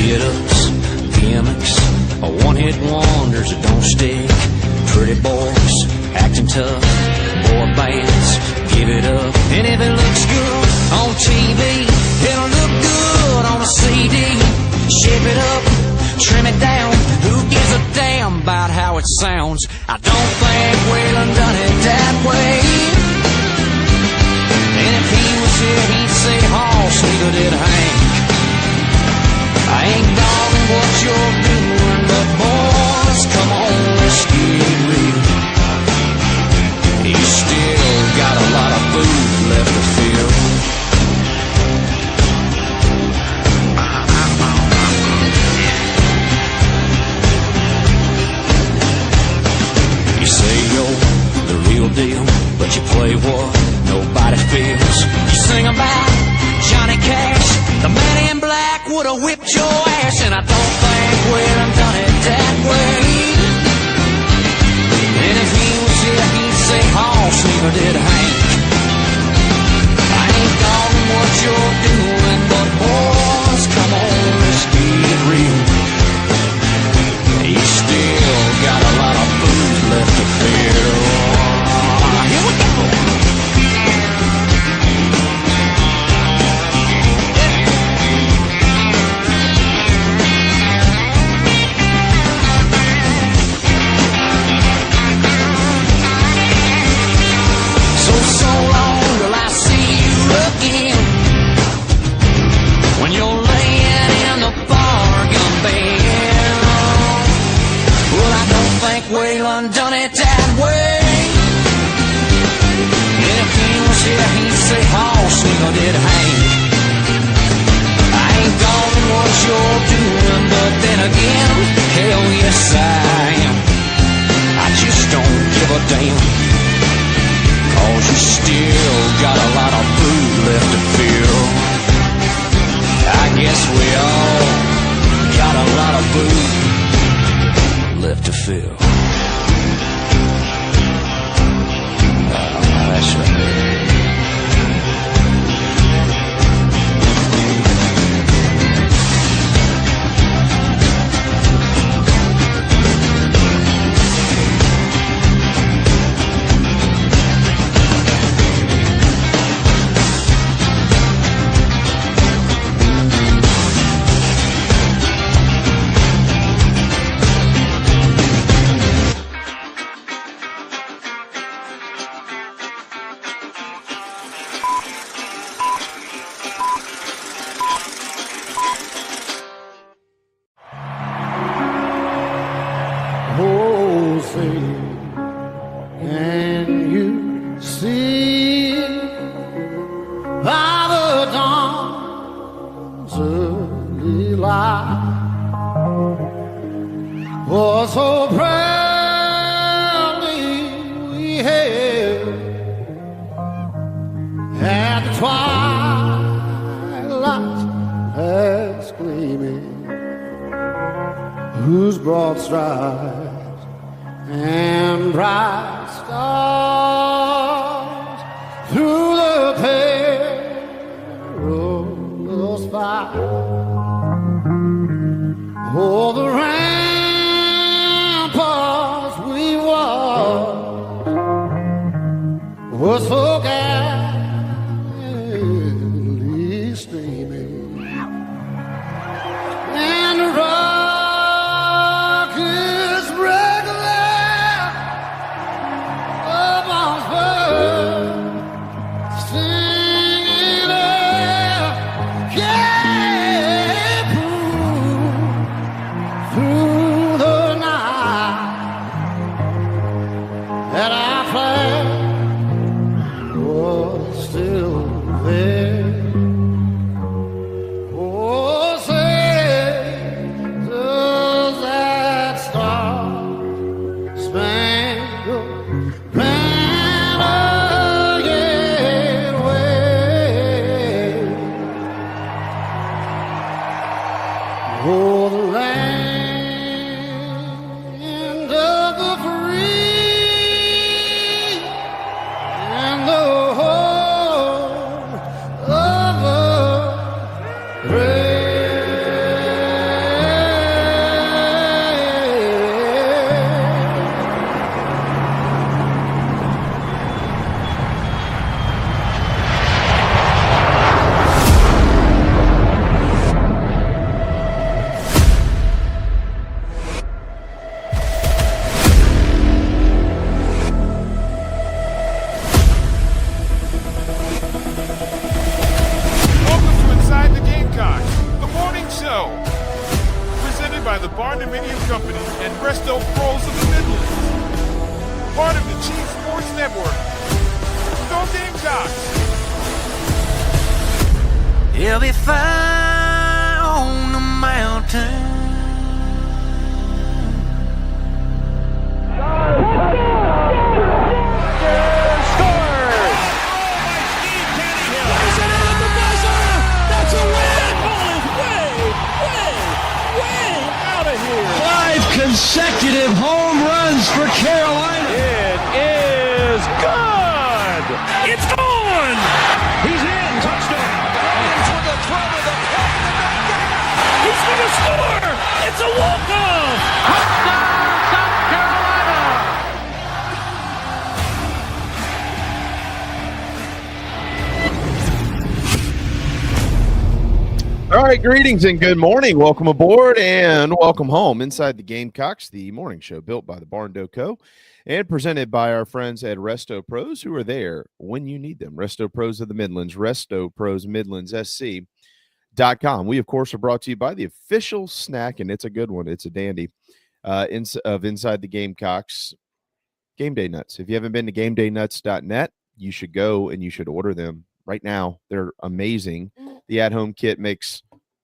get-ups, gimmicks, one-hit wonders that don't stick. Pretty boys, acting tough, boy bands, give it up. And if it looks good on TV, it'll look good on a CD. Shape it up, trim it down, who gives a damn about how it sounds? I don't think Waylon done it that way. And if he was here, he'd say, Hoss, neither did Hank. I ain't dogging what you're doing, but boys, come on, let's get real. You still got a lot of food left to fill. You say you're the real deal, but you play what nobody feels. You sing about Johnny Cash, the man in black would've whipped your ass, and I don't think Waylon done it that way. And if he was here, he'd say, Hoss, neither did Hank. I ain't dogging what you're doing, but boys, come on, let's get real. You still got a lot of food left to fill. Here we go. So long till I see you again. When you're laying in the bargain bin. Well, I don't think Waylon done it that way. And if he was here, he'd say, Hoss, neither did Hank. I ain't dogging what you're doing, but then again, hell yes I am. I just don't give a damn. Cause you still got a lot of food left to fill. I guess we all got a lot of food left to fill. That's right. Whose broad stripes and bright stars through the perilous fight. Oh, the ramparts we watched were so gallantly streaming, and the presented by the Barn Dominion Company and Resto Pros of the Midlands. Part of the Chief Sports Network. Go Gamecocks! He'll be fine on the mountain. Consecutive home runs for Carolina. It is good. It's on. He's in. Touchdown. Williams with a throw to the plate. He's going to score. It's a walk-off. Touchdown, South Carolina. All right, greetings and good morning. Welcome aboard and welcome home inside the Gamecocks, the morning show built by the Barn Co. and presented by our friends at Resto Pros, who are there when you need them. Resto Pros of the Midlands, Resto Pros Midlands SC.com. We, of course, are brought to you by the official snack, and it's a good one. It's a dandy of Inside the Gamecocks, Game Day Nuts. If you haven't been to GameDayNuts.net, you should go and you should order them right now. They're amazing. The at-home kit makes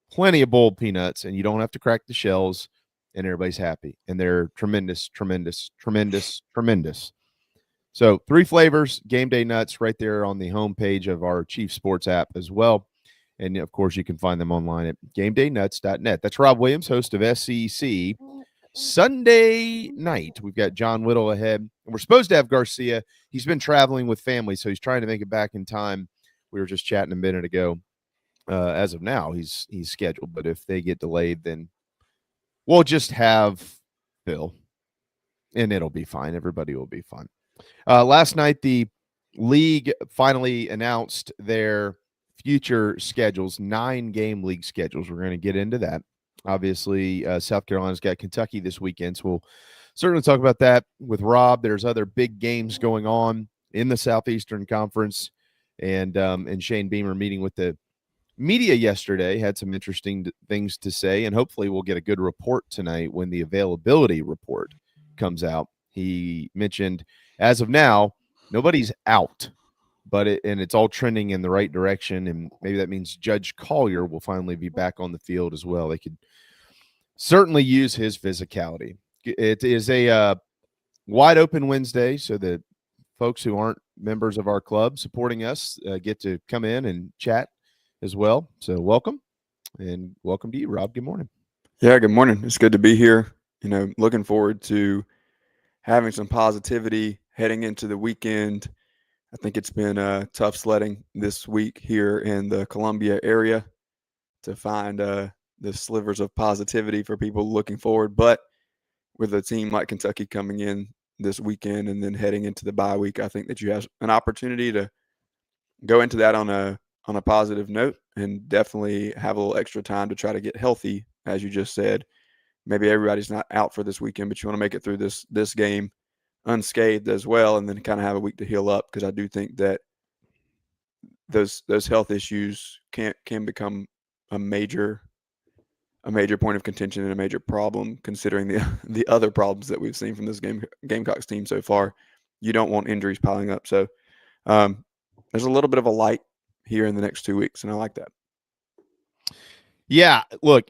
plenty of boiled peanuts, and you don't have to crack the shells, and everybody's happy. And they're tremendous, tremendous, tremendous, tremendous. So 3 flavors, Game Day Nuts, right there on the homepage of our Chief Sports app as well. And, of course, you can find them online at GameDayNuts.net. That's Rob Williams, host of SEC. Sunday night, we've got John Whittle ahead. And we're supposed to have Garcia. He's been traveling with family, so he's trying to make it back in time. We were just chatting a minute ago. As of now, he's scheduled, but if they get delayed, then we'll just have Phil, and it'll be fine. Everybody will be fine. Last night, the league finally announced their future schedules, 9-game league schedules. We're going to get into that. Obviously, South Carolina's got Kentucky this weekend, so we'll certainly talk about that with Rob. There's other big games going on in the Southeastern Conference, and Shane Beamer meeting with the media yesterday, had some interesting things to say, and hopefully we'll get a good report tonight when the availability report comes out. He mentioned, as of now, nobody's out, but it's all trending in the right direction, and maybe that means Judge Collier will finally be back on the field as well. They could certainly use his physicality. It is a wide open Wednesday, so the folks who aren't members of our club supporting us get to come in and chat as well. So welcome, and welcome to you, Rob. Good morning. Yeah, good morning. It's good to be here. Looking forward to having some positivity heading into the weekend. I think it's been tough sledding this week here in the Columbia area to find the slivers of positivity for people looking forward. But with a team like Kentucky coming in this weekend and then heading into the bye week, I think that you have an opportunity to go into that on a positive note and definitely have a little extra time to try to get healthy. As you just said, maybe everybody's not out for this weekend, but you want to make it through this game unscathed as well, and then kind of have a week to heal up, because I do think that those health issues can become a major point of contention and a major problem, considering the other problems that we've seen from this Gamecocks team so far. You don't want injuries piling up. So there's a little bit of a light here in the next 2 weeks, and I like that. Yeah, look,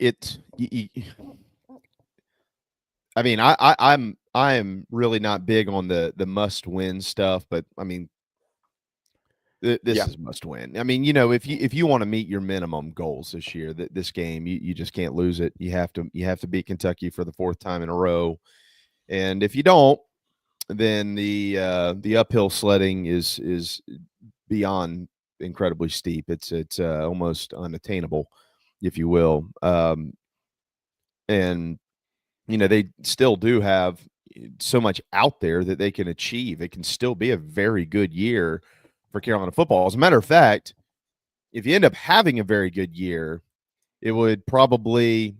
I'm really not big on the must win stuff, but I mean, this is must win. I mean, if you want to meet your minimum goals this year, this game, you just can't lose it. You have to beat Kentucky for the 4th time in a row, and if you don't, then the uphill sledding is beyond incredibly steep. It's almost unattainable, if you will. And they still do have so much out there that they can achieve. It can still be a very good year for Carolina football. As a matter of fact, if you end up having a very good year, it would probably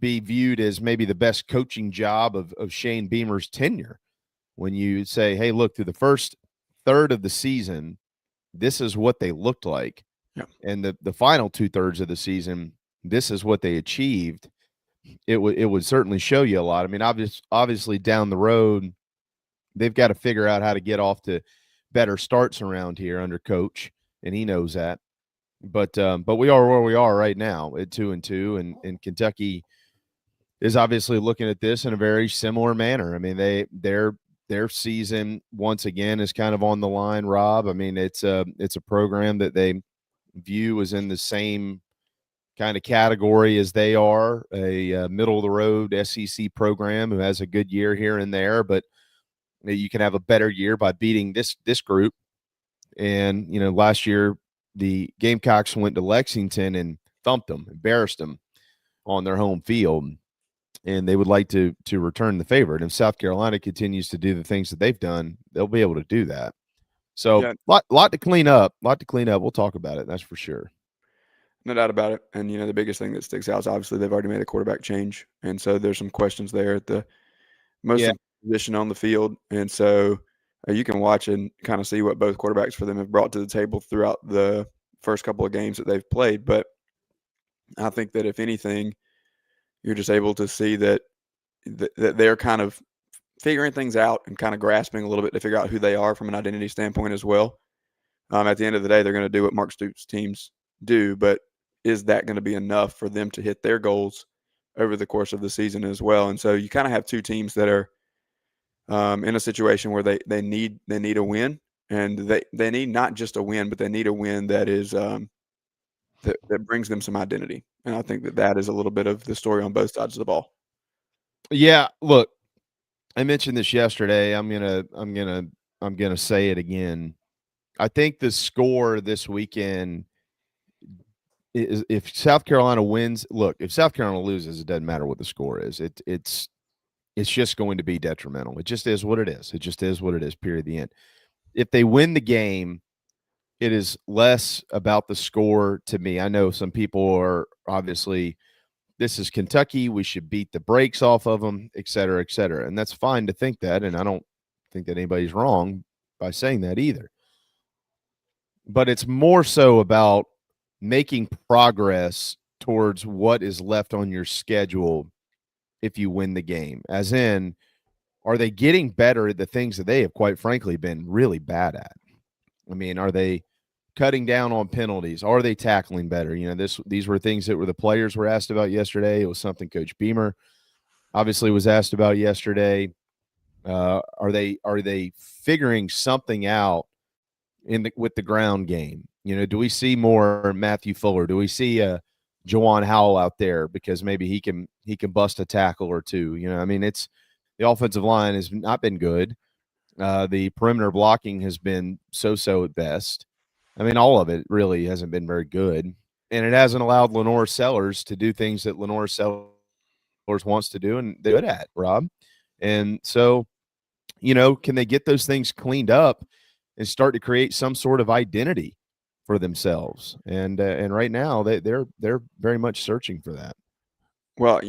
be viewed as maybe the best coaching job of Shane Beamer's tenure. When you say, hey, look, through the first third of the season, this is what they looked like. Yeah. And the final 2/3 of the season, this is what they achieved. it would certainly show you a lot. I mean, obviously down the road, they've got to figure out how to get off to better starts around here under coach, and he knows that. But we are where we are right now at 2-2, and Kentucky is obviously looking at this in a very similar manner. I mean, their season once again is kind of on the line, Rob. I mean, it's a program that they view as in the same kind of category as they are, a middle of the road SEC program who has a good year here and there, but you can have a better year by beating this group. And last year the Gamecocks went to Lexington and thumped them, embarrassed them on their home field, and they would like to return the favor. And if South Carolina continues to do the things that they've done, they'll be able to do that. So Yeah. lot to clean up. We'll talk about it. That's for sure. No doubt about it. And, the biggest thing that sticks out is obviously they've already made a quarterback change. And so there's some questions there at the most Yeah. important position on the field. And so you can watch and kind of see what both quarterbacks for them have brought to the table throughout the first couple of games that they've played. But I think that if anything, you're just able to see that they're kind of figuring things out and kind of grasping a little bit to figure out who they are from an identity standpoint as well. At the end of the day, they're going to do what Mark Stoops' teams do, but is that going to be enough for them to hit their goals over the course of the season as well? And so you kind of have two teams that are in a situation where they need a win, and they need not just a win, but they need a win that is that brings them some identity. And I think that is a little bit of the story on both sides of the ball. Yeah, look, I mentioned this yesterday. I'm gonna say it again. I think the score this weekend is, if South Carolina wins, look, if South Carolina loses, it doesn't matter what the score is. It's just going to be detrimental. It just is what it is. It just is what it is, period, the end. If they win the game, it is less about the score to me. I know some people are obviously, this is Kentucky, we should beat the brakes off of them, et cetera, et cetera. And that's fine to think that, and I don't think that anybody's wrong by saying that either. But it's more so about making progress towards what is left on your schedule if you win the game. As in, are they getting better at the things that they have, quite frankly, been really bad at? I mean, are they cutting down on penalties? Are they tackling better? These were things that the players were asked about yesterday. It was something Coach Beamer obviously was asked about yesterday. Are they figuring something out with the ground game? Do we see more Matthew Fuller? Do we see Jawan Howell out there because maybe he can bust a tackle or two? I mean, it's the offensive line has not been good. The perimeter blocking has been so at best. I mean, all of it really hasn't been very good, and it hasn't allowed Lenore Sellers to do things that Lenore Sellers wants to do and they're good at, Rob. And so, can they get those things cleaned up and start to create some sort of identity for themselves? And right now they're very much searching for that. Well,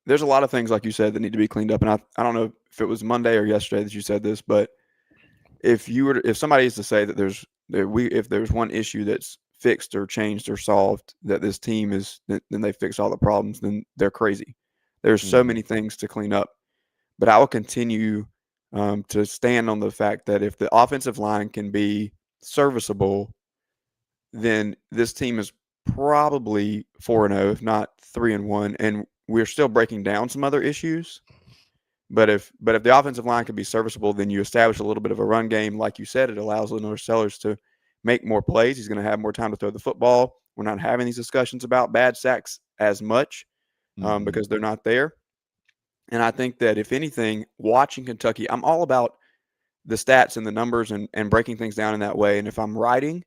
there's a lot of things, like you said, that need to be cleaned up. And I don't know if it was Monday or yesterday that you said this, but if somebody is to say that if there's one issue that's fixed or changed or solved, that this team is, then they fix all the problems, then they're crazy. There's so many things to clean up. But I will continue to stand on the fact that if the offensive line can be serviceable, then this team is probably 4-0, if not 3-1, and we're still breaking down some other issues. But if the offensive line can be serviceable, then you establish a little bit of a run game. Like you said, it allows Lenore Sellers to make more plays. He's going to have more time to throw the football. We're not having these discussions about bad sacks as much because they're not there. And I think that if anything, watching Kentucky, I'm all about the stats and the numbers and breaking things down in that way. And if I'm writing,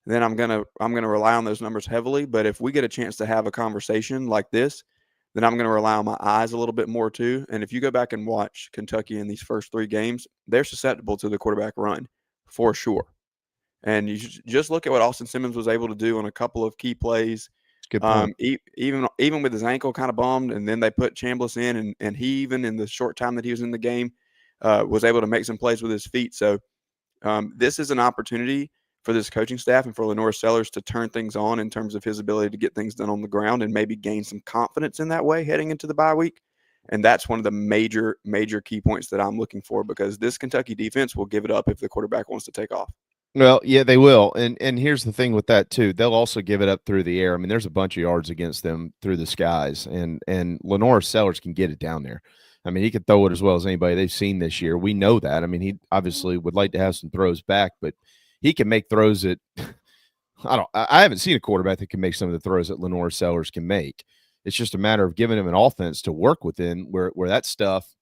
then I'm gonna rely on those numbers heavily. But if we get a chance to have a conversation like this, then I'm going to rely on my eyes a little bit more too. And if you go back and watch Kentucky in these first 3 games, they're susceptible to the quarterback run for sure. And you just look at what Austin Simmons was able to do on a couple of key plays. Good point. Even with his ankle kind of bummed, and then they put Chambliss in, and he, even in the short time that he was in the game, was able to make some plays with his feet. So this is an opportunity for this coaching staff and for Lenore Sellers to turn things on in terms of his ability to get things done on the ground and maybe gain some confidence in that way heading into the bye week. And that's one of the major key points that I'm looking for, because this Kentucky defense will give it up if the quarterback wants to take off. Well, yeah, they will. And here's the thing with that too. They'll also give it up through the air. I mean, there's a bunch of yards against them through the skies, and Lenore Sellers can get it down there. I mean, he can throw it as well as anybody they've seen this year. We know that. I mean, he obviously would like to have some throws back, but he can make throws that I haven't seen a quarterback that can make some of the throws that Lenore Sellers can make. It's just a matter of giving him an offense to work within where that stuff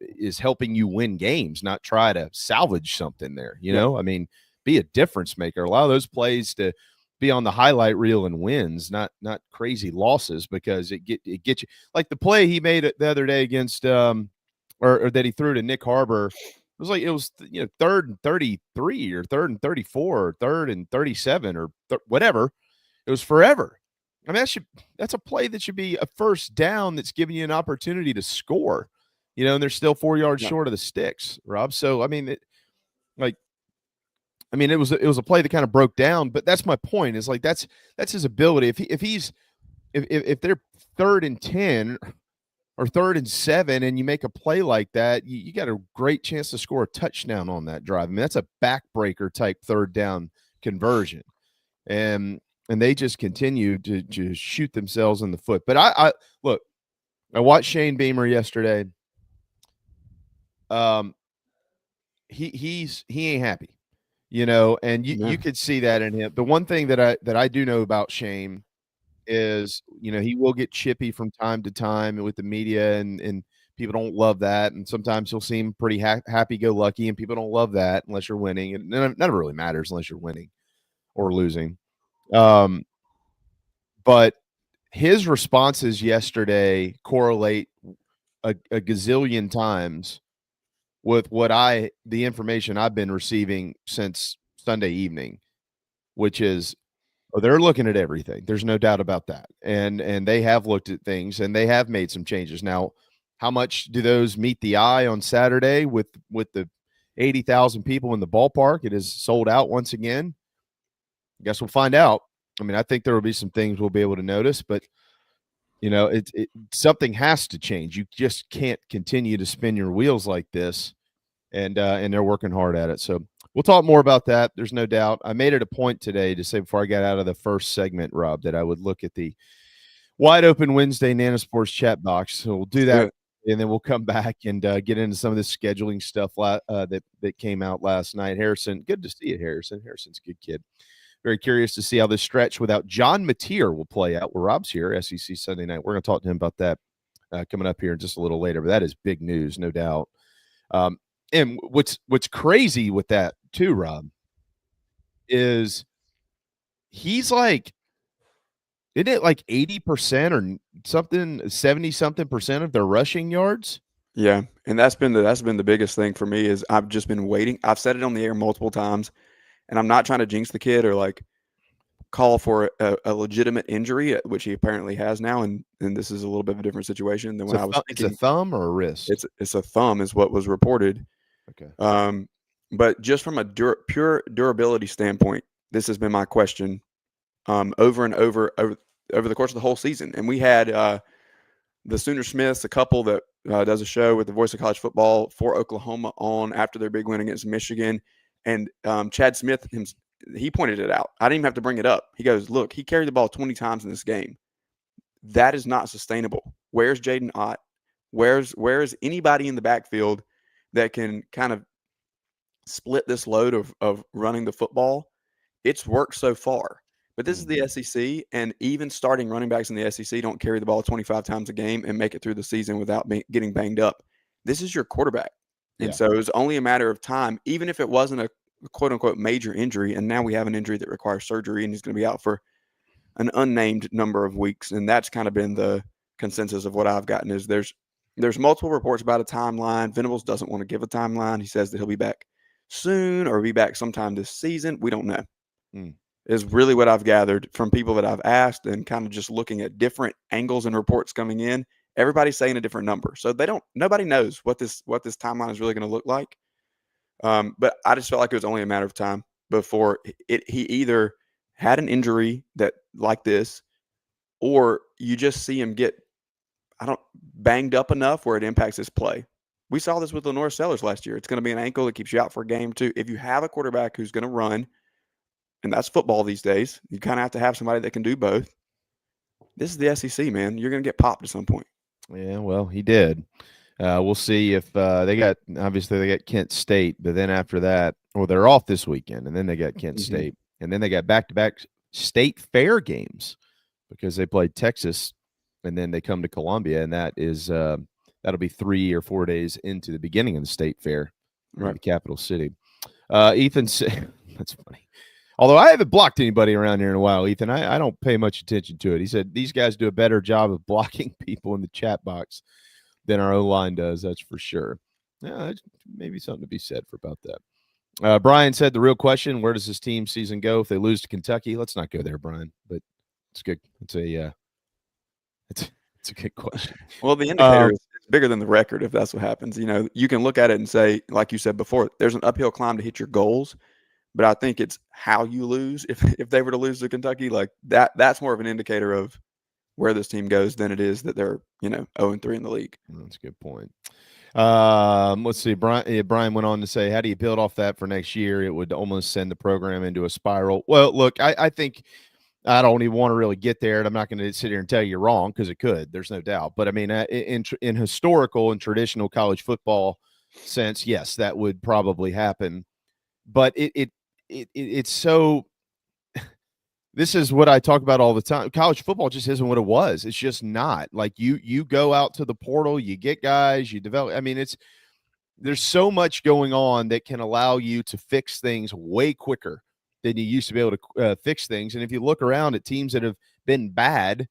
is helping you win games, not try to salvage something there. You know, I mean, be a difference maker. Allow those plays to be on the highlight reel and wins, not crazy losses, because it gets you, like the play he made the other day against or that he threw to Nick Harbor. It was like, it was, you know, 3rd and 33 or 3rd and 34 or 3rd and 37 or whatever. It was forever. I mean, that's a play that should be a first down that's giving you an opportunity to score, you know, and they're still 4 yards short of the sticks, Rob. So, I mean, it was a play that kind of broke down, but that's my point, is like, that's his ability. If they're 3rd and 10 or 3rd and 7 and you make a play like that, you got a great chance to score a touchdown on that drive. I mean, that's a backbreaker type 3rd down conversion. And they just continue to shoot themselves in the foot. But I look, I watched Shane Beamer yesterday. He ain't happy, you know, and you could see that in him. The one thing that I do know about Shane is, you know, he will get chippy from time to time with the media, and people don't love that. And sometimes he'll seem pretty happy-go-lucky, and people don't love that unless you're winning. And none of it really matters unless you're winning or losing. But his responses yesterday correlate a gazillion times with the information I've been receiving since Sunday evening, which is, they're looking at everything. There's no doubt about that. And they have looked at things, and they have made some changes. Now, how much do those meet the eye on Saturday with the 80,000 people in the ballpark? It is sold out once again. I guess we'll find out. I mean, I think there will be some things we'll be able to notice, but, you know, something has to change. You just can't continue to spin your wheels like this, and they're working hard at it. So we'll talk more about that. There's no doubt. I made it a point today to say, before I got out of the first segment, Rob, that I would look at the Wide Open Wednesday Nana Sports chat box. So we'll do that, and then we'll come back and get into some of the scheduling stuff that came out last night. Harrison, good to see you, Harrison. Harrison's a good kid. Very curious to see how this stretch without John Mateer will play out. Where Rob's here, SEC Sunday night. We're going to talk to him about that coming up here just a little later. But that is big news, no doubt. And what's crazy with that too, Rob, is he's like, isn't it like 80% or something, 70-something% of their rushing yards? Yeah, and that's been the biggest thing for me, is I've just been waiting. I've said it on the air multiple times, and I'm not trying to jinx the kid or like call for a legitimate injury, which he apparently has now, and this is a little bit of a different situation than when I was thinking. It's a thumb or a wrist? It's a thumb is what was reported. Okay. But just from a pure durability standpoint, this has been my question over and over the course of the whole season. And we had the Sooner Smiths, a couple that does a show with the Voice of College Football for Oklahoma on after their big win against Michigan. And Chad Smith, he pointed it out. I didn't even have to bring it up. He goes, look, he carried the ball 20 times in this game. That is not sustainable. Where's Jaden Ott? Where's anybody in the backfield that can kind of split this load of running the football? It's worked so far. But this is the SEC, and even starting running backs in the SEC don't carry the ball 25 times a game and make it through the season without getting banged up. This is your quarterback. And so it was only a matter of time, even if it wasn't a quote-unquote major injury, and now we have an injury that requires surgery, and he's going to be out for an unnamed number of weeks. And that's kind of been the consensus of what I've gotten, is there's multiple reports about a timeline. Venables doesn't want to give a timeline. He says that he'll be back soon or be back sometime this season. We don't know. Is really what I've gathered from people that I've asked, and kind of just looking at different angles and reports coming in. Everybody's saying a different number. So nobody knows what this timeline is really going to look like. But I just felt like it was only a matter of time before he either had an injury that like this, or you just see him get banged up enough where it impacts his play. We saw this with Lenore Sellers last year. It's going to be an ankle that keeps you out for a game too. If you have a quarterback who's going to run, and that's football these days, you kind of have to have somebody that can do both. This is the SEC, man. You're going to get popped at some point. Yeah, well, he did. We'll see if they got Kent State, but then after that, well, they're off this weekend, and then they got Kent State, and then they got back-to-back state fair games because they played Texas, and then they come to Columbia, and that is that'll be 3 or 4 days into the beginning of the state fair in the capital city. Ethan said, that's funny. Although I haven't blocked anybody around here in a while, Ethan, I don't pay much attention to it. He said these guys do a better job of blocking people in the chat box than our O-line does, that's for sure. Yeah, maybe something to be said about that. Brian said the real question, where does this team season go if they lose to Kentucky? Let's not go there, Brian, but it's good. It's a good question. Well, the indicator is bigger than the record if that's what happens. You know, you can look at it and say, like you said before, there's an uphill climb to hit your goals, but I think it's how you lose. If they were to lose to Kentucky, like that's more of an indicator of where this team goes than it is that they're, 0-3 in the league. That's a good point. Let's see. Brian went on to say, how do you build off that for next year? It would almost send the program into a spiral. Well, look, I think I don't even want to really get there, and I'm not going to sit here and tell you you're wrong because it could. There's no doubt. But, I mean, in historical and traditional college football sense, yes, that would probably happen. But it's so – this is what I talk about all the time. College football just isn't what it was. It's just not. Like you go out to the portal, you get guys, you develop. I mean, there's so much going on that can allow you to fix things way quicker than you used to be able to fix things. And if you look around at teams that have been bad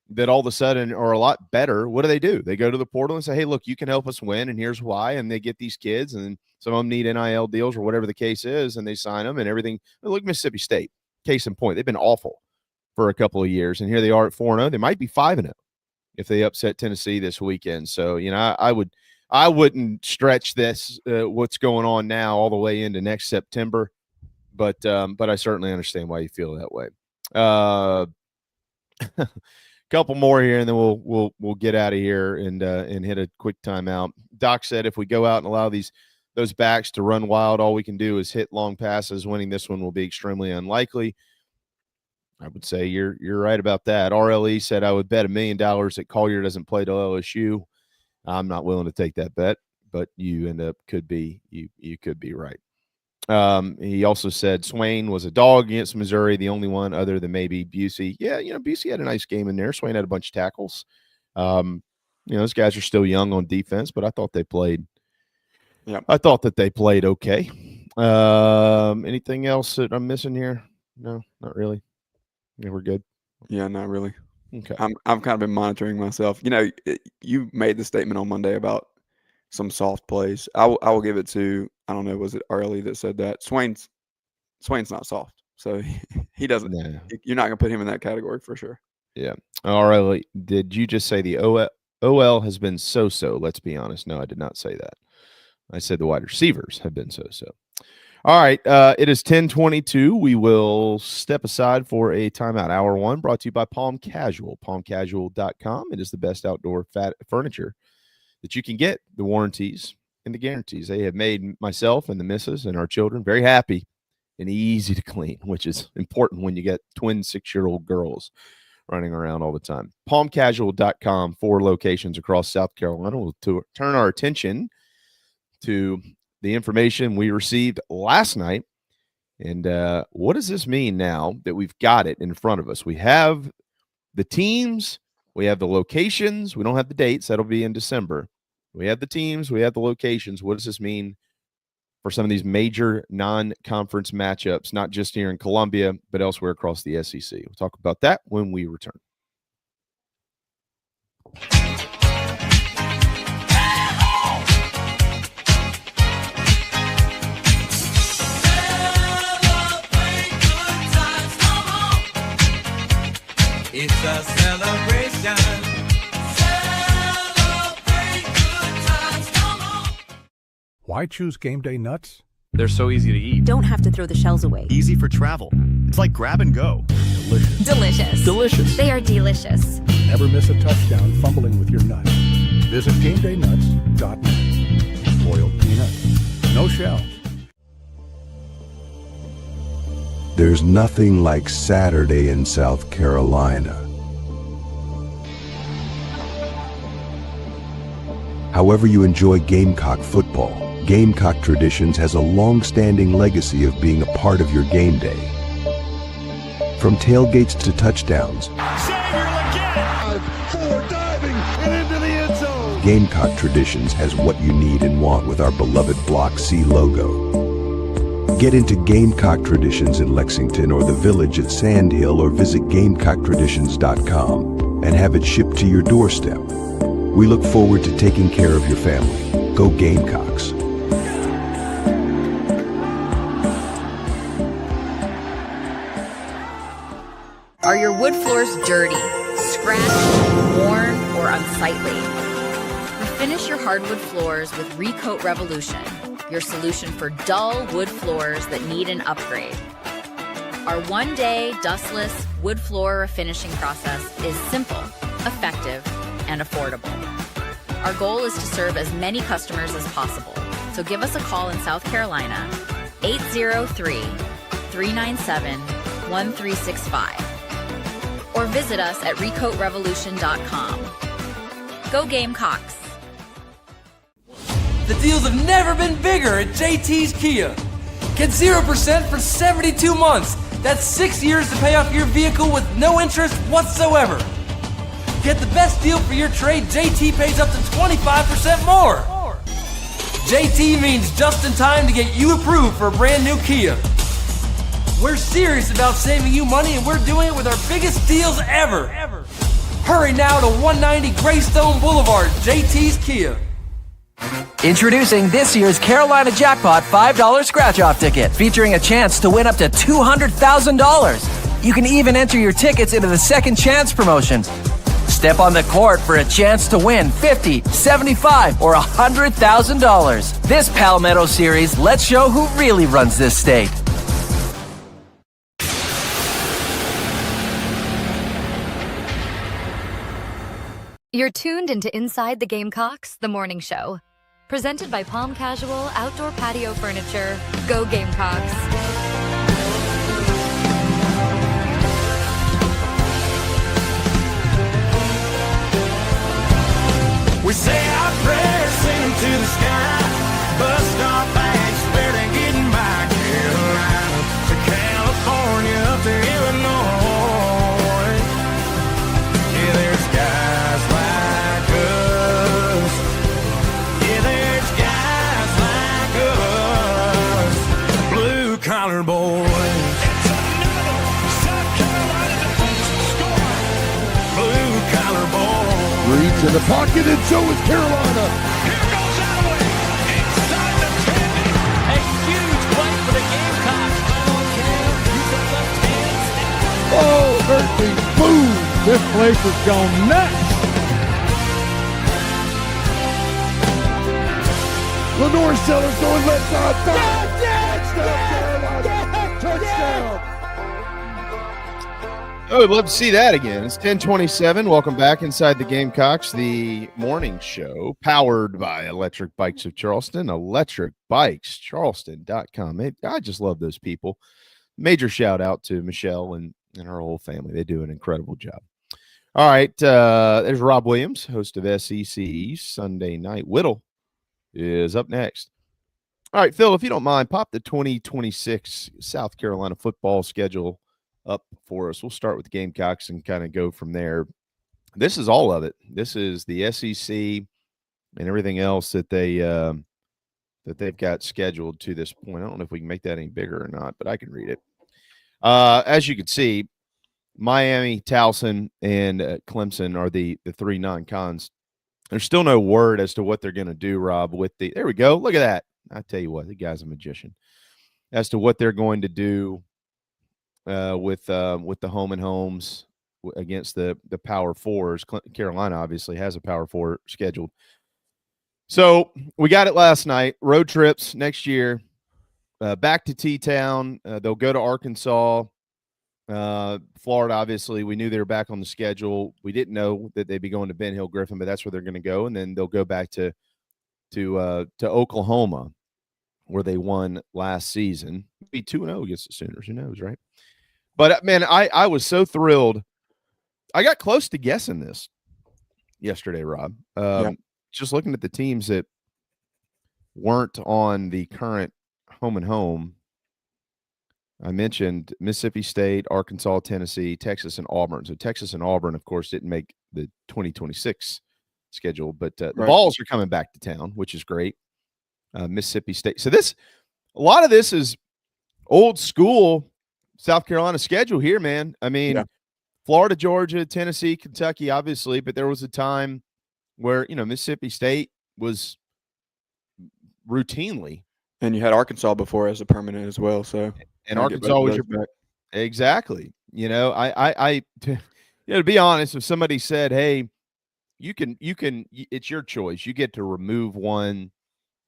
that all of a sudden are a lot better, what do? They go to the portal and say, hey, look, you can help us win, and here's why. And they get these kids, and some of them need NIL deals or whatever the case is, and they sign them and everything. Look, Mississippi State. Case in point, they've been awful for a couple of years, and here they are at 4-0. They might be 5-0 if they upset Tennessee this weekend. So, I wouldn't stretch this what's going on now all the way into next September, but I certainly understand why you feel that way. Couple more here, and then we'll get out of here and hit a quick timeout. Doc said if we go out and allow those backs to run wild, all we can do is hit long passes. Winning this one will be extremely unlikely. I would say you're right about that. RLE said I would bet $1 million that Collier doesn't play till LSU. I'm not willing to take that bet, but you could be right. He also said Swain was a dog against Missouri, the only one other than maybe Busey. Yeah, Busey had a nice game in there. Swain had a bunch of tackles. Those guys are still young on defense, but I thought they played. Yeah, I thought that they played okay. Anything else that I'm missing here? No, not really. Yeah, we're good. Yeah, not really. Okay. I've kind of been monitoring myself. You made the statement on Monday about some soft plays. I will give it to, I don't know, was it Arlie that said that? Swain's not soft, so he doesn't. Yeah. You're not gonna put him in that category for sure. Yeah. Arlie, did you just say the OL has been so-so? Let's be honest. No, I did not say that. I said the wide receivers have been so-so. All right, it is 10:22. We will step aside for a timeout. Hour one brought to you by Palm Casual, palmcasual.com. It is the best outdoor furniture that you can get, the warranties and the guarantees. They have made myself and the missus and our children very happy and easy to clean, which is important when you get twin 6-year-old girls running around all the time. Palmcasual.com, 4 locations across South Carolina. We'll turn our attention to the information we received last night. And what does this mean now that we've got it in front of us? We have the teams, we have the locations. We don't have the dates. That'll be in December. We have the teams, we have the locations. What does this mean for some of these major non-conference matchups, not just here in Columbia, but elsewhere across the SEC? We'll talk about that when we return. It's a celebration. Celebrate good times, come on. Why choose Game Day Nuts? They're so easy to eat. Don't have to throw the shells away. Easy for travel. It's like grab and go. Delicious. Delicious. They are delicious. Never miss a touchdown fumbling with your nuts. Visit GameDayNuts.net. Boiled peanuts. No shells. There's nothing like Saturday in South Carolina. However you enjoy Gamecock football, Gamecock Traditions has a long-standing legacy of being a part of your game day. From tailgates to touchdowns, Gamecock Traditions has what you need and want with our beloved Block C logo. Get into Gamecock Traditions in Lexington or the Village at Sand Hill, or visit GamecockTraditions.com and have it shipped to your doorstep. We look forward to taking care of your family. Go Gamecocks. Are your wood floors dirty, scratched, worn, or unsightly? Refinish your hardwood floors with Recoat Revolution, your solution for dull wood floors that need an upgrade. Our one-day, dustless wood floor refinishing process is simple, effective, and affordable. Our goal is to serve as many customers as possible, so give us a call in South Carolina, 803-397-1365, or visit us at recoatrevolution.com. Go Gamecocks! The deals have never been bigger at JT's Kia. Get 0% for 72 months. That's 6 years to pay off your vehicle with no interest whatsoever. Get the best deal for your trade. JT pays up to 25% more. JT means just in time to get you approved for a brand new Kia. We're serious about saving you money, and we're doing it with our biggest deals ever. Hurry now to 190 Greystone Boulevard, JT's Kia. Introducing this year's Carolina Jackpot $5 scratch-off ticket, featuring a chance to win up to $200,000. You can even enter your tickets into the Second Chance promotion. Step on the court for a chance to win $50, $75, or $100,000. This Palmetto Series, let's show who really runs this state. You're tuned into Inside the Gamecocks, the morning show. Presented by Palm Casual Outdoor Patio Furniture. Go Gamecocks! We say our prayers, sing them to the sky. Bus stop banks, barely getting by. Carolina to California, up to Illinois. Yeah, there's guys like us. Yeah, there's guys like us. Blue collar boys. It's another South Carolina defensive score. Blue collar boys. Reed's in the pocket, and so is Carolina. Here goes Alloway. Inside the 10. A huge play for the Gamecocks. Come on, Cam. Use that left hand. Oh, hurt me. Boom. This place has gone nuts. Lenore Sellers going left side. Touchdown. Oh, I'd love to see that again. It's 10:27. Welcome back inside the Gamecocks, the morning show powered by Electric Bikes of Charleston, electricbikescharleston.com. I just love those people. Major shout out to Michelle and her whole family. They do an incredible job. All right. There's Rob Williams, host of SEC Sunday Night. Whittle is up next. All right, Phil, if you don't mind, pop the 2026 South Carolina football schedule up for us. We'll start with the Gamecocks and kind of go from there. This is all of it. This is the SEC and everything else that they've got scheduled to this point. I don't know if we can make that any bigger or not, but I can read it. As you can see, Miami, Towson, and Clemson are the three non-cons. There's still no word as to what they're going to do, Rob, with the – there we go. Look at that. I tell you what, the guy's a magician. As to what they're going to do with the home and homes against the Power Fours. Carolina obviously has a Power Four scheduled. So we got it last night. Road trips next year. back to T-Town. They'll go to Arkansas. Florida, obviously, we knew they were back on the schedule. We didn't know that they'd be going to Ben Hill Griffin, but that's where they're going to go. And then they'll go back to Oklahoma, where they won last season. Be 2-0 against the Sooners. Who knows, right? But, man, I was so thrilled. I got close to guessing this yesterday, Rob. Just looking at the teams that weren't on the current home and home, I mentioned Mississippi State, Arkansas, Tennessee, Texas, and Auburn. So Texas and Auburn, of course, didn't make the 2026 schedule, but the Vols are coming back to town, which is great. Mississippi State. So a lot of this is old school South Carolina schedule here, man. I mean, Florida, Georgia, Tennessee, Kentucky, obviously, but there was a time where, Mississippi State was routinely. And you had Arkansas before as a permanent as well. So, and Arkansas was your back. Exactly. To be honest, if somebody said, hey, you can, it's your choice. You get to remove one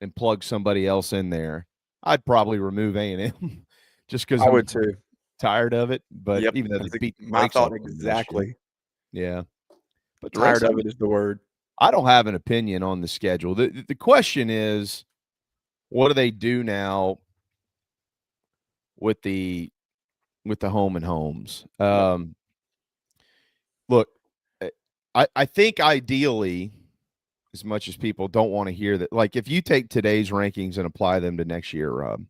and plug somebody else in there. I'd probably remove A&M just because I would too. Tired of it. But even though they beat my thought exactly. Yeah. But tired of it is the word. I don't have an opinion on the schedule. The question is, what do they do now with the home and homes? Look, I think ideally, as much as people don't want to hear that, like if you take today's rankings and apply them to next year, Rob,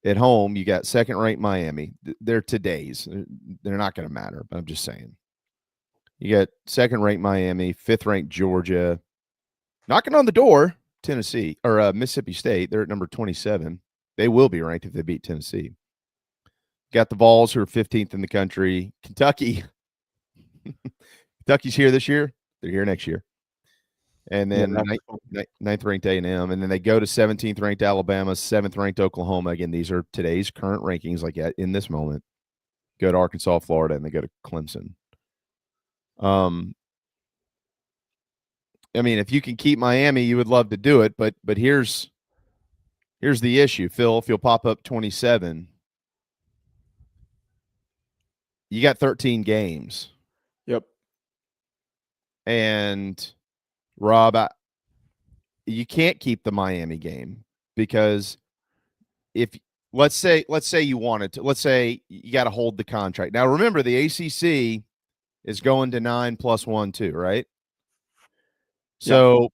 at home, you got second-ranked Miami. They're today's. They're not going to matter, but I'm just saying. You got second-ranked Miami, fifth-ranked Georgia. Knocking on the door, Tennessee, or Mississippi State. They're at number 27. They will be ranked if they beat Tennessee. Got the Vols, who are 15th in the country. Kentucky. Kentucky's here this year. They're here next year. And then ninth-ranked A&M. And then they go to 17th-ranked Alabama, 7th-ranked Oklahoma. Again, these are today's current rankings, like in this moment. Go to Arkansas, Florida, and they go to Clemson. I mean, if you can keep Miami, you would love to do it. But here's the issue, Phil. If you'll pop up 27, you got 13 games. Yep. And Rob, you can't keep the Miami game because if let's say you wanted to, let's say you got to hold the contract. Now remember, the ACC is going to 9 + 1 2, right? So,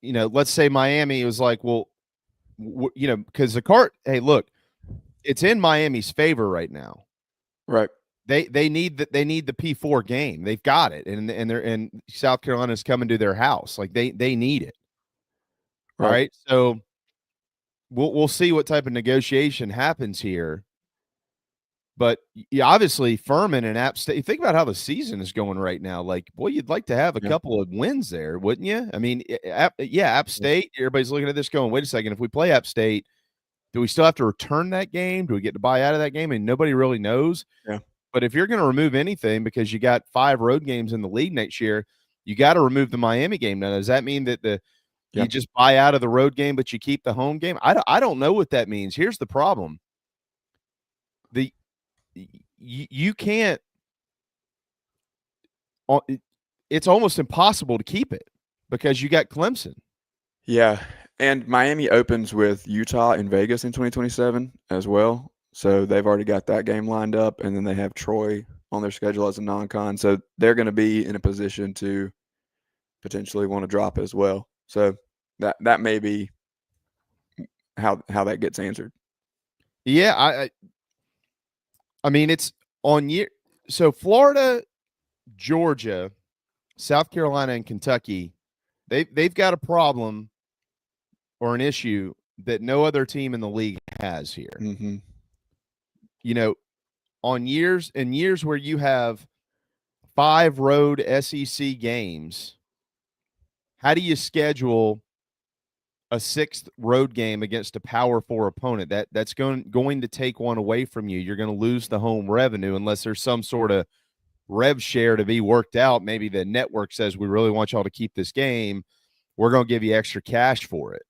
let's say Miami was like, well, because hey, look, it's in Miami's favor right now. Right. They need the P4 game. They've got it, and South Carolina's coming to their house. Like they need it. All right. So we'll see what type of negotiation happens here. But obviously, Furman and App State. Think about how the season is going right now. Like, boy, you'd like to have a couple of wins there, wouldn't you? I mean, App State. Everybody's looking at this going, wait a second. If we play App State, do we still have to return that game? Do we get to buy out of that game? And nobody really knows. Yeah. But if you're going to remove anything because you got 5 road games in the league next year, you got to remove the Miami game. Now, does that mean that you just buy out of the road game, but you keep the home game? I don't know what that means. Here's the problem. You can't – it's almost impossible to keep it because you got Clemson. Yeah, and Miami opens with Utah in Vegas in 2027 as well. So they've already got that game lined up, and then they have Troy on their schedule as a non-con. So they're going to be in a position to potentially want to drop as well. So that may be how that gets answered. Yeah, I mean, it's on year. So Florida, Georgia, South Carolina, and Kentucky, they've got a problem or an issue that no other team in the league has here. Mm-hmm. On years where you have 5 road SEC games, how do you schedule a 6th road game against a Power 4 opponent? That's going to take one away from you. You're going to lose the home revenue unless there's some sort of rev share to be worked out. Maybe the network says, we really want y'all to keep this game. We're going to give you extra cash for it.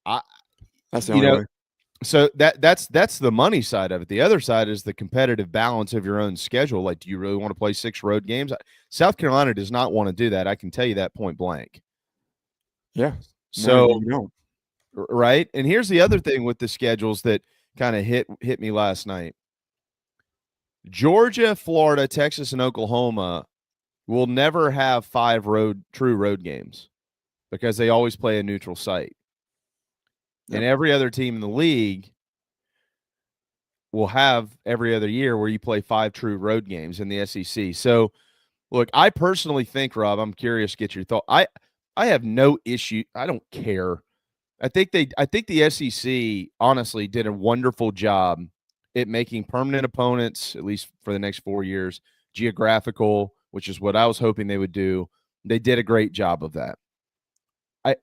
That's the only way. So that's the money side of it. The other side is the competitive balance of your own schedule. Like, do you really want to play 6 road games? South Carolina does not want to do that. I can tell you that point blank. Yeah. So, no, you don't. Right. And here's the other thing with the schedules that kind of hit me last night. Georgia, Florida, Texas, and Oklahoma will never have 5 true road games because they always play a neutral site. Yep. And every other team in the league will have every other year where you play 5 true road games in the SEC. So, look, I personally think, Rob, I'm curious to get your thought. I have no issue. I don't care. I think the SEC honestly did a wonderful job at making permanent opponents, at least for the next 4 years, geographical, which is what I was hoping they would do. They did a great job of that.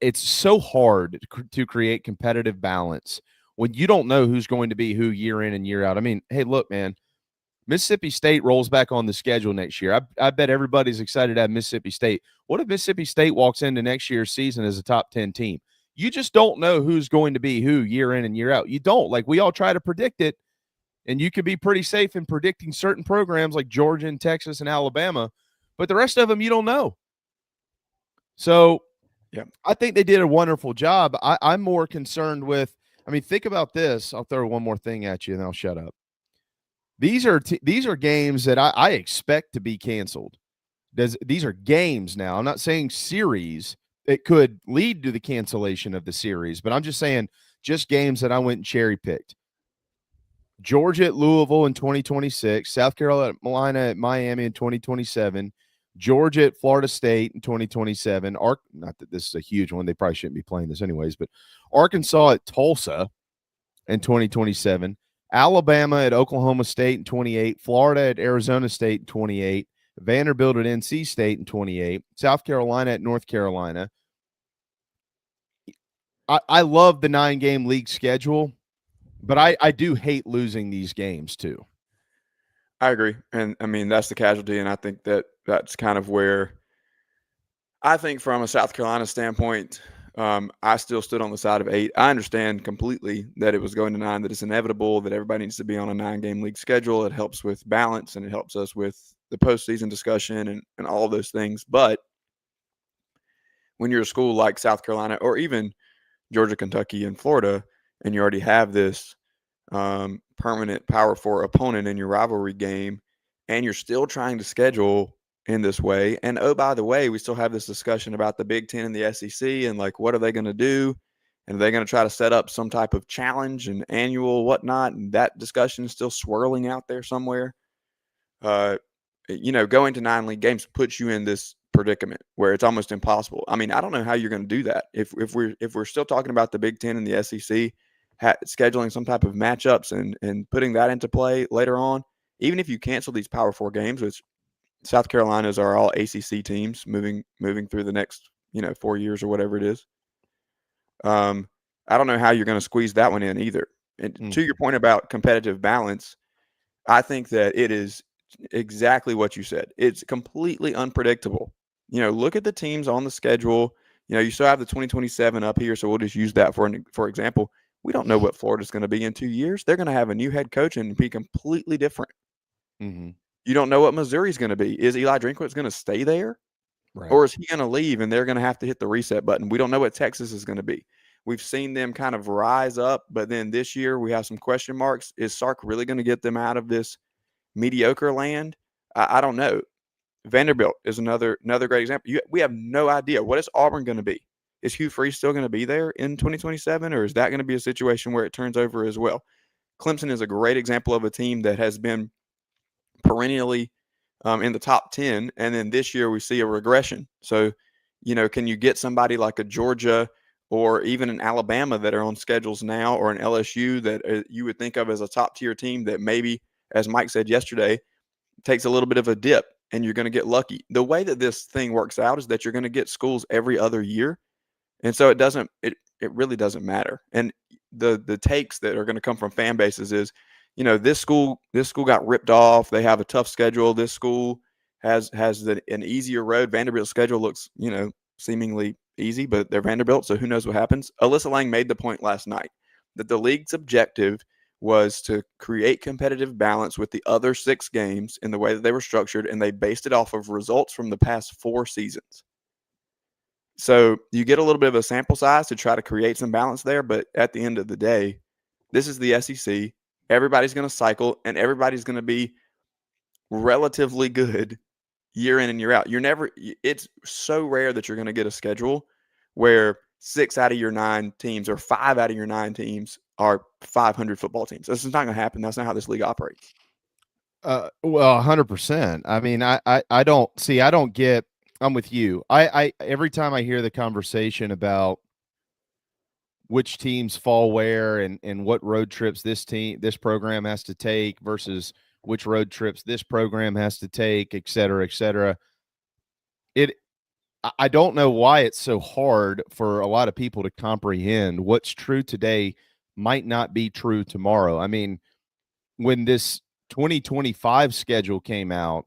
It's so hard to create competitive balance when you don't know who's going to be who year in and year out. I mean, hey, look, man, Mississippi State rolls back on the schedule next year. I bet everybody's excited to have Mississippi State. What if Mississippi State walks into next year's season as a top 10 team? You just don't know who's going to be who year in and year out. You don't. Like, we all try to predict it, and you could be pretty safe in predicting certain programs like Georgia and Texas and Alabama, but the rest of them you don't know. So yeah, I think they did a wonderful job. I'm more concerned with, I mean, think about this. I'll throw one more thing at you and I'll shut up. These are games that I expect to be canceled. These are games now. I'm not saying series. It could lead to the cancellation of the series, but I'm just saying just games that I went and cherry picked. Georgia at Louisville in 2026, South Carolina at Miami in 2027, Georgia at Florida State in 2027. Not that this is a huge one. They probably shouldn't be playing this anyways, but Arkansas at Tulsa in 2027, Alabama at Oklahoma State in 28, Florida at Arizona State in 28, Vanderbilt at NC State in 28, South Carolina at North Carolina. I love the 9-game league schedule, but I do hate losing these games too. I agree. And I mean, that's the casualty. And I think that's kind of where I think from a South Carolina standpoint, I still stood on the side of 8. I understand completely that it was going to 9, that it's inevitable that everybody needs to be on a 9-game league schedule. It helps with balance and it helps us with the postseason discussion and all of those things. But when you're a school like South Carolina or even Georgia, Kentucky, and Florida, and you already have this permanent Power 4 opponent in your rivalry game, and you're still trying to schedule in this way. And, oh, by the way, we still have this discussion about the Big Ten and the SEC and, like, what are they going to do? And are they going to try to set up some type of challenge and annual whatnot? And that discussion is still swirling out there somewhere. Going to 9 league games puts you in this predicament where it's almost impossible. I mean, I don't know how you're going to do that. If we're still talking about the Big Ten and the SEC scheduling some type of matchups and putting that into play later on, even if you cancel these Power 4 games, which South Carolina's are all ACC teams moving through the next 4 years or whatever it is. I don't know how you're going to squeeze that one in either. And to your point about competitive balance, I think that it is exactly what you said. It's completely unpredictable. Look at the teams on the schedule. You still have the 2027 up here, so we'll just use that for example. We don't know what Florida's going to be in 2 years. They're going to have a new head coach and be completely different. Mm-hmm. You don't know what Missouri's going to be. Is Eli Drinkwitz going to stay there? Right. Or is he going to leave and they're going to have to hit the reset button? We don't know what Texas is going to be. We've seen them kind of rise up, but then this year we have some question marks. Is Sark really going to get them out of this mediocre land? I don't know. Vanderbilt is another great example. We have no idea. What is Auburn going to be? Is Hugh Freeze still going to be there in 2027, or is that going to be a situation where it turns over as well? Clemson is a great example of a team that has been perennially in the top 10, and then this year we see a regression. So, can you get somebody like a Georgia or even an Alabama that are on schedules now, or an LSU that you would think of as a top-tier team that maybe, as Mike said yesterday, takes a little bit of a dip, and you're going to get lucky. The way that this thing works out is that you're going to get schools every other year. And so it really doesn't matter. And the takes that are going to come from fan bases is, this school got ripped off. They have a tough schedule. This school has an easier road. Vanderbilt's schedule looks, seemingly easy, but they're Vanderbilt, so who knows what happens. Alyssa Lang made the point last night that the league's objective was to create competitive balance with the other 6 games in the way that they were structured, and they based it off of results from the past 4 seasons. So you get a little bit of a sample size to try to create some balance there, but at the end of the day, this is the SEC. Everybody's going to cycle, and everybody's going to be relatively good year in and year out. It's so rare that you're going to get a schedule where 6 out of your 9 teams or 5 out of your 9 teams are 500 football teams. This is not going to happen. That's not how this league operates. Well, 100%. I mean, I don't get. I'm with you. I every time I hear the conversation about which teams fall where and what road trips this program has to take versus which road trips this program has to take, et cetera, et cetera. I don't know why it's so hard for a lot of people to comprehend what's true today might not be true tomorrow. I mean, when this 2025 schedule came out,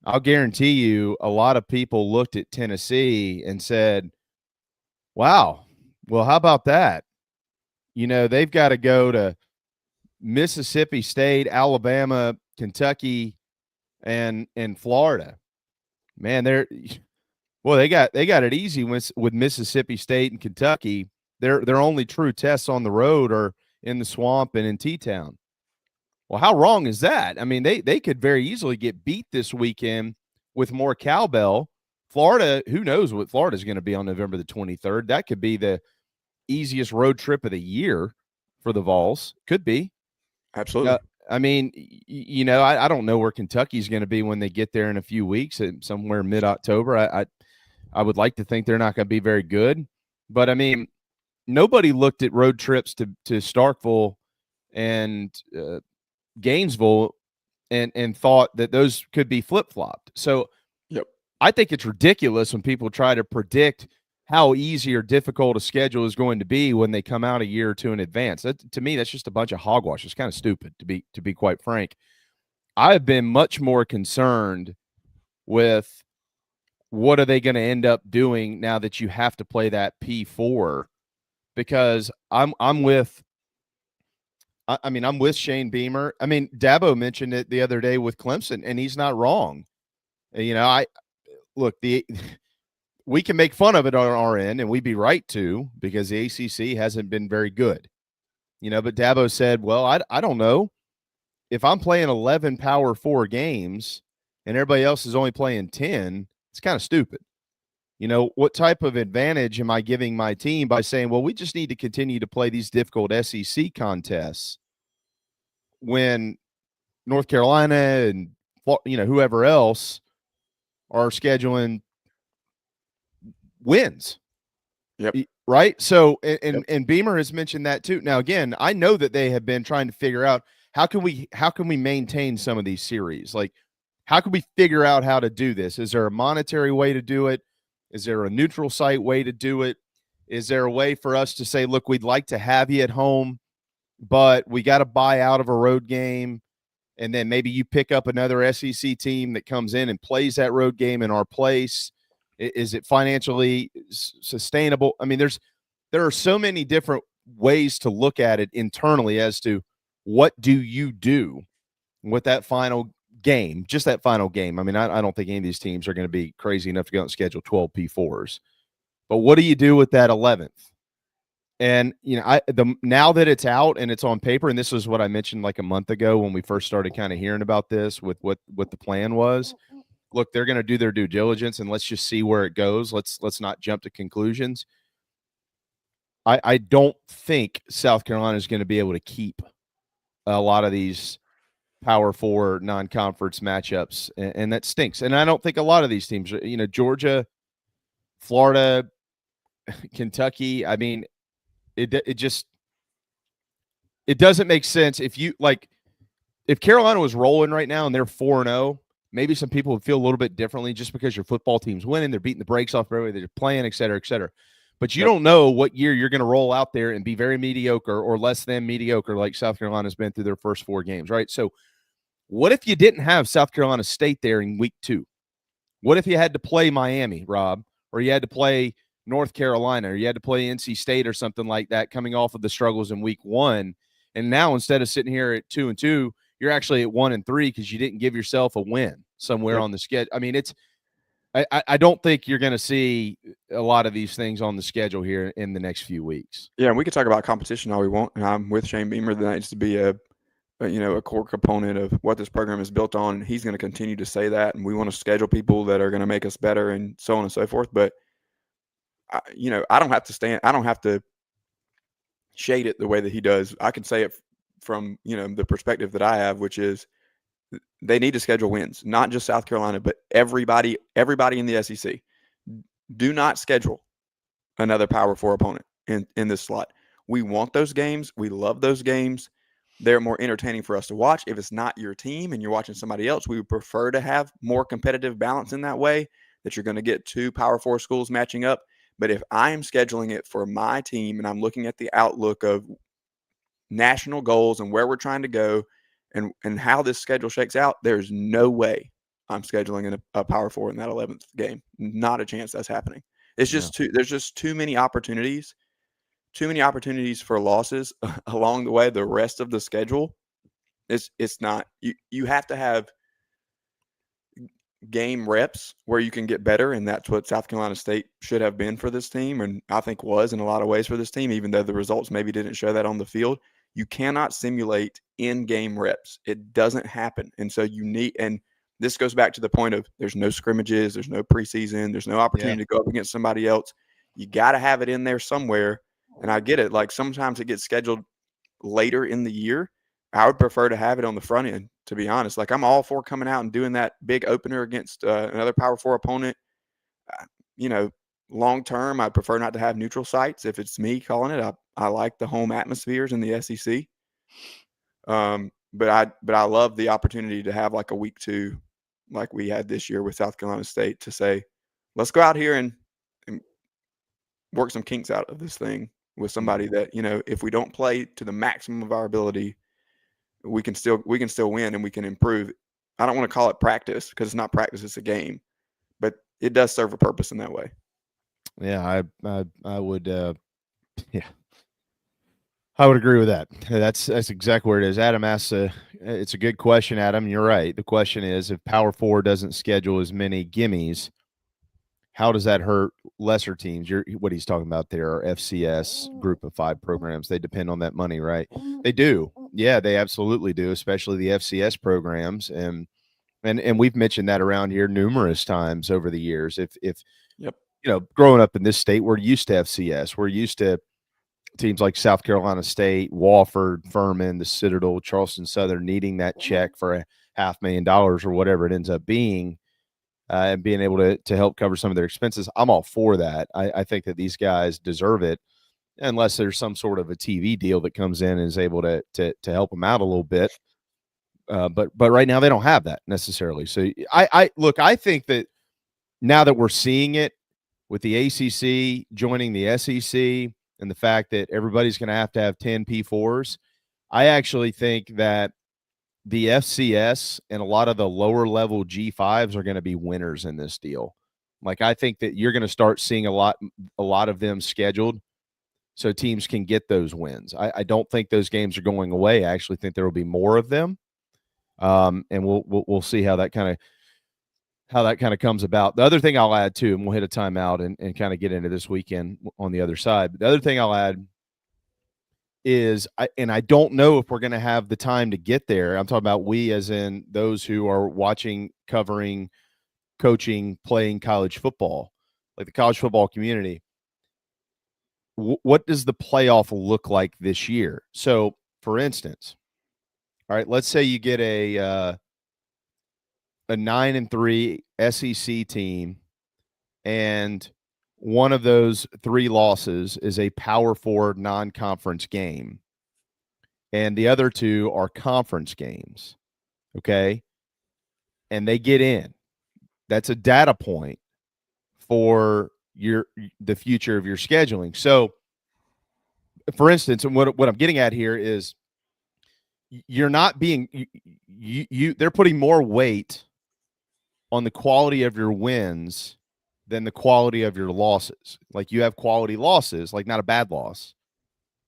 I'll guarantee you a lot of people looked at Tennessee and said, wow, well, how about that? You know, they've got to go to Mississippi State, Alabama, Kentucky, and Florida. Man, they got it easy with Mississippi State and Kentucky. Their only true tests on the road are in the swamp and in T-Town. Well, how wrong is that? I mean, they could very easily get beat this weekend with more cowbell. Florida, who knows what Florida's going to be on November the 23rd. That could be the easiest road trip of the year for the Vols. Could be. Absolutely. I mean, you know, I don't know where Kentucky's going to be when they get there in a few weeks, somewhere mid-October. I would like to think they're not going to be very good. But, I mean, nobody looked at road trips to Starkville and Gainesville and thought that those could be flip-flopped. So yep. I think it's ridiculous when people try to predict how easy or difficult a schedule is going to be when they come out a year or two in advance. To me, that's just a bunch of hogwash. It's kind of stupid, to be quite frank. I've been much more concerned with what are they going to end up doing now that you have to play that P4, because I'm with Shane Beamer. I mean, Dabo mentioned it the other day with Clemson, and he's not wrong. You know, we can make fun of it on our end, and we'd be right to, because the ACC hasn't been very good. You know, but Dabo said, well, I don't know. If I'm playing 11 Power 4 games and everybody else is only playing 10, it's kind of stupid. You know, what type of advantage am I giving my team by saying, well, we just need to continue to play these difficult SEC contests when North Carolina and, you know, whoever else are scheduling wins. Yep. Right. So, and Beamer has mentioned that too. Now, again, I know that they have been trying to figure out how can we maintain some of these series? Like, how can we figure out how to do this? Is there a monetary way to do it? Is there a neutral site way to do it? Is there a way for us to say, look, we'd like to have you at home, but we got to buy out of a road game, and then maybe you pick up another SEC team that comes in and plays that road game in our place? Is it financially sustainable? I mean, there are so many different ways to look at it internally as to what do you do with that final game, just that final game. I mean, I don't think any of these teams are going to be crazy enough to go out and schedule 12 P4s. But what do you do with that 11th? And, you know, now that it's out and it's on paper, and this is what I mentioned like a month ago when we first started kind of hearing about this with what the plan was. Look, they're going to do their due diligence, and let's just see where it goes. Let's not jump to conclusions. I don't think South Carolina is going to be able to keep a lot of these Power 4 non-conference matchups, and that stinks. And I don't think a lot of these teams, you know, Georgia, Florida, Kentucky, I mean, it doesn't make sense. If Carolina was rolling right now and they're 4-0, maybe some people would feel a little bit differently just because your football team's winning, they're beating the brakes off everybody, they're playing, et cetera, et cetera. But you don't know what year you're going to roll out there and be very mediocre or less than mediocre like South Carolina's been through their first 4 games, right? So what if you didn't have South Carolina State there in week 2? What if you had to play Miami, Rob, or you had to play North Carolina, or you had to play NC State or something like that coming off of the struggles in week 1. And now instead of sitting here at 2-2, you're actually at 1-3 because you didn't give yourself a win somewhere on the schedule. I mean, I don't think you're going to see a lot of these things on the schedule here in the next few weeks. Yeah, and we could talk about competition all we want, and I'm with Shane Beamer that needs to be a core component of what this program is built on. He's going to continue to say that, and we want to schedule people that are going to make us better and so on and so forth. But I don't have to shade it the way that he does. I can say it from the perspective that I have, which is they need to schedule wins, not just South Carolina, but everybody in the SEC. Do not schedule another Power 4 opponent in this slot. We want those games. We love those games. They're more entertaining for us to watch. If it's not your team and you're watching somebody else, we would prefer to have more competitive balance in that way, that you're going to get 2 Power 4 schools matching up. But if I am scheduling it for my team and I'm looking at the outlook of national goals and where we're trying to go and how this schedule shakes out, there's no way I'm scheduling a Power 4 in that 11th game. Not a chance that's happening. It's just there's just too many opportunities for losses along the way. The rest of the schedule, it's not. You have to have game reps where you can get better, and that's what South Carolina State should have been for this team, and I think was in a lot of ways for this team, even though the results maybe didn't show that on the field. You cannot simulate in-game reps. It doesn't happen. And so and this goes back to the point of there's no scrimmages, there's no preseason, there's no opportunity to go up against somebody else. You got to have it in there somewhere. And I get it. Like sometimes it gets scheduled later in the year. I would prefer to have it on the front end, to be honest. Like I'm all for coming out and doing that big opener against another Power 4 opponent. Long term, I prefer not to have neutral sites. If it's me calling it, I like the home atmospheres in the SEC. But I love the opportunity to have like a week 2, like we had this year with South Carolina State, to say, let's go out here and work some kinks out of this thing with somebody that, if we don't play to the maximum of our ability, we can still win and we can improve. I don't want to call it practice because it's not practice, it's a game, but it does serve a purpose in that way. Yeah, I would I would agree with that. That's exactly where it is. Adam asks, it's a good question, Adam. You're right. The question is, if Power 4 doesn't schedule as many gimmies, how does that hurt lesser teams? What he's talking about there are FCS group of 5 programs. They depend on that money, right? They do. Yeah, they absolutely do, especially the FCS programs. And we've mentioned that around here numerous times over the years. If growing up in this state, we're used to FCS. We're used to teams like South Carolina State, Wofford, Furman, the Citadel, Charleston Southern needing that check for $500,000 or whatever it ends up being, and being able to help cover some of their expenses. I'm all for that. I think that these guys deserve it, unless there's some sort of a TV deal that comes in and is able to help them out a little bit. But right now they don't have that necessarily. So I think that now that we're seeing it with the ACC joining the SEC and the fact that everybody's going to have 10 P4s, I actually think that the FCS and a lot of the lower level G5s are going to be winners in this deal. Like, I think that you're going to start seeing a lot of them scheduled so teams can get those wins. I don't think those games are going away. I actually think there will be more of them. And we'll see how that kind of comes about. The other thing I'll add too, and we'll hit a timeout and kind of get into this weekend on the other side. But the other thing I'll add is, I don't know if we're going to have the time to get there. I'm talking about we as in those who are watching, covering, coaching, playing college football, like the college football community. What does the playoff look like this year? So, for instance, all right, let's say you get a 9-3 SEC team, and one of those 3 losses is a Power 4 non-conference game, and the other 2 are conference games, okay? And they get in. That's a data point for the future of your scheduling. So, for instance, and what I'm getting at here is you're not being they're putting more weight on the quality of your wins than the quality of your losses. Like you have quality losses, like not a bad loss,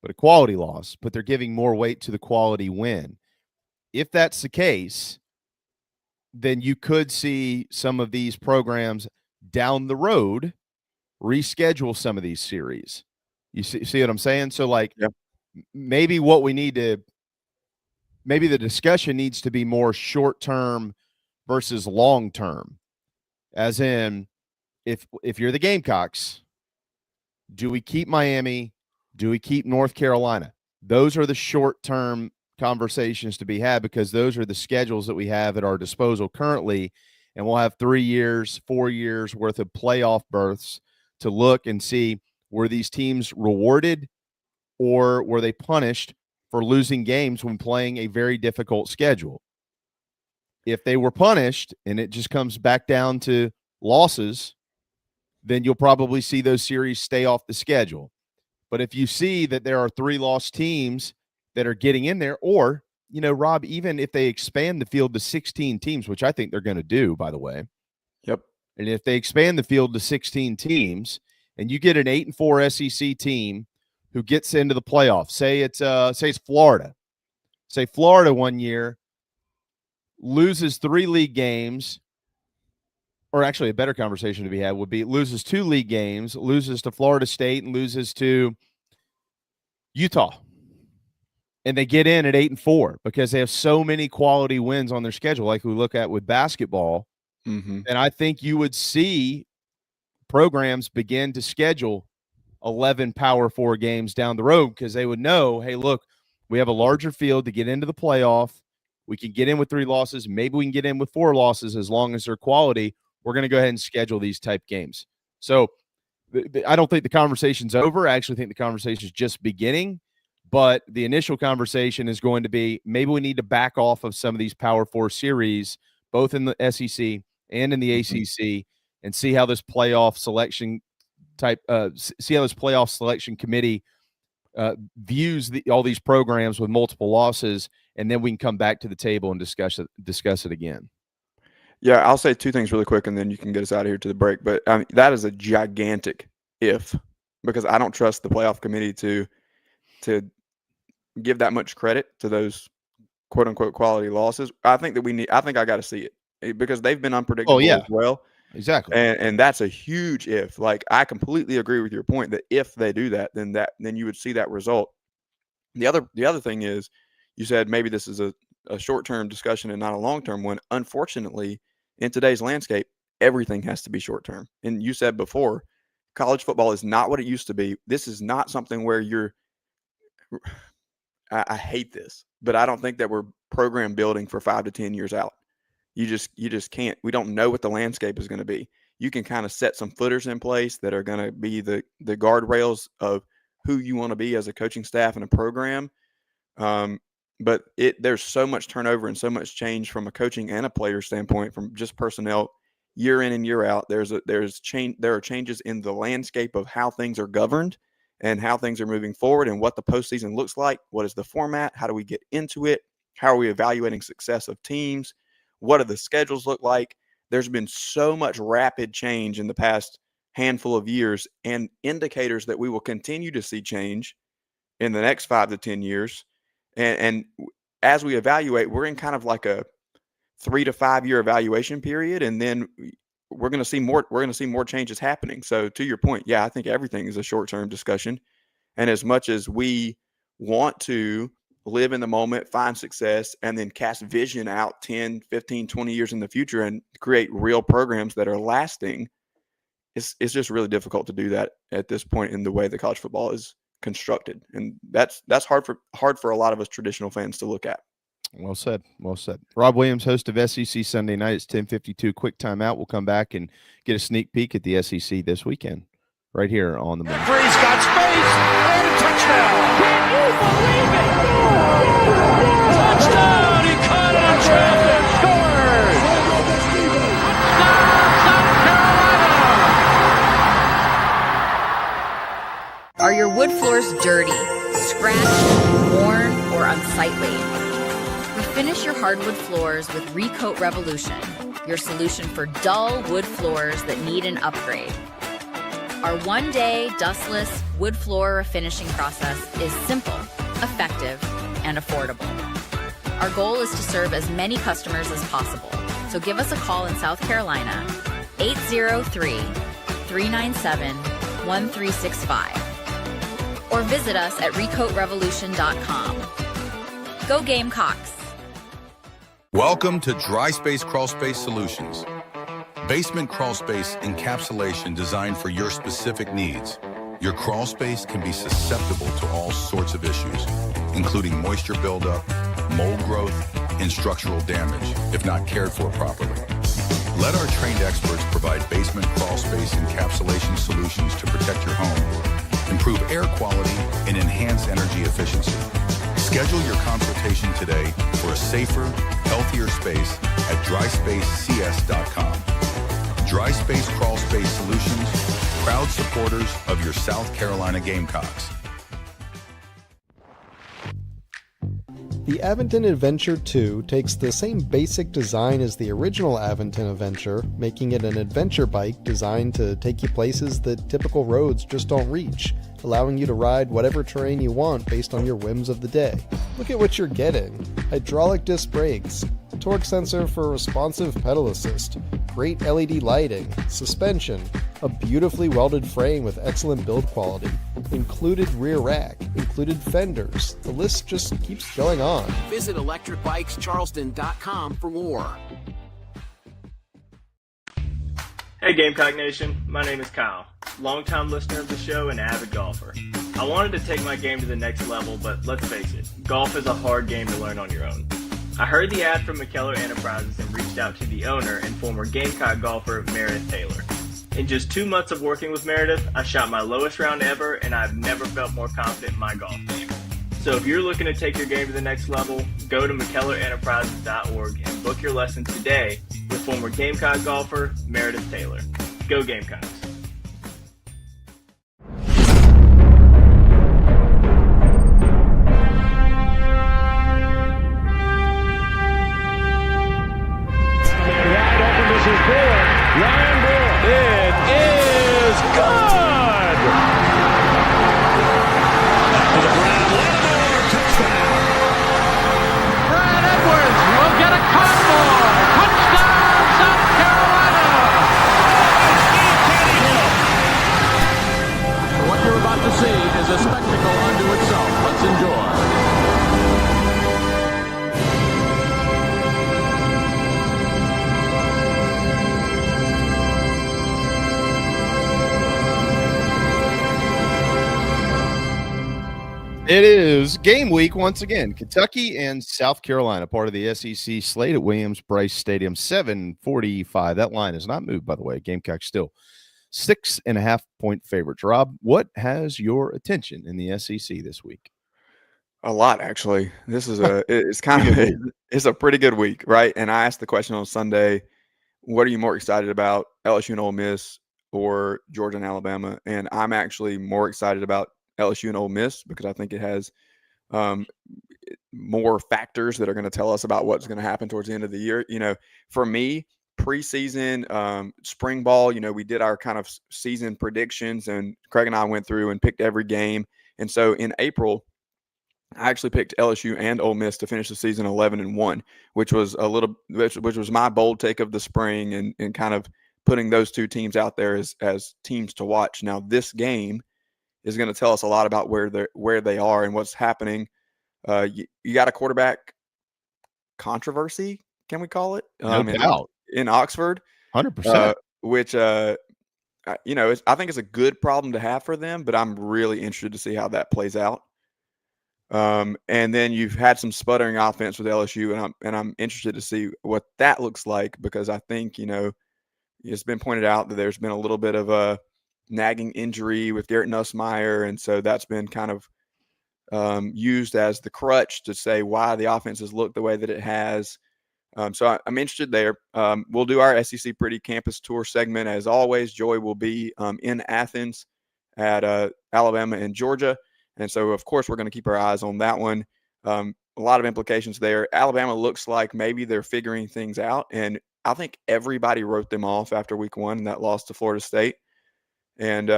but a quality loss, but they're giving more weight to the quality win. If that's the case, then you could see some of these programs down the road reschedule some of these series. You see what I'm saying? So like maybe what we need to maybe the discussion needs to be more short-term versus long-term. As in, if you're the Gamecocks, do we keep Miami? Do we keep North Carolina? Those are the short-term conversations to be had because those are the schedules that we have at our disposal currently, and we'll have 3 years, 4 years worth of playoff berths to look and see, were these teams rewarded or were they punished for losing games when playing a very difficult schedule? If they were punished and it just comes back down to losses, then you'll probably see those series stay off the schedule. But if you see that there are 3 lost teams that are getting in there, or, you know, Rob, even if they expand the field to 16 teams, which I think they're going to do, by the way. Yep. And if they expand the field to 16 teams and you get an 8-4 SEC team who gets into the playoffs, say it's Florida. Say Florida one year loses 3 league games, or actually a better conversation to be had would be loses 2 league games, loses to Florida State and loses to Utah. And they get in at 8-4 because they have so many quality wins on their schedule, like we look at with basketball. Mm-hmm. And I think you would see programs begin to schedule 11 Power 4 games down the road because they would know, hey, look, we have a larger field to get into the playoff. We can get in with 3 losses. Maybe we can get in with 4 losses as long as they're quality. We're going to go ahead and schedule these type games. So I don't think the conversation's over. I actually think the conversation is just beginning. But the initial conversation is going to be maybe we need to back off of some of these Power 4 series, both in the SEC and in the ACC, and see how this playoff selection committee views all these programs with multiple losses, and then we can come back to the table and discuss it again. Yeah, I'll say 2 things really quick, and then you can get us out of here to the break. But that is a gigantic if, because I don't trust the playoff committee to give that much credit to those quote unquote quality losses. I think I got to see it because they've been unpredictable as well. Exactly. And that's a huge if. Like, I completely agree with your point that if they do that, then you would see that result. The other thing is, you said maybe this is a short-term discussion and not a long-term one. Unfortunately, in today's landscape, everything has to be short-term. And you said before, college football is not what it used to be. This is not something where I hate this, but I don't think that we're program building for 5 to 10 years out. You just can't. We don't know what the landscape is going to be. You can kind of set some footers in place that are going to be the guardrails of who you want to be as a coaching staff and a program. But there's so much turnover and so much change from a coaching and a player standpoint, from just personnel year in and year out. There are changes in the landscape of how things are governed and how things are moving forward and what the postseason looks like. What is the format? How do we get into it? How are we evaluating success of teams? What do the schedules look like? There's been so much rapid change in the past handful of years, and indicators that we will continue to see change in the next 5 to 10 years. And as we evaluate, we're in kind of like a 3 to 5 year evaluation period, and then we're going to see more. We're going to see more changes happening. So to your point, yeah, I think everything is a short-term discussion. And as much as we want to live in the moment, find success, and then cast vision out 10, 15, 20 years in the future and create real programs that are lasting, it's just really difficult to do that at this point in the way that college football is constructed. And that's hard for a lot of us traditional fans to look at. Well said. Well said. Rob Williams, host of SEC Sunday Night. It's 10:52. Quick timeout. We'll come back and get a sneak peek at the SEC this weekend right here on the Morning. He's got space and a touchdown. Can you believe it? Touchdown! He caught on traffic. Scores! Touchdown, South Carolina! Are your wood floors dirty, scratched, worn, or unsightly? Refinish your hardwood floors with Recoat Revolution. your solution for dull wood floors that need an upgrade. Our one-day, dustless wood floor finishing process is simple, effective, and affordable. Our goal is to serve as many customers as possible, so give us a call in South Carolina, 803-397-1365, or visit us at recoatrevolution.com. Go Gamecocks! Welcome to Dry Space Crawl Space Solutions. Basement crawl space encapsulation designed for your specific needs. Your crawl space can be susceptible to all sorts of issues, including moisture buildup, mold growth, and structural damage if not cared for properly. Let our trained experts provide basement crawl space encapsulation solutions to protect your home, improve air quality, and enhance energy efficiency. Schedule your consultation today for a safer, healthier space at dryspacecs.com. Dry Space Crawl Space Solutions, proud supporters of your South Carolina Gamecocks. The Aventon Adventure 2 takes the same basic design as the original Aventon Adventure, making it an adventure bike designed to take you places that typical roads just don't reach, allowing you to ride whatever terrain you want based on your whims of the day. Look at what you're getting. Hydraulic disc brakes, torque sensor for responsive pedal assist, great LED lighting, suspension, a beautifully welded frame with excellent build quality, included rear rack, included fenders. The list just keeps going on. Visit electricbikescharleston.com for more. Hey Gamecock Nation, my name is Kyle, longtime listener of the show and avid golfer. I wanted to take my game to the next level, but let's face it, golf is a hard game to learn on your own. I heard the ad from McKellar Enterprises and reached out to the owner and former Gamecock golfer Meredith Taylor. In just 2 months of working with Meredith, I shot my lowest round ever, and I've never felt more confident in my golf game. So if you're looking to take your game to the next level, go to McKellarEnterprises.org and book your lesson today with former Gamecock golfer Meredith Taylor. Go Gamecocks! It is game week once again. Kentucky and South Carolina, part of the SEC slate at Williams-Brice Stadium, 7:45. That line has not moved, by the way. Gamecocks still 6.5-point favorites. Rob, what has your attention in the SEC this week? A lot, actually. This is it's a pretty good week, right? And I asked the question on Sunday, what are you more excited about, LSU and Ole Miss or Georgia and Alabama? And I'm actually more excited about LSU and Ole Miss because I think it has more factors that are going to tell us about what's going to happen towards the end of the year. You know, for me, preseason, spring ball, you know, we did our kind of season predictions, and Craig and I went through and picked every game. And so in April, I actually picked LSU and Ole Miss to finish the season 11-1, which was which was my bold take of the spring, and kind of putting those two teams out there as teams to watch. Now, this game is going to tell us a lot about where they are and what's happening. You got a quarterback controversy, can we call it? No doubt. In Oxford, 100%. Which I think it's a good problem to have for them, but I'm really interested to see how that plays out. And then you've had some sputtering offense with LSU, and I'm interested to see what that looks like, because I think, you know, it's been pointed out that there's been a little bit of a nagging injury with Garrett Nussmeier, and so that's been kind of used as the crutch to say why the offense has looked the way that it has. So I'm interested there. We'll do our SEC Pretty Campus Tour segment. As always, Joey will be in Athens at Alabama and Georgia. And so, of course, we're going to keep our eyes on that one. A lot of implications there. Alabama looks like maybe they're figuring things out. And I think everybody wrote them off after week 1 and that loss to Florida State. And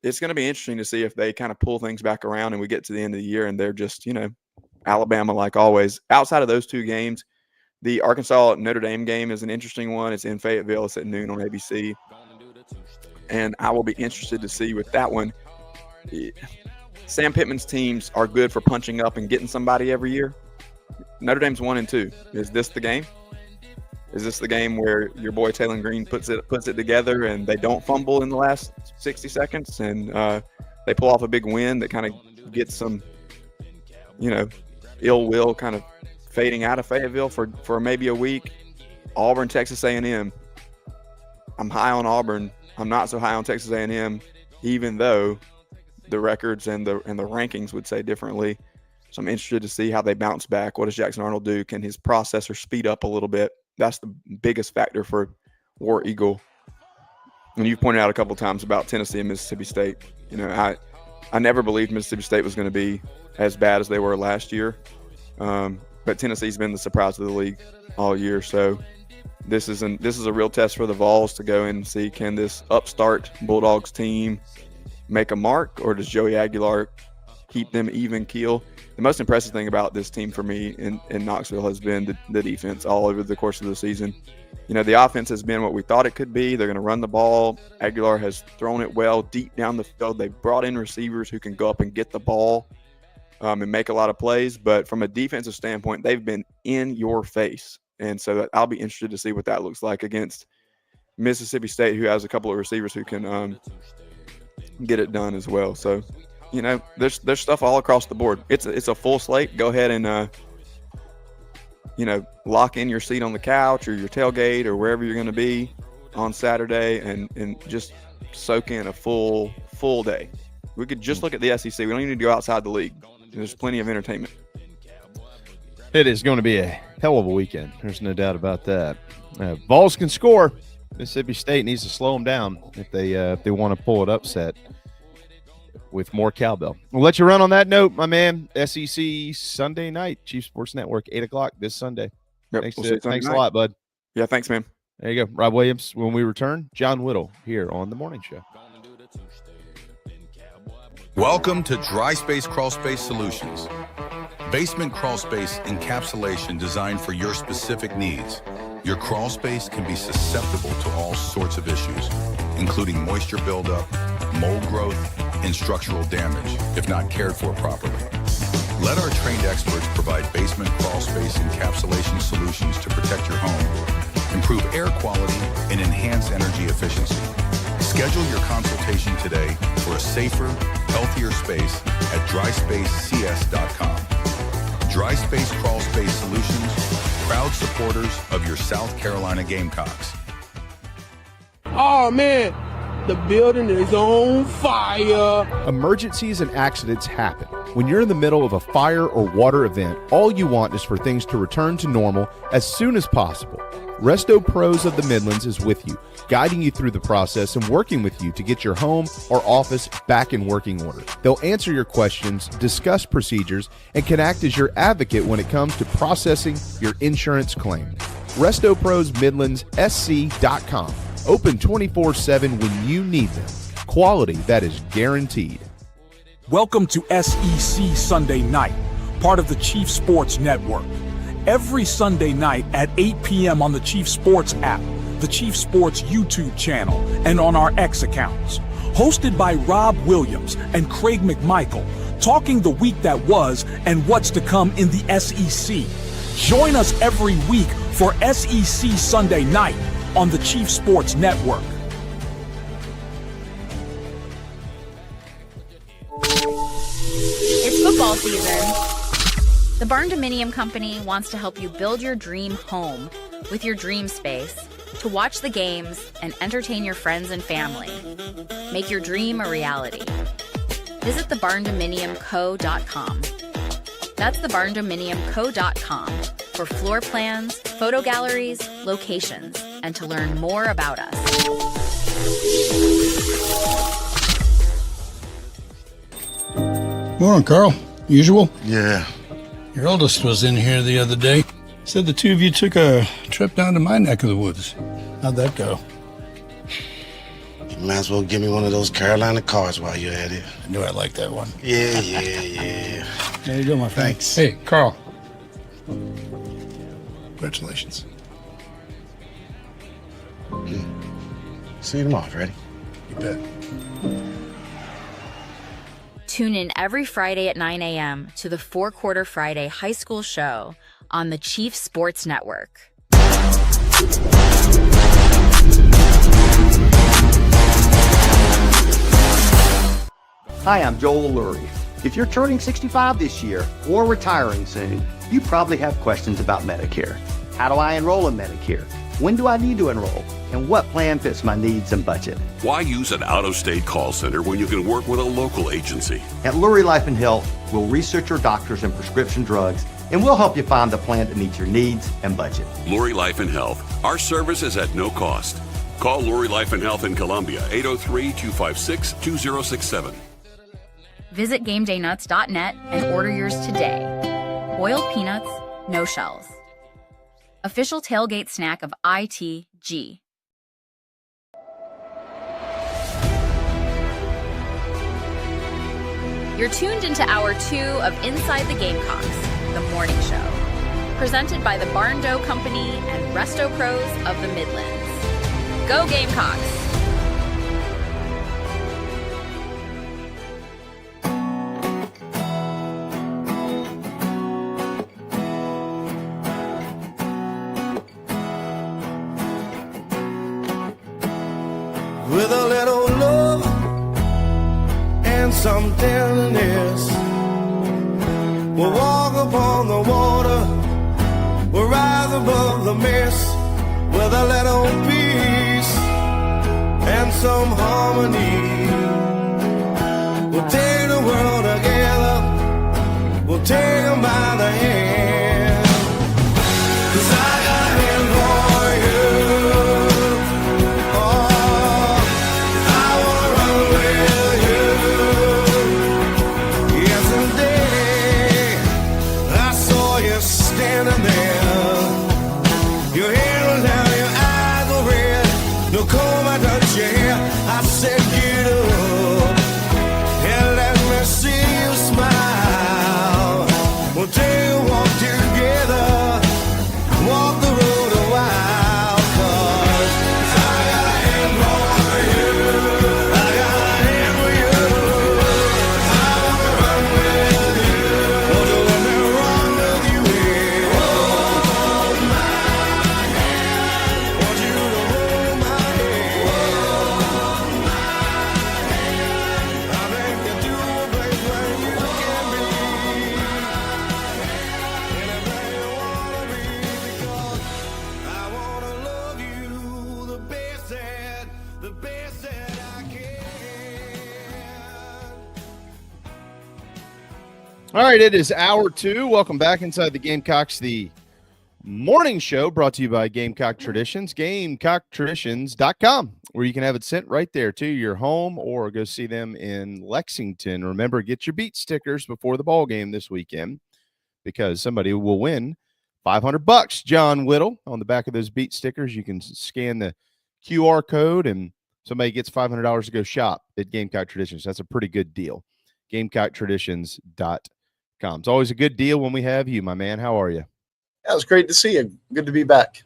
it's going to be interesting to see if they kind of pull things back around and we get to the end of the year and they're just, Alabama like always. Outside of those 2 games, the Arkansas-Notre Dame game is an interesting one. It's in Fayetteville. It's at noon on ABC. And I will be interested to see with that one. Sam Pittman's teams are good for punching up and getting somebody every year. Notre Dame's 1-2. Is this the game? Is this the game where your boy Taylor Green puts it together and they don't fumble in the last 60 seconds and they pull off a big win that kind of gets some, ill will kind of fading out of Fayetteville for maybe a week? Auburn, Texas A&M. I'm high on Auburn. I'm not so high on Texas A&M, even though the records and the rankings would say differently. So I'm interested to see how they bounce back. What does Jackson Arnold do? Can his processor speed up a little bit? That's the biggest factor for War Eagle. And you've pointed out a couple of times about Tennessee and Mississippi State. I never believed Mississippi State was going to be as bad as they were last year. But Tennessee's been the surprise of the league all year. So this is a real test for the Vols to go in and see, can this upstart Bulldogs team make a mark, or does Joey Aguilar keep them even keel? The most impressive thing about this team for me in Knoxville has been the defense all over the course of the season. The offense has been what we thought it could be. They're going to run the ball. Aguilar has thrown it well deep down the field. They've brought in receivers who can go up and get the ball and make a lot of plays. But from a defensive standpoint, they've been in your face. And so I'll be interested to see what that looks like against Mississippi State, who has a couple of receivers who can get it done as well. So, there's stuff all across the board. It's a full slate. Go ahead and lock in your seat on the couch or your tailgate or wherever you're going to be on Saturday and just soak in a full day. We could just look at the SEC. We don't even need to go outside the league. There's plenty of entertainment. It is going to be a hell of a weekend. There's no doubt about that. Vols can score. Mississippi State needs to slow them down if they want to pull it upset with more cowbell. We'll let you run on that note, my man. SEC Sunday night, Chief Sports Network, 8 o'clock this Sunday. Yep, Thanks a lot, bud. Yeah, thanks, man. There you go. Rob Williams, when we return, John Whittle here on The Morning Show. Welcome to Dry Space Crawl Space Solutions. Basement crawl space encapsulation designed for your specific needs. Your crawl space can be susceptible to all sorts of issues, including moisture buildup, mold growth, and structural damage if not cared for properly. Let our trained experts provide basement crawl space encapsulation solutions to protect your home, improve air quality, and enhance energy efficiency. Schedule your consultation today for a safer, healthier space at dryspacecs.com. Dry Space Crawl Space Solutions, proud supporters of your South Carolina Gamecocks. Oh, man, the building is on fire. Emergencies and accidents happen. When you're in the middle of a fire or water event, all you want is for things to return to normal as soon as possible. Resto Pros of the Midlands is with you, guiding you through the process and working with you to get your home or office back in working order. They'll answer your questions, discuss procedures, and can act as your advocate when it comes to processing your insurance claim. Resto Pros Midlands SC.com. Open 24/7 when you need them. Quality that is guaranteed. Welcome to SEC Sunday Night, part of the Chief Sports Network. Every Sunday night at 8 p.m. on the Chief Sports app, the Chief Sports YouTube channel, and on our X accounts. Hosted by Rob Williams and Craig McMichael, talking the week that was and what's to come in the SEC. Join us every week for SEC Sunday Night on the Chief Sports Network. It's football season. The Barn Dominium Company wants to help you build your dream home with your dream space to watch the games and entertain your friends and family. Make your dream a reality. Visit thebarndominiumco.com. That's thebarndominiumco.com for floor plans, photo galleries, locations, and to learn more about us. Morning, Carl. Usual? Yeah. Your oldest was in here the other day. Said the two of you took a trip down to my neck of the woods. How'd that go? You might as well give me one of those Carolina cards while you're at it. I knew I'd like that one. Yeah. There you go, my friend. Thanks. Hey, Carl. Congratulations. See you tomorrow, ready? You bet. Tune in every Friday at 9 a.m. to the 4 Quarter Friday High School Show on the Chief Sports Network. Hi, I'm Joel Lurie. If you're turning 65 this year or retiring soon, you probably have questions about Medicare. How do I enroll in Medicare? When do I need to enroll? And what plan fits my needs and budget? Why use an out-of-state call center when you can work with a local agency? At Lurie Life and Health, we'll research your doctors and prescription drugs, and we'll help you find the plan that meets your needs and budget. Lurie Life and Health. Our service is at no cost. Call Lurie Life and Health in Columbia, 803-256-2067. Visit GameDayNuts.net and order yours today. Boiled peanuts, no shells. Official tailgate snack of ITG. You're tuned into Hour 2 of Inside the Gamecocks, the morning show. Presented by the Barn Dough Company and Resto Pros of the Midlands. Go Gamecocks! With a little love and some tenderness, we'll walk upon the water, we'll rise above the mist. With a little peace and some harmony, we'll take the world together, we'll take them by the hand. 'Cause I got him for you. I said get up and let me see you smile. We'll take a walk together, walk the road a while. 'Cause I got a hand for you, I got a hand for you. I wanna run with you, won't you let me run with you? Hold my hand, want you to hold my hand. All right, it is Hour 2. Welcome back inside the Gamecocks, the morning show brought to you by Gamecock Traditions, GamecockTraditions.com, where you can have it sent right there to your home or go see them in Lexington. Remember, get your beat stickers before the ball game this weekend because somebody will win $500. John Whittle on the back of those beat stickers. You can scan the QR code and somebody gets $500 to go shop at Gamecock Traditions. That's a pretty good deal. GamecockTraditions.com. It's always a good deal when we have you, my man. How are you? Yeah, it was great to see you. Good to be back.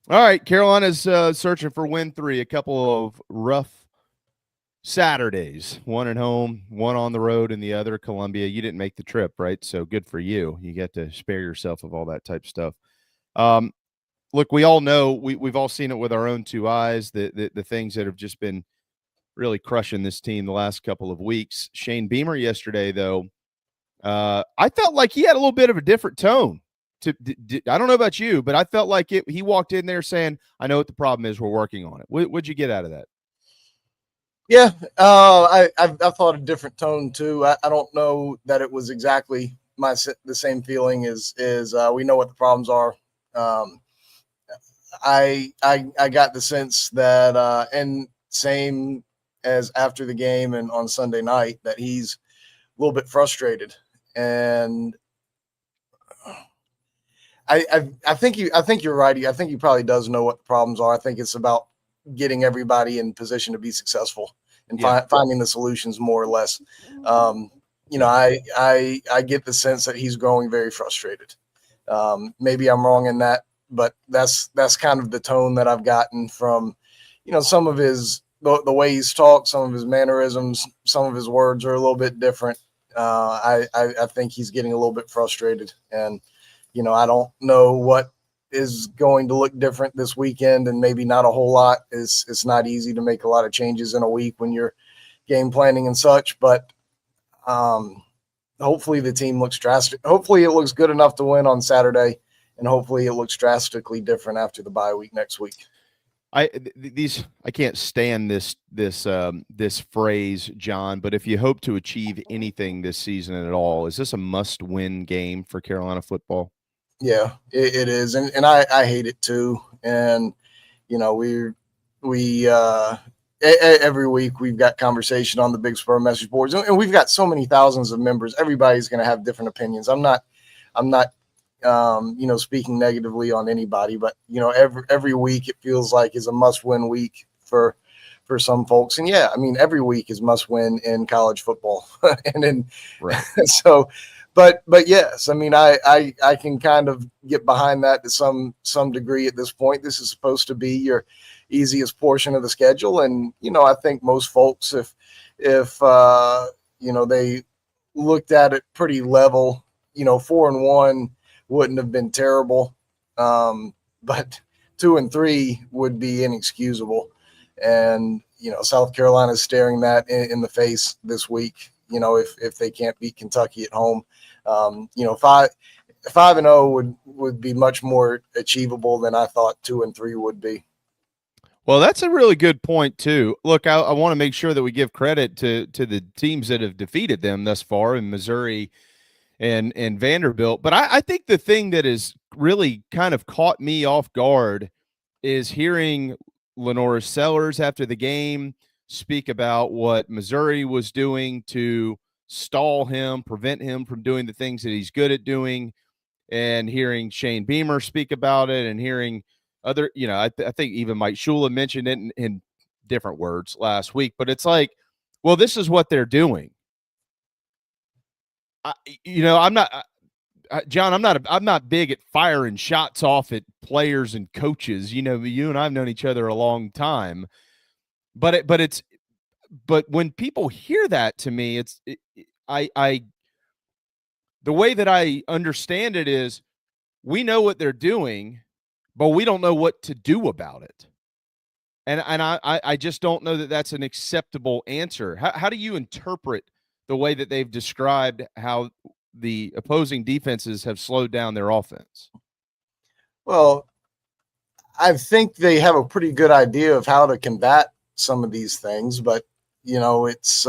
All right, Carolina's searching for win 3. A couple of rough Saturdays, one at home, one on the road, and the other Columbia. You didn't make the trip, right? So good for you. You get to spare yourself of all that type of stuff. Look, we all know, we've all seen it with our own two eyes, the things that have just been really crushing this team the last couple of weeks. Shane Beamer yesterday, though, I felt like he had a little bit of a different tone. I don't know about you, but I felt like he walked in there saying, I know what the problem is. We're working on it. What'd you get out of that? Yeah, I thought a different tone too. I don't know that it was exactly the same feeling as we know what the problems are. I got the sense that and same as after the game and on Sunday night that he's a little bit frustrated, and I think you're right. I think he probably does know what the problems are. I think it's about getting everybody in position to be successful and finding the solutions more or less. I get the sense that he's growing very frustrated. Maybe I'm wrong in that, but that's kind of the tone that I've gotten from, some of the way he's talked, some of his mannerisms, some of his words are a little bit different. I think he's getting a little bit frustrated, and I don't know what is going to look different this weekend, and maybe not a whole lot. It's not easy to make a lot of changes in a week when you're game planning and such, but hopefully the team looks drastic. Hopefully it looks good enough to win on Saturday, and hopefully it looks drastically different after the bye week next week. I can't stand this phrase, John, but if you hope to achieve anything this season at all, is this a must-win game for Carolina football? Yeah, it is. And I hate it too. And, every week we've got conversation on the Big Spur message boards, and we've got so many thousands of members. Everybody's going to have different opinions. I'm not speaking negatively on anybody, but every week it feels like is a must-win week for some folks. And yeah, I mean, every week is must-win in college football, and right. So, but yes, I mean, I can kind of get behind that to some degree at this point. This is supposed to be your easiest portion of the schedule, and I think most folks, if they looked at it pretty level, 4-1 wouldn't have been terrible, but 2-3 would be inexcusable. And South Carolina is staring that in the face this week. If they can't beat Kentucky at home, 5-0 would be much more achievable than I thought 2-3 would be. Well, that's a really good point too. Look, I want to make sure that we give credit to the teams that have defeated them thus far in Missouri and Vanderbilt. But I think the thing that has really kind of caught me off guard is hearing Lenora Sellers after the game speak about what Missouri was doing to stall him, prevent him from doing the things that he's good at doing, and hearing Shane Beamer speak about it, and hearing other, I think even Mike Shula mentioned it in different words last week. But it's like, well, this is what they're doing. I'm not, John, I'm not big at firing shots off at players and coaches. You and I've known each other a long time, but when people hear that, to me, the way that I understand it is, we know what they're doing, but we don't know what to do about it. And I just don't know that that's an acceptable answer. How do you interpret the way that they've described how the opposing defenses have slowed down their offense? Well, I think they have a pretty good idea of how to combat some of these things, but it's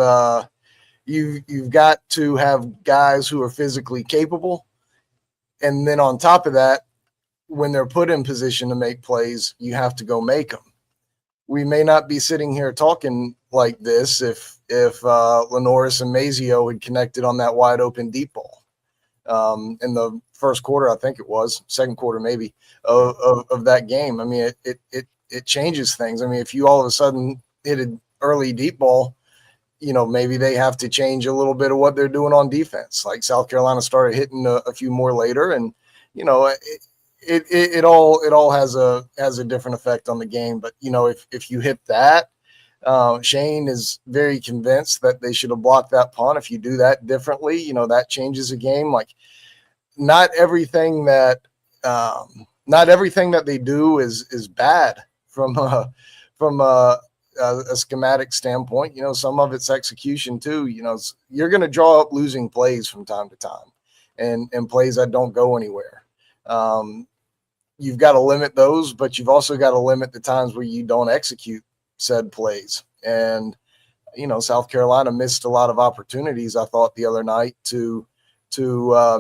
you've got to have guys who are physically capable, and then on top of that, when they're put in position to make plays, you have to go make them. We may not be sitting here talking like this if Lenoris and Mazio had connected on that wide open deep ball in the first quarter, I think it was second quarter, maybe of that game. I mean, it changes things. I mean, if you all of a sudden hit an early deep ball, maybe they have to change a little bit of what they're doing on defense. Like South Carolina started hitting a few more later, and it all has a different effect on the game. But if you hit that, Shane is very convinced that they should have blocked that punt. If you do that differently, that changes the game. Like not everything that they do is bad from a schematic standpoint. Some of it's execution too. You're going to draw up losing plays from time to time, and plays that don't go anywhere. You've got to limit those, but you've also got to limit the times where you don't execute said plays. And South Carolina missed a lot of opportunities, I thought, the other night to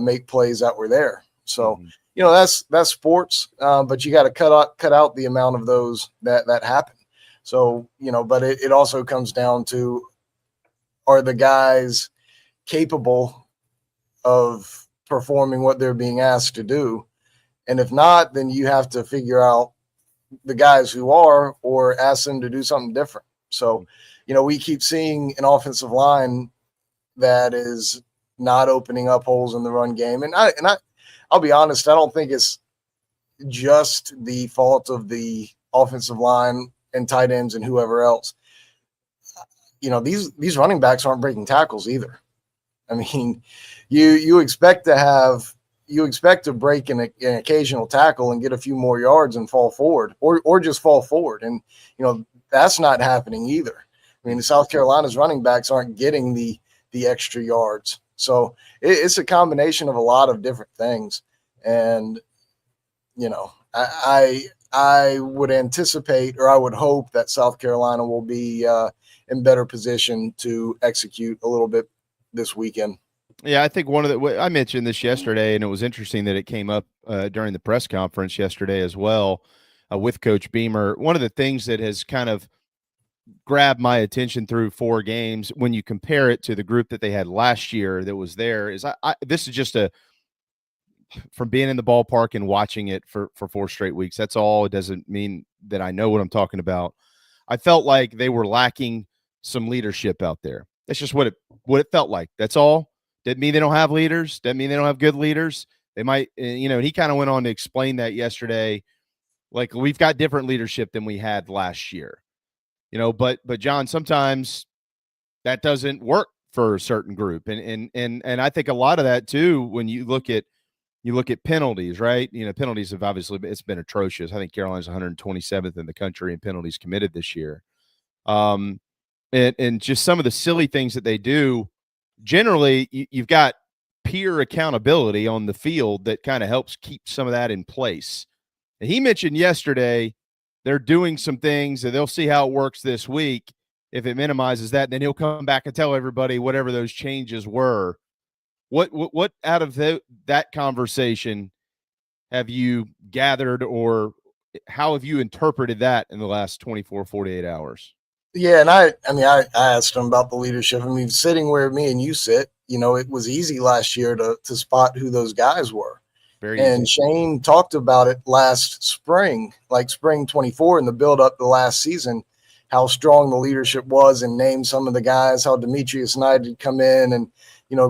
make plays that were there. So that's sports, but you got to cut out the amount of those that happen. So, but it also comes down to, are the guys capable of performing what they're being asked to do? And if not, then you have to figure out the guys who are, or ask them to do something different. So, we keep seeing an offensive line that is not opening up holes in the run game. And I'll be honest, I don't think it's just the fault of the offensive line and tight ends and whoever else. These running backs aren't breaking tackles either. I mean, you expect to break an occasional tackle and get a few more yards and fall forward, or just fall forward. And, that's not happening either. I mean, the South Carolina's running backs aren't getting the extra yards. So it's a combination of a lot of different things. And, I would anticipate, or I would hope, that South Carolina will be in better position to execute a little bit this weekend. Yeah, I think I mentioned this yesterday, and it was interesting that it came up during the press conference yesterday as well with Coach Beamer. One of the things that has kind of grabbed my attention through 4 games, when you compare it to the group that they had last year that was there, is this is just from being in the ballpark and watching it for 4 straight weeks. That's all. It doesn't mean that I know what I'm talking about. I felt like they were lacking some leadership out there. That's just what it felt like. That's all. Didn't mean they don't have leaders. Didn't mean they don't have good leaders. They might, and he kind of went on to explain that yesterday. Like, we've got different leadership than we had last year, but John, sometimes that doesn't work for a certain group. And I think a lot of that too, when you look at penalties, right? Penalties have obviously, it's been atrocious. I think Carolina's 127th in the country in penalties committed this year. And just some of the silly things that they do. Generally, you've got peer accountability on the field that kind of helps keep some of that in place. And he mentioned yesterday they're doing some things that they'll see how it works this week. If it minimizes that, then he'll come back and tell everybody whatever those changes were. What out of that conversation have you gathered, or how have you interpreted that in the last 24, 48 hours? Yeah, and I asked him about the leadership. I mean, sitting where me and you sit, it was easy last year to spot who those guys were. Very and easy. Shane talked about it last spring, like spring 24, in the build up to last season, how strong the leadership was, and named some of the guys, how Demetrius Knight had come in and,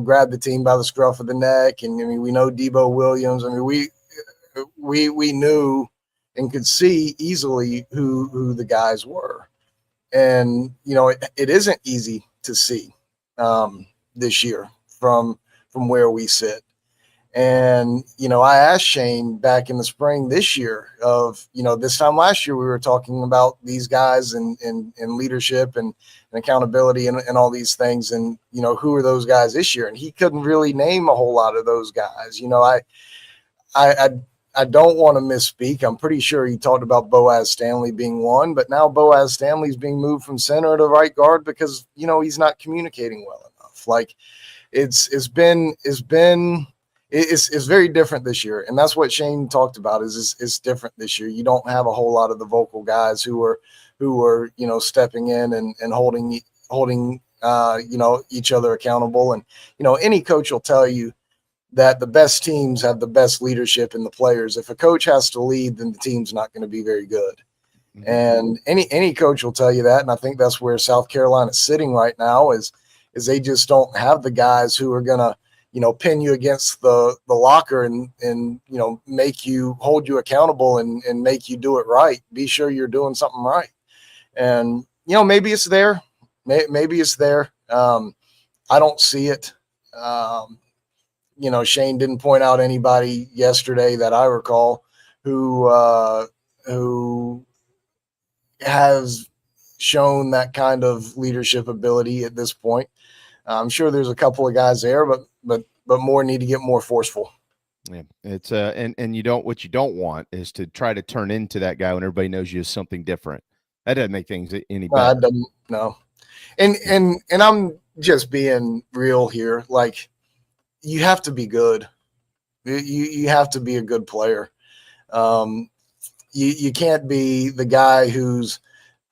grab the team by the scruff of the neck. And I mean, we know Debo Williams. I mean, we knew and could see easily who the guys were. And, it isn't easy to see this year from where we sit. And, I asked Shane back in the spring this year of, this time last year, we were talking about these guys and leadership and accountability and all these things. And, who are those guys this year? And he couldn't really name a whole lot of those guys. I don't want to misspeak. I'm pretty sure he talked about Boaz Stanley being one, but now Boaz Stanley's being moved from center to right guard because, he's not communicating well enough. Like, it's very different this year. And that's what Shane talked about is it's different this year. You don't have a whole lot of the vocal guys who are, stepping in and holding, each other accountable. And, any coach will tell you that the best teams have the best leadership in the players. If a coach has to lead, then the team's not going to be very good. Mm-hmm. And any coach will tell you that. And I think that's where South Carolina's sitting right now is they just don't have the guys who are going to, pin you against the locker and make you, hold you accountable and make you do it right. Be sure you're doing something right. And, maybe it's there. Maybe it's there. I don't see it. Shane didn't point out anybody yesterday that I recall who has shown that kind of leadership ability at this point. I'm sure there's a couple of guys there, but more need to get more forceful. Yeah, it's and what you don't want is to try to turn into that guy when everybody knows you as something different. That doesn't make things any better. No. And I'm just being real here. Like, you have to be good. You have to be a good player. You can't be the guy who's,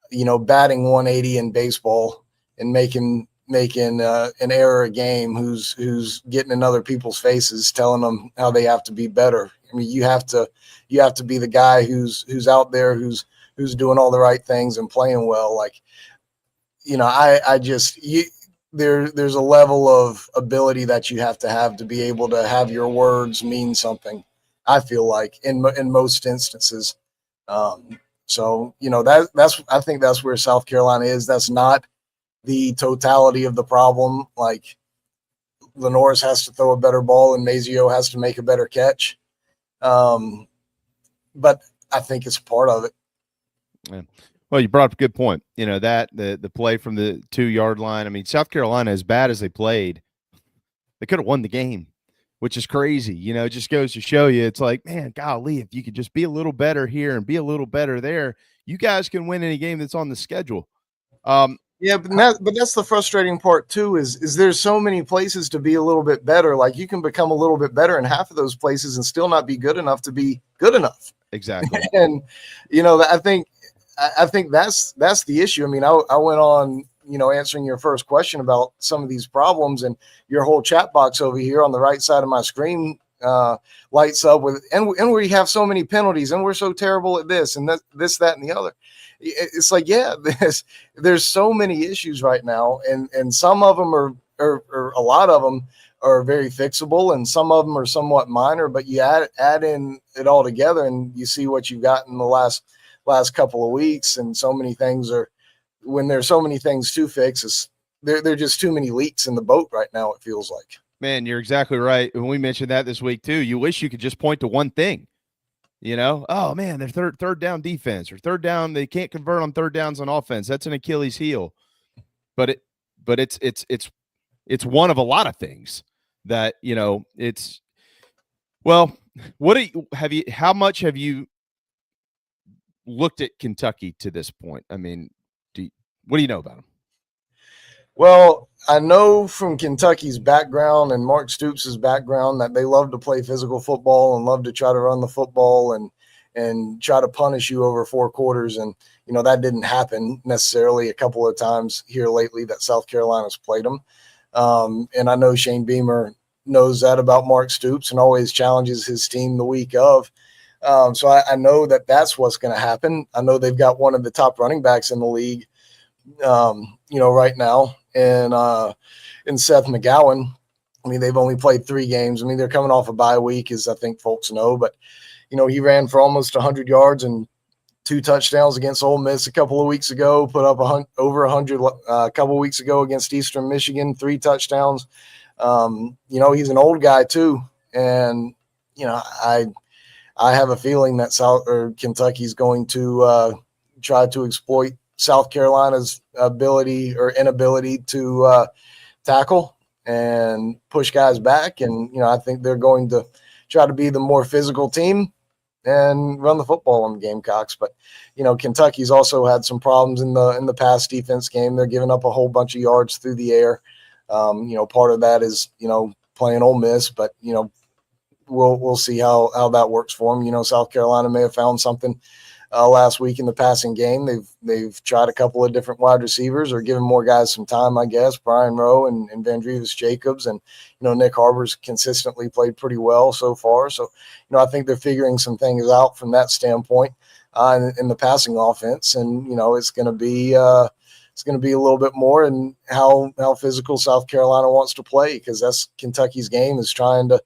batting 180 in baseball and making an error a game, who's getting in other people's faces, telling them how they have to be better. I mean, you have to be the guy who's out there, who's doing all the right things and playing well. Like, there's a level of ability that you have to be able to have your words mean something. I feel like in most instances. So I think that's where South Carolina is. That's not the totality of the problem. Like, Lenoris has to throw a better ball and Mazio has to make a better catch. But I think it's part of it. Yeah. Well, you brought up a good point. That the play from the 2-yard line. I mean, South Carolina, as bad as they played, they could have won the game, which is crazy. It just goes to show you. It's like, man, golly, if you could just be a little better here and be a little better there, you guys can win any game that's on the schedule. Yeah, but that's the frustrating part too. Is there's so many places to be a little bit better. Like, you can become a little bit better in half of those places and still not be good enough to be good enough. Exactly. And I think that's the issue. I mean, I went on, answering your first question about some of these problems, and your whole chat box over here on the right side of my screen lights up with, and we have so many penalties, and we're so terrible at this and that and the other. It's like, yeah, there's so many issues right now, and some of them are a lot of them are very fixable, and some of them are somewhat minor. But you add in it all together, and you see what you've got in the last couple of weeks. And so many things when there's so many things to fix, there are just too many leaks in the boat right now, it feels like. Man, you're exactly right. And we mentioned that this week too. You wish you could just point to one thing. Oh man, they're third down defense, or third down, they can't convert on third downs on offense. That's an Achilles heel. But it's one of a lot of things that, it's, well, how much have you looked at Kentucky to this point? I mean, what do you know about them? Well, I know from Kentucky's background and Mark Stoops' background that they love to play physical football and love to try to run the football and try to punish you over 4 quarters. And, that didn't happen necessarily a couple of times here lately that South Carolina's played them. And I know Shane Beamer knows that about Mark Stoops and always challenges his team the week of. So I know that that's what's going to happen. I know they've got one of the top running backs in the league, right now. And Seth McGowan. I mean, they've only played 3 games. I mean, they're coming off a bye week, as I think folks know. But, he ran for almost 100 yards and 2 touchdowns against Ole Miss a couple of weeks ago, put up over 100 a couple of weeks ago against Eastern Michigan, 3 touchdowns. He's an old guy too. And, I have a feeling that Kentucky's going to try to exploit South Carolina's ability or inability to tackle and push guys back. And, I think they're going to try to be the more physical team and run the football on the Gamecocks. But, Kentucky's also had some problems in the pass defense game. They're giving up a whole bunch of yards through the air. Part of that is, playing Ole Miss, but, we'll see how that works for them. South Carolina may have found something last week in the passing game. They've tried a couple of different wide receivers or given more guys some time, I guess. Brian Rowe and Vandrevis Jacobs, and Nick Harbor's consistently played pretty well so far. So I think they're figuring some things out from that standpoint in the passing offense, and it's going to be a little bit more in how physical South Carolina wants to play, because that's Kentucky's game, is trying to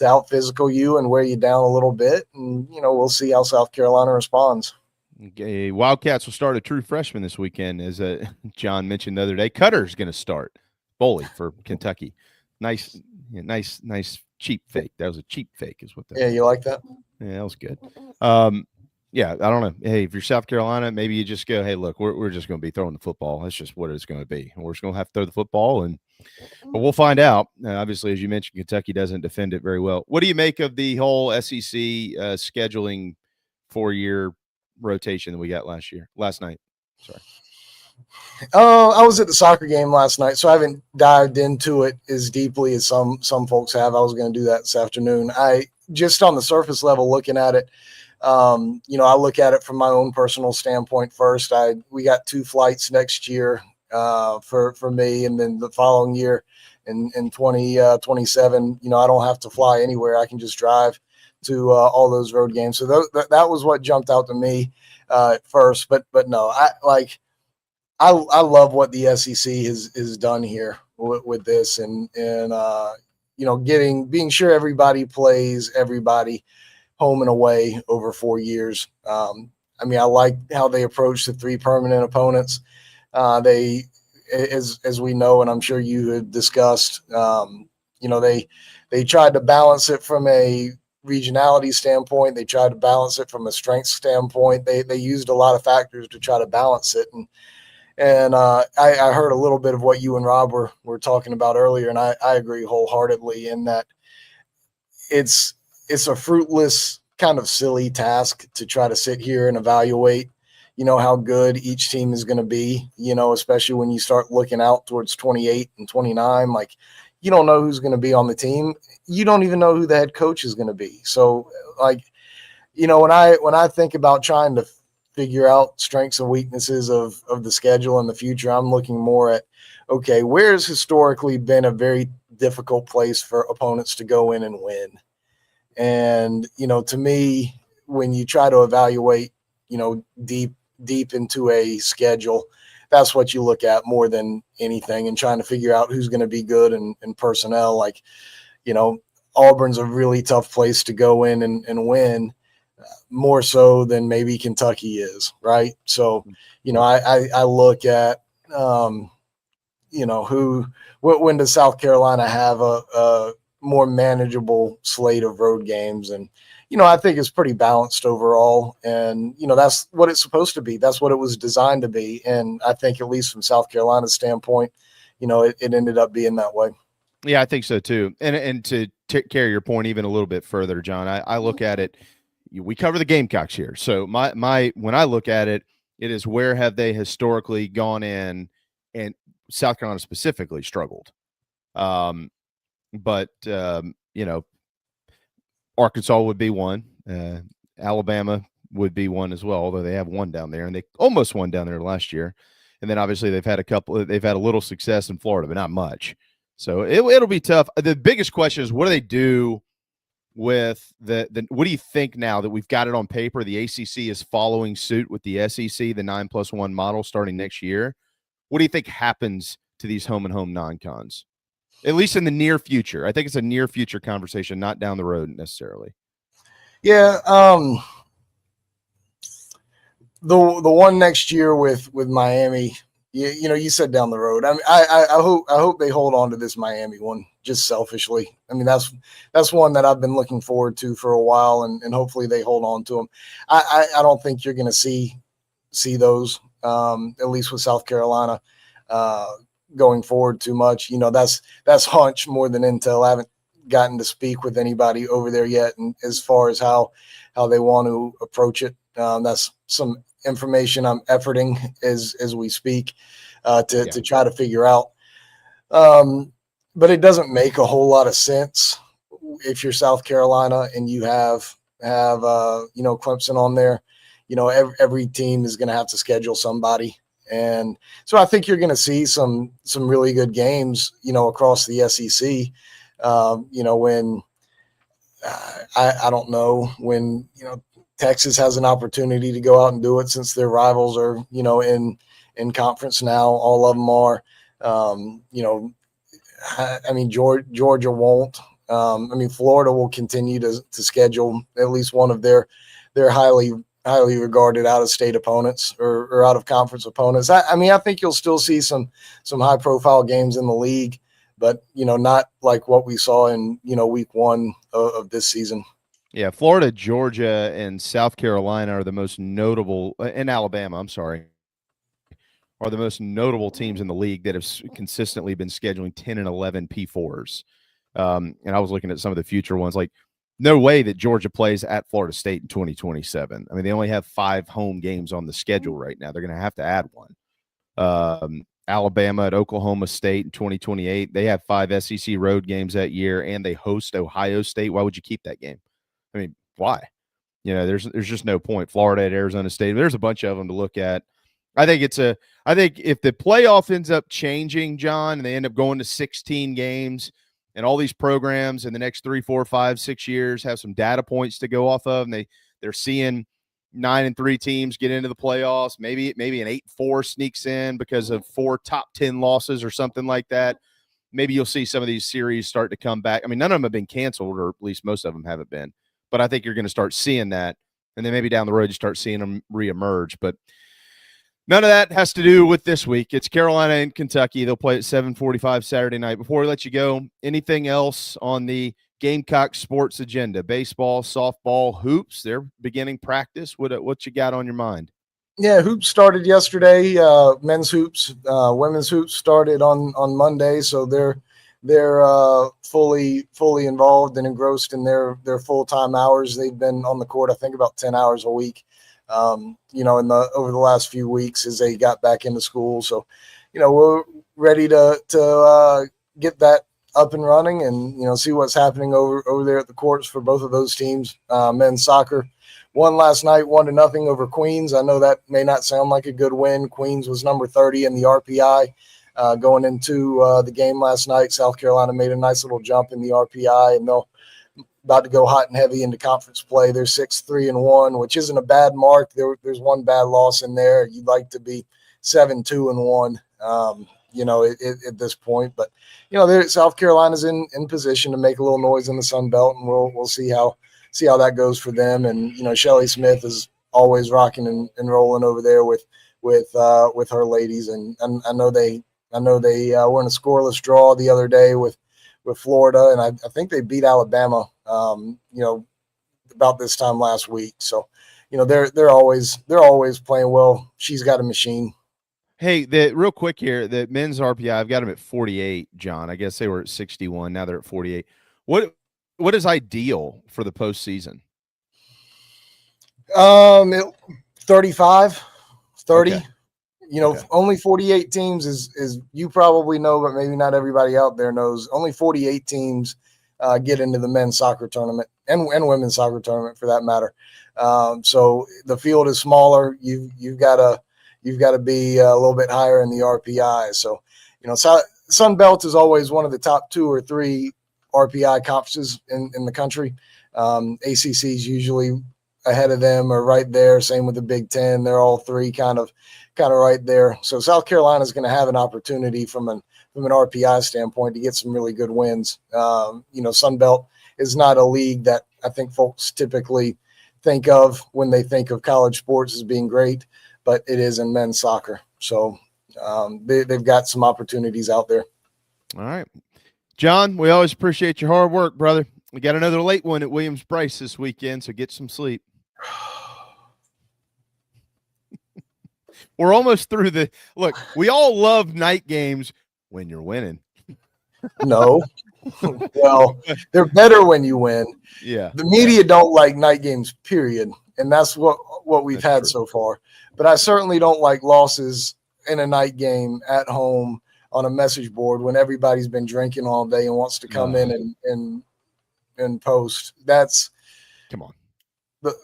out physical you and wear you down a little bit. And, we'll see how South Carolina responds. Okay. Wildcats will start a true freshman this weekend, as John mentioned the other day. Cutter's going to start Boley for Kentucky. Nice cheap fake. That was a cheap fake is what that was. You like that? Yeah, that was good. Yeah, I don't know. Hey, if you're South Carolina, maybe you just go, hey, look, we're just going to be throwing the football. That's just what it's going to be. We're just going to have to throw the football, but we'll find out. Obviously, as you mentioned, Kentucky doesn't defend it very well. What do you make of the whole SEC scheduling 4-year rotation that we got last night? Sorry. I was at the soccer game last night, so I haven't dived into it as deeply as some folks have. I was going to do that this afternoon. I just on the surface level looking at it, I look at it from my own personal standpoint first. We got 2 flights next year for me, and then the following year in 2027, I don't have to fly anywhere. I can just drive to all those road games. So that was what jumped out to me at first. But no, I love what the SEC has done here with this, and being sure everybody plays everybody home and away over 4 years. I like how they approach the 3 permanent opponents. They, as we know, and I'm sure you had discussed, they tried to balance it from a regionality standpoint. They tried to balance it from a strength standpoint. They used a lot of factors to try to balance it. And I heard a little bit of what you and Rob were talking about earlier, and I agree wholeheartedly in that it's a fruitless, kind of silly task to try to sit here and evaluate, how good each team is going to be, especially when you start looking out towards 28 and 29. Like, you don't know who's going to be on the team. You don't even know who the head coach is going to be. So, like, when I think about trying to figure out strengths and weaknesses of the schedule in the future, I'm looking more at, okay, where's historically been a very difficult place for opponents to go in and win. And, to me, when you try to evaluate, deep into a schedule, that's what you look at more than anything, and trying to figure out who's going to be good in personnel. Like, Auburn's a really tough place to go in and win, more so than maybe Kentucky is, right? So, I look at, when does South Carolina have a more manageable slate of road games? And, I think it's pretty balanced overall. And, that's what it's supposed to be. That's what it was designed to be. And I think, at least from South Carolina's standpoint, it ended up being that way. Yeah, I think so too. And to carry your point even a little bit further, John, I look at it, we cover the Gamecocks here. So my when I look at it, it is where have they historically gone in, and South Carolina specifically struggled. But Arkansas would be one. Alabama would be one as well, although they have one down there, and they almost won down there last year. And then obviously they've had a little success in Florida, but not much. So it'll be tough. The biggest question is, what do they do with the what do you think now that we've got it on paper? The ACC is following suit with the SEC, the 9+1 model starting next year. What do you think happens to these home and home non-cons, at least in the near future? I think it's a near future conversation, not down the road necessarily. Yeah. The one next year with Miami, you said down the road. I mean, I hope they hold on to this Miami one, just selfishly. I mean, that's one that I've been looking forward to for a while, and hopefully they hold on to them. I don't think you're going to see those, at least with South Carolina, going forward too much. That's hunch more than intel. I haven't gotten to speak with anybody over there yet, and as far as how they want to approach it, that's some information I'm efforting as we speak to try to figure out. But it doesn't make a whole lot of sense if you're South Carolina and you have Clemson on there. Every team is going to have to schedule somebody. And so I think you're going to see some really good games, across the SEC. When I don't know when, Texas has an opportunity to go out and do it, since their rivals are, in conference now. All of them are. Georgia won't. Florida will continue to schedule at least one of their highly regarded out-of-state opponents or out-of-conference opponents. I think you'll still see some high-profile games in the league, but, not like what we saw in, week one of this season. Yeah, Florida, Georgia, and South Carolina are the most notable, and Alabama, are the most notable teams in the league that have consistently been scheduling 10 and 11 P4s. And I was looking at some of the future ones, like, no way that Georgia plays at Florida State in 2027. They only have 5 home games on the schedule right now. They're going to have to add one. Alabama at Oklahoma State in 2028. They have 5 SEC road games that year, and they host Ohio State. Why would you keep that game? Why? There's just no point. Florida at Arizona State. There's a bunch of them to look at. I think if the playoff ends up changing, John, and they end up going to 16 games, and all these programs in the next 3, 4, 5, 6 years have some data points to go off of, and they're seeing 9-3 teams get into the playoffs. Maybe an 8-4 sneaks in because of 4 top 10 losses or something like that. Maybe you'll see some of these series start to come back. I mean, none of them have been canceled, or at least most of them haven't been. But I think you're going to start seeing that, and then maybe down the road you start seeing them reemerge. But none of that has to do with this week. It's Carolina and Kentucky. They'll play at 7:45 Saturday night. Before we let you go, anything else on the Gamecock sports agenda? Baseball, softball, hoops, they're beginning practice. What you got on your mind? Yeah, hoops started yesterday. Men's hoops, women's hoops started on Monday, so they're fully involved and engrossed in their full-time hours. They've been on the court, I think, about 10 hours a week. Over the last few weeks as they got back into school. So, we're ready to get that up and running and, see what's happening over there at the courts for both of those teams. Men's soccer won last night, 1-0 over Queens. I know that may not sound like a good win. Queens was number 30 in the RPI going into the game last night. South Carolina made a nice little jump in the RPI, and they'll about to go hot and heavy into conference play. They're 6-3-1, which isn't a bad mark. There's one bad loss in there. You'd like to be 7-2-1, at this point. But, South Carolina's in position to make a little noise in the Sun Belt, and we'll see how that goes for them. And, Shelly Smith is always rocking and rolling over there with her ladies. And I know they were in a scoreless draw the other day with Florida, and I think they beat Alabama, about this time last week. So, they're always playing well. She's got a machine. Hey, real quick here, the men's RPI, I've got them at 48, John. I guess they were at 61. Now they're at 48. What is ideal for the postseason? 35, 30. Okay. Only 48 teams is you probably know, but maybe not everybody out there knows. Only 48 teams get into the men's soccer tournament and women's soccer tournament for that matter. So the field is smaller. You've got to be a little bit higher in the RPI. So, Sun Belt is always one of the top 2 or 3 RPI conferences in the country. ACC is usually ahead of them or right there. Same with the Big Ten. They're all 3 kind of right there. So South Carolina is going to have an opportunity from an RPI standpoint to get some really good wins. Sun Belt is not a league that I think folks typically think of when they think of college sports as being great, but it is in men's soccer. So they've got some opportunities out there. All right. John, we always appreciate your hard work, brother. We got another late one at Williams-Brice this weekend, so get some sleep. We're almost through look, we all love night games when you're winning. No. Well, they're better when you win. Yeah. The media don't like night games, period. And that's what we've had so far. But I certainly don't like losses in a night game at home on a message board when everybody's been drinking all day and wants to come in and post. That's come on.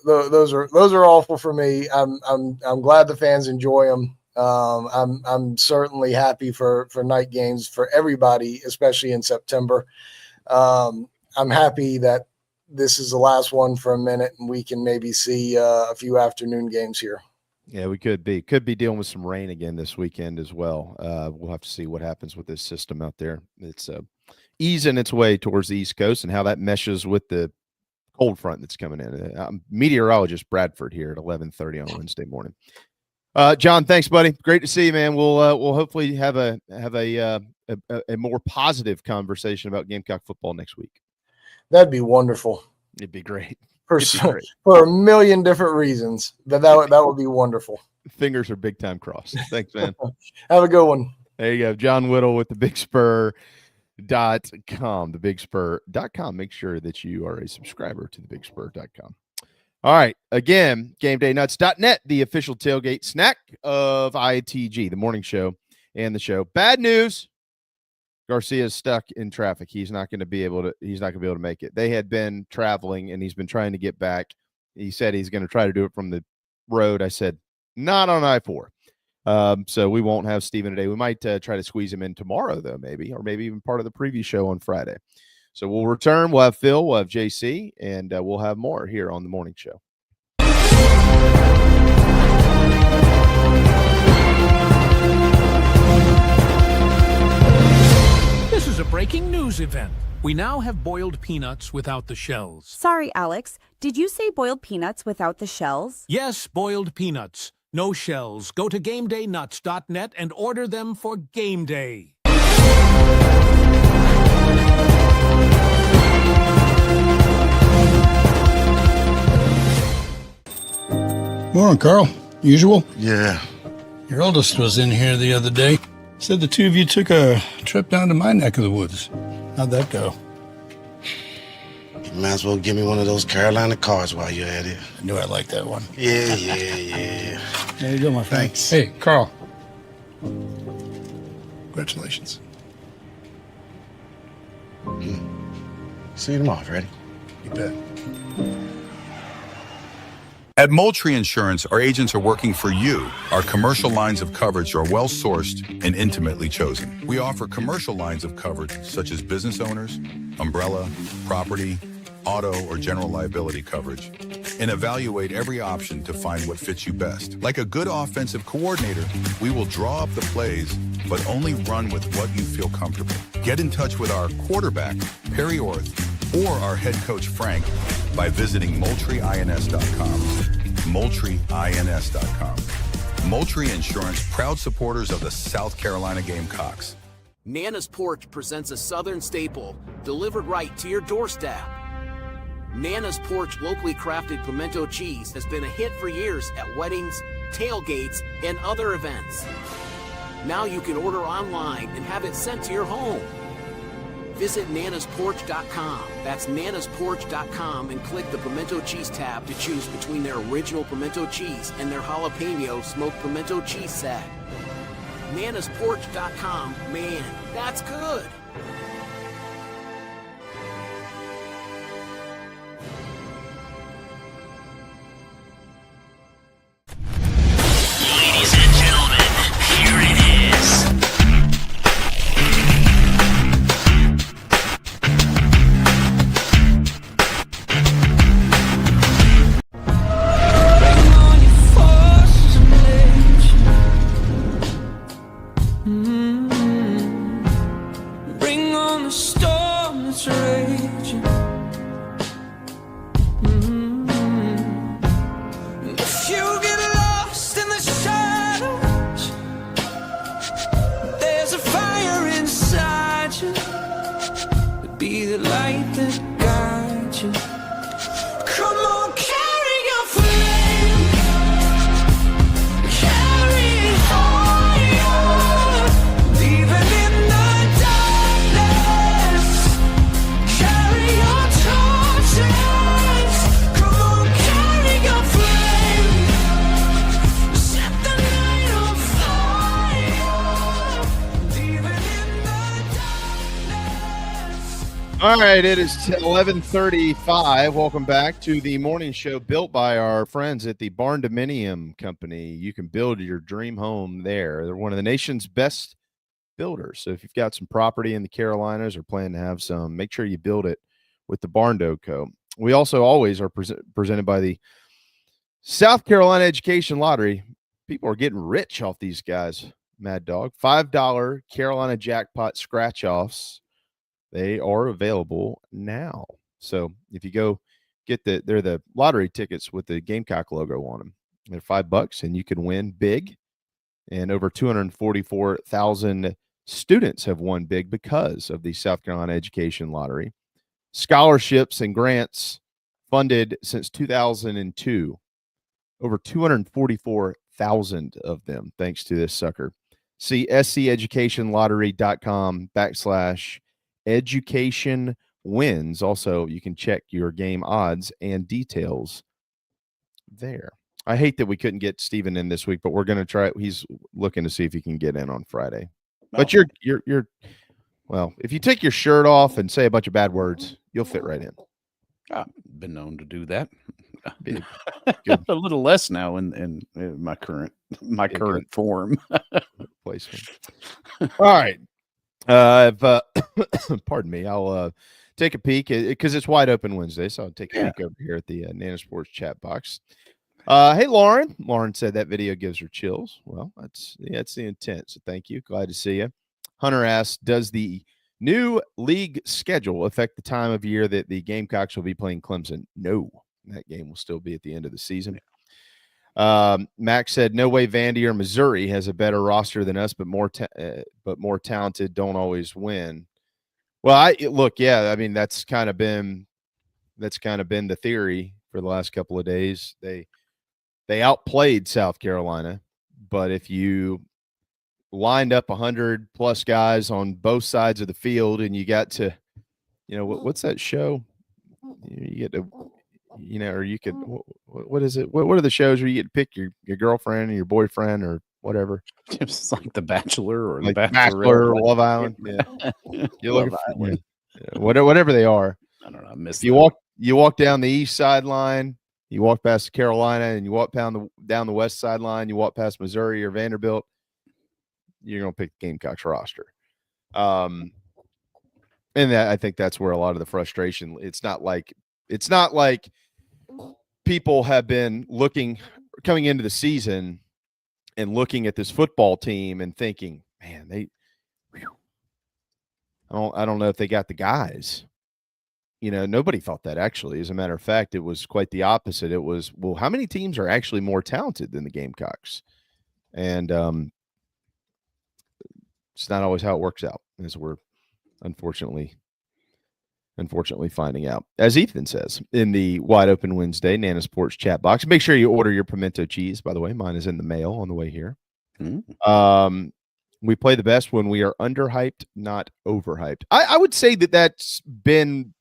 Those are awful for me. I'm glad the fans enjoy them. I'm certainly happy for night games for everybody, especially in September. I'm happy that this is the last one for a minute and we can maybe see a few afternoon games here. Yeah, we could be dealing with some rain again this weekend as well. We'll have to see what happens with this system out there. It's easing its way towards the East Coast and how that meshes with the cold front that's coming in. Meteorologist Bradford here at 11:30 on Wednesday morning. John, thanks, buddy. Great to see you, man. We'll hopefully have a more positive conversation about Gamecock football next week. That'd be wonderful. It'd be great. For a million different reasons. That would be wonderful. Fingers are big time crossed. Thanks, man. Have a good one. There you go. John Whittle with thebigspur.com. Thebigspur.com. Make sure that you are a subscriber to thebigspur.com. All right. Again, GameDayNuts.net, the official tailgate snack of ITG, the morning show and the show. Bad news. Garcia is stuck in traffic. He's not going to be able to make it. They had been traveling and he's been trying to get back. He said he's going to try to do it from the road. I said, not on I-4. So we won't have Steven today. We might try to squeeze him in tomorrow, though, maybe, or maybe even part of the preview show on Friday. So we'll return. We'll have Phil, we'll have JC, and we'll have more here on the morning show. This is a breaking news event. We now have boiled peanuts without the shells. Sorry, Alex. Did you say boiled peanuts without the shells? Yes, boiled peanuts. No shells. Go to GameDayNuts.net and order them for game day. Morning, Carl. Usual? Yeah. Your oldest was in here the other day. Said the two of you took a trip down to my neck of the woods. How'd that go? You might as well give me one of those Carolina cards while you're at it. I knew I liked that one. Yeah. There you go, my friend. Thanks. Hey, Carl. Congratulations. See you tomorrow, Freddie. You bet. At Moultrie Insurance, our agents are working for you. Our commercial lines of coverage are well sourced and intimately chosen. We offer commercial lines of coverage such as business owners, umbrella, property, auto, or general liability coverage, and evaluate every option to find what fits you best. Like a good offensive coordinator, we will draw up the plays, but only run with what you feel comfortable. Get in touch with our quarterback, Perry Orth, or our head coach, Frank, by visiting MoultrieINS.com. MoultrieINS.com. Moultrie Insurance, proud supporters of the South Carolina Gamecocks. Nana's Porch presents a Southern staple delivered right to your doorstep. Nana's Porch locally crafted pimento cheese has been a hit for years at weddings, tailgates, and other events. Now you can order online and have it sent to your home. Visit nanasporch.com. That's nanasporch.com and click the pimento cheese tab to choose between their original pimento cheese and their jalapeno smoked pimento cheese set. nanasporch.com, man, that's good. Ladies and gentlemen, here it is. Bring on the storm that's raging. If you get lost in the shadows, there's a fire inside you. Be the light that guides you. Come on, carry your flame. Carry it higher. Even in the darkness, carry your torches. Come on, carry your flame. Set the night on fire. Even in the darkness. All right, it is 11:35. Welcome back to the morning show built by our friends at the Barn Dominium Company. You can build your dream home there. They're one of the nation's best builders. So if you've got some property in the Carolinas or plan to have some, make sure you build it with the Barn Co. We also always are presented by the South Carolina Education Lottery. People are getting rich off these guys, Mad Dog. $5 Carolina jackpot scratch-offs. They are available now. So if you go get they're the lottery tickets with the Gamecock logo on them. They're $5 and you can win big. And over 244,000 students have won big because of the South Carolina Education Lottery. Scholarships and grants funded since 2002. Over 244,000 of them, thanks to this sucker. See sceducationlottery.com/education wins. Also, you can check your game odds and details there. I hate that we couldn't get Steven in this week, but we're going to try it. He's looking to see if he can get in on Friday. But you're well, if you take your shirt off and say a bunch of bad words, you'll fit right in. I've been known to do that. Good. A little less now in my current form. Placement. All right. Pardon me. I'll take a peek because it's wide open Wednesday, so I'll take a peek over here at the Nana Sports chat box. Hey, Lauren. Lauren said that video gives her chills. Well, that's the intent. So thank you. Glad to see you. Hunter asked, does the new league schedule affect the time of year that the Gamecocks will be playing Clemson? No, that game will still be at the end of the season. Max said, no way Vandy or Missouri has a better roster than us, but more talented don't always win. Well, I mean, that's kind of been the theory for the last couple of days. They outplayed South Carolina, but if you lined up 100+ guys on both sides of the field and you got to, what's that show? You get to, or you could, what is it? What are the shows where you get to pick your girlfriend or your boyfriend or whatever? It's like The Bachelor or like The Bachelor or Love Island. Yeah. You're looking for whatever they are. I don't know. I missed you walk down the east sideline, you walk past Carolina, and you walk down the west sideline, you walk past Missouri or Vanderbilt, you're going to pick the Gamecocks roster. And I think that's where a lot of the frustration, it's not like people have been coming into the season and looking at this football team and thinking, man, I don't know if they got the guys. Nobody thought that, actually. As a matter of fact, it was quite the opposite. It was, well, how many teams are actually more talented than the Gamecocks? And it's not always how it works out, as we're unfortunately finding out. As Ethan says in the Wide Open Wednesday Nana Sports chat box, make sure you order your pimento cheese. By the way, mine is in the mail on the way here. We play the best when we are underhyped, not overhyped. I would say that that's been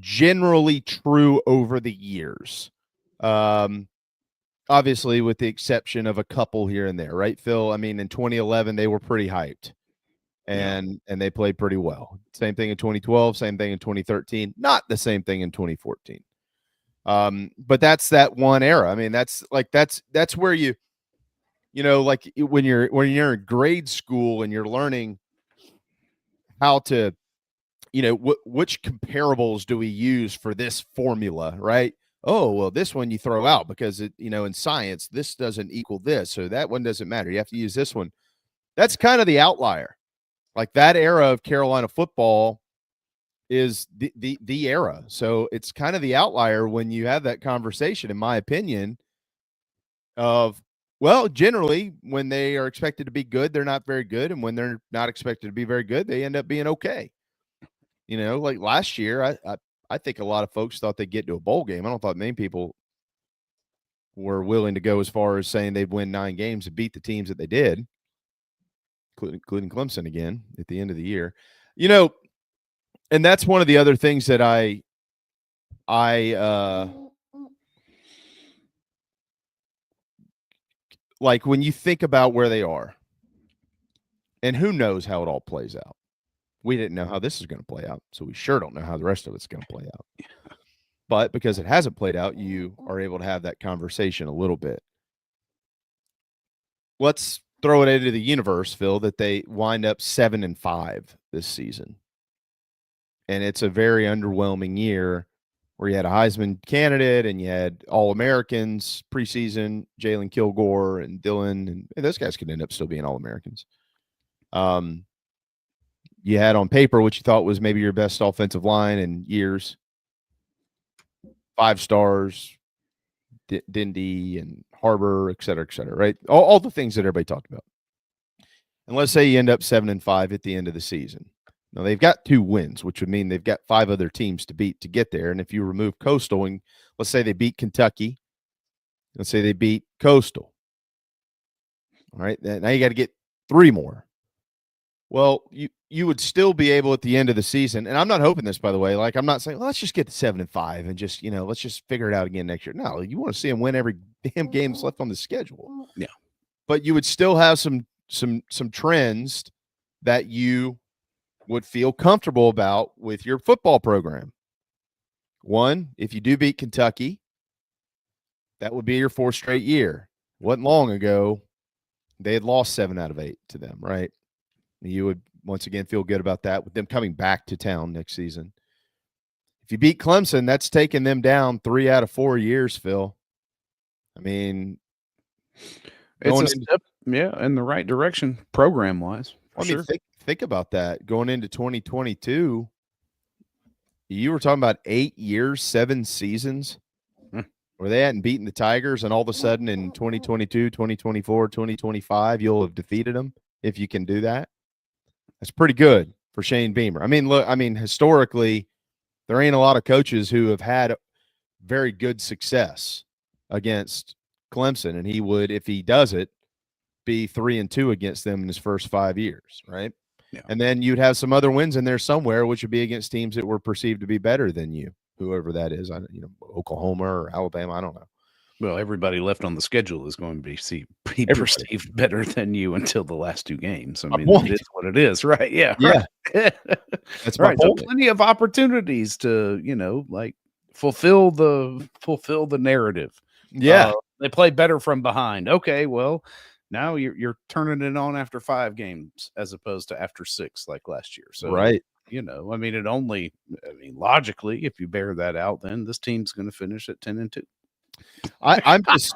generally true over the years. Obviously, with the exception of a couple here and there, right, Phil? I mean, in 2011, they were pretty hyped. And they played pretty well. Same thing in 2012, same thing in 2013. Not the same thing in 2014. But that's that one era. I mean, that's where like when you're in grade school and you're learning how to, which comparables do we use for this formula, right? Oh, well, this one you throw out because in science, this doesn't equal this, so that one doesn't matter. You have to use this one. That's kind of the outlier. Like that era of Carolina football is the era. So it's kind of the outlier when you have that conversation, in my opinion, of, well, generally when they are expected to be good, they're not very good. And when they're not expected to be very good, they end up being okay. Like last year, I think a lot of folks thought they'd get to a bowl game. I don't thought many people were willing to go as far as saying they'd win 9 games and beat the teams that they did, including Clemson again at the end of the year. And that's one of the other things that I like when you think about where they are, and who knows how it all plays out. We didn't know how this is going to play out, so we sure don't know how the rest of it's going to play out. But because it hasn't played out, you are able to have that conversation a little bit. Let's throw it into the universe, Phil, that they wind up 7-5 this season. And it's a very underwhelming year where you had a Heisman candidate and you had All-Americans preseason, Jalen Kilgore and Dylan, and those guys could end up still being All-Americans. You had on paper what you thought was maybe your best offensive line in years. 5 stars, Dindy and Harbor, et cetera, right? All the things that everybody talked about. And let's say you end up 7-5 at the end of the season. Now, they've got 2 wins, which would mean they've got 5 other teams to beat to get there. And if you remove Coastal, and let's say they beat Kentucky, let's say they beat Coastal. All right, now you got to get 3 more. Well, you would still be able at the end of the season, and I'm not hoping this, by the way. Like, I'm not saying, well, let's just get to 7-5 and just, let's just figure it out again next year. No, you want to see them win every damn game that's left on the schedule. Yeah, but you would still have some trends that you would feel comfortable about with your football program. One, if you do beat Kentucky, that would be your 4th straight year. Wasn't long ago they had lost 7 out of 8 to them, right? You would once again feel good about that with them coming back to town next season. If you beat Clemson, that's taken them down 3 out of 4 years, Phil. I mean, it's a step, in the right direction, program wise. Sure. Think about that. Going into 2022, you were talking about 8 years, 7 seasons where they hadn't beaten the Tigers, and all of a sudden in 2022, 2024, 2025, you'll have defeated them if you can do that. That's pretty good for Shane Beamer. I mean, historically, there ain't a lot of coaches who have had very good success against Clemson, and he would, if he does it, be 3-2 against them in his first 5 years, right? Yeah. And then you'd have some other wins in there somewhere, which would be against teams that were perceived to be better than you, whoever that is. Oklahoma or Alabama, I don't know. Well, everybody left on the schedule is going to be perceived better than you until the last 2 games. I mean, it is what it is, right? Yeah. Yeah. Right. That's right. So plenty of opportunities to, fulfill the narrative. Yeah. They play better from behind. Okay, well, now you're turning it on after 5 games as opposed to after 6 like last year. So, right. Logically, if you bear that out, then this team's going to finish at 10-2. I'm just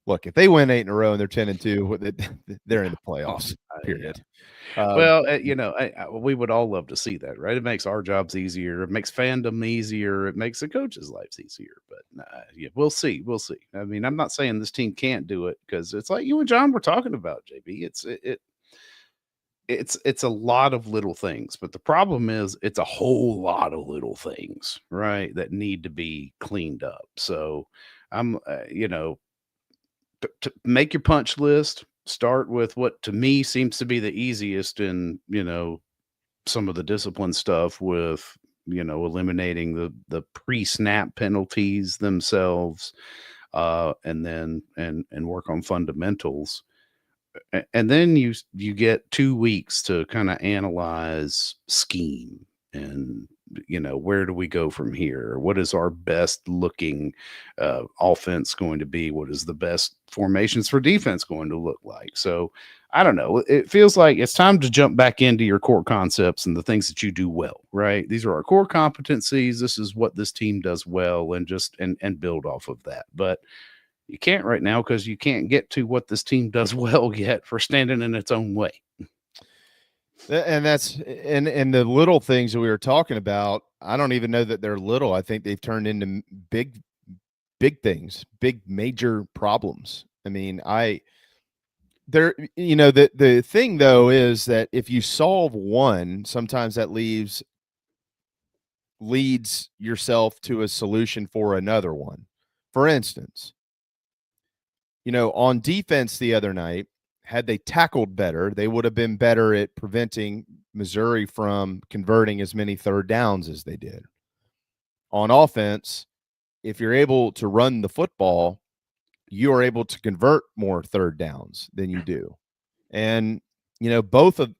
look, if they win 8 in a row and they're 10-2, they're in the playoffs. Period. We would all love to see that, right? It makes our jobs easier. It makes fandom easier. It makes the coaches' lives easier. But we'll see. We'll see. I mean, I'm not saying this team can't do it because it's like you and John were talking about, JB. It's a lot of little things, but the problem is it's a whole lot of little things, right, that need to be cleaned up. So I'm, to make your punch list, start with what to me seems to be the easiest in, some of the discipline stuff with, eliminating the pre-snap penalties themselves, and then work on fundamentals. And then you get 2 weeks to kind of analyze scheme and, where do we go from here? What is our best looking offense going to be? What is the best formations for defense going to look like? So I don't know. It feels like it's time to jump back into your core concepts and the things that you do well, right? These are our core competencies. This is what this team does well, and just and build off of that. But you can't right now because you can't get to what this team does well yet for standing in its own way. And that's and the little things that we were talking about, I don't even know that they're little. I think they've turned into big things, big major problems. I mean, the thing though is that if you solve one, sometimes that leads yourself to a solution for another one. For instance, on defense the other night, had they tackled better, they would have been better at preventing Missouri from converting as many third downs as they did. On offense, if you're able to run the football, you are able to convert more third downs than you do. And, both of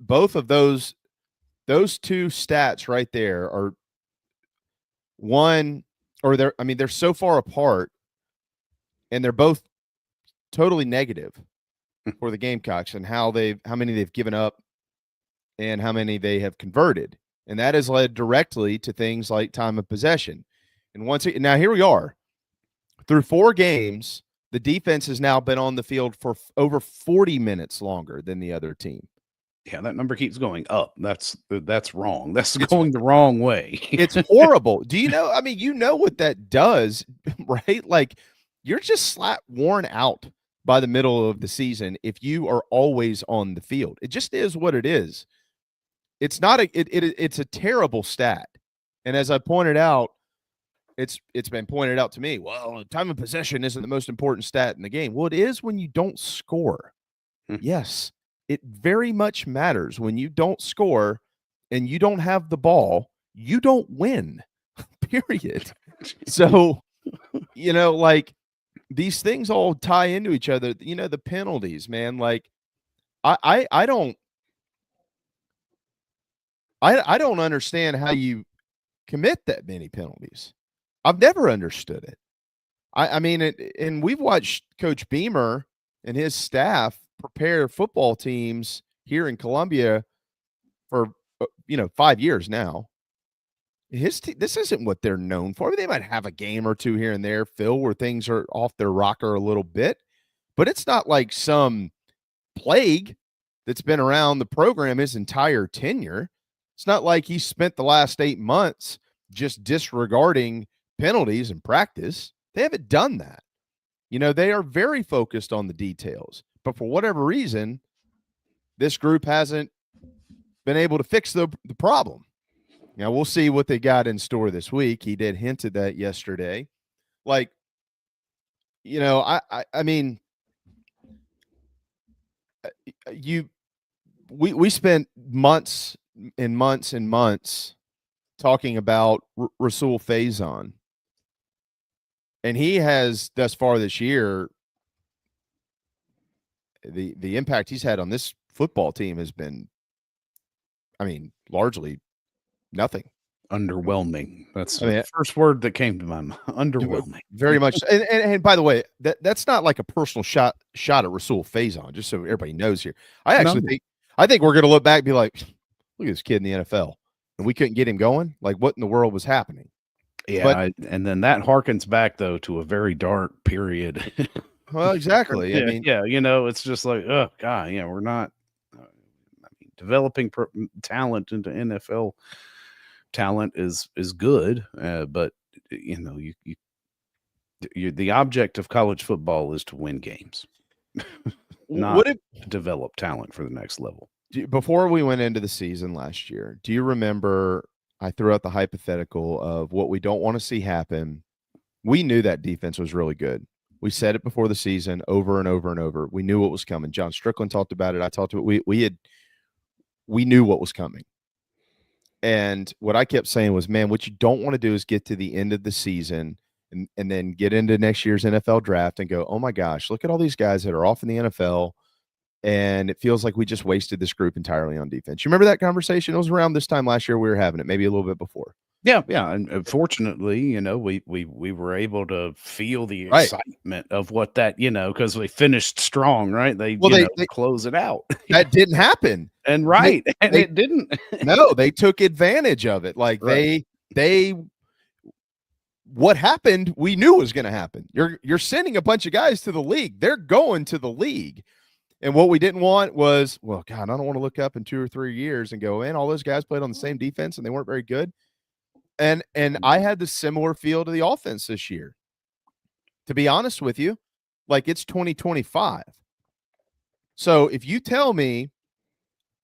those 2 stats right there are they're so far apart, and they're both totally negative for the Gamecocks and how many they've given up and how many they have converted. And that has led directly to things like time of possession. And now here we are through 4 games, the defense has now been on the field for over 40 minutes longer than the other team. Yeah, that number keeps going up. That's wrong. That's going the wrong way. It's horrible. Do you know? I mean, what that does, right? Like, you're just flat worn out by the middle of the season if you are always on the field. It just is what it is. It's not it's a terrible stat. And as I pointed out, it's been pointed out to me, well, time of possession isn't the most important stat in the game. Well, it is when you don't score. Yes, it very much matters. When you don't score and you don't have the ball, you don't win, period. So, these things all tie into each other. The penalties, man. Like, I don't understand how you commit that many penalties. I've never understood it. I mean, and we've watched Coach Beamer and his staff prepare football teams here in Columbia for 5 years now. This isn't what they're known for. They might have a game or two here and there, Phil, where things are off their rocker a little bit, but it's not like some plague that's been around the program his entire tenure. It's not like he spent the last 8 months just disregarding penalties in practice. They haven't done that. They are very focused on the details, but for whatever reason, this group hasn't been able to fix the problem. Now, we'll see what they got in store this week. He did hint at that yesterday. I mean, we spent months and months and months talking about Rasul Faison, and he has thus far this year, the impact he's had on this football team has been, largely nothing. Underwhelming. That's the first word that came to my mind. Underwhelming. Very much. And by the way, that's not like a personal shot at Rasul Faison, just so everybody knows here. I think we're going to look back and be like, look at this kid in the NFL, and we couldn't get him going. Like, what in the world was happening? Yeah, and then that harkens back though to a very dark period. Well, exactly. It's just like, oh God, we're not developing talent into NFL. Talent is good, but the object of college football is to win games, not develop talent for the next level. Before we went into the season last year, do you remember I threw out the hypothetical of what we don't want to see happen? We knew that defense was really good. We said it before the season over and over and over. We knew what was coming. John Strickland talked about it. I talked about it. We knew what was coming. And what I kept saying was, man, what you don't want to do is get to the end of the season and then get into next year's NFL draft and go, oh my gosh, look at all these guys that are off in the NFL. And it feels like we just wasted this group entirely on defense. You remember that conversation? It was around this time last year we were having it, maybe a little bit before. Yeah. And fortunately, we were able to feel the excitement of what that, because we finished strong, right? They close it out. That didn't happen. And it didn't. No, they took advantage of it. Like what happened, we knew was going to happen. You're sending a bunch of guys to the league. They're going to the league. And what we didn't want was, well, God, I don't want to look up in 2 or 3 years and go, man, all those guys played on the same defense and they weren't very good. And I had the similar feel to the offense this year. To be honest with you, like it's 2025. So if you tell me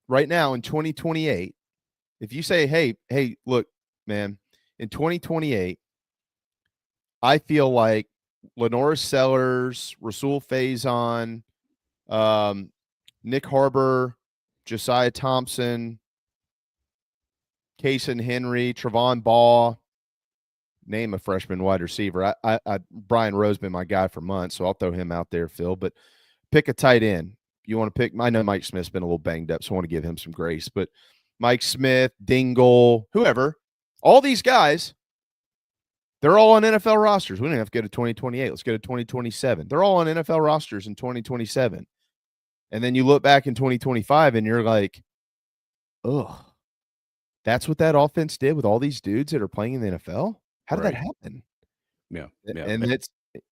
right now in 2028, if you say, hey, look, man, in 2028, I feel like Lenora Sellers, Rasul Faison, Nick Harbor, Josiah Thompson, Kaysen Henry, Trevon Ball, name a freshman wide receiver. Brian Rowe's been my guy for months, so I'll throw him out there, Phil. But pick a tight end. You want to pick? I know Mike Smith's been a little banged up, so I want to give him some grace. But Mike Smith, Dingle, whoever, all these guys, they're all on NFL rosters. We don't have to go to 2028. Let's go to 2027. They're all on NFL rosters in 2027. And then you look back in 2025 and you're like, ugh, that's what that offense did with all these dudes that are playing in the NFL? How did that happen? Yeah. And it's,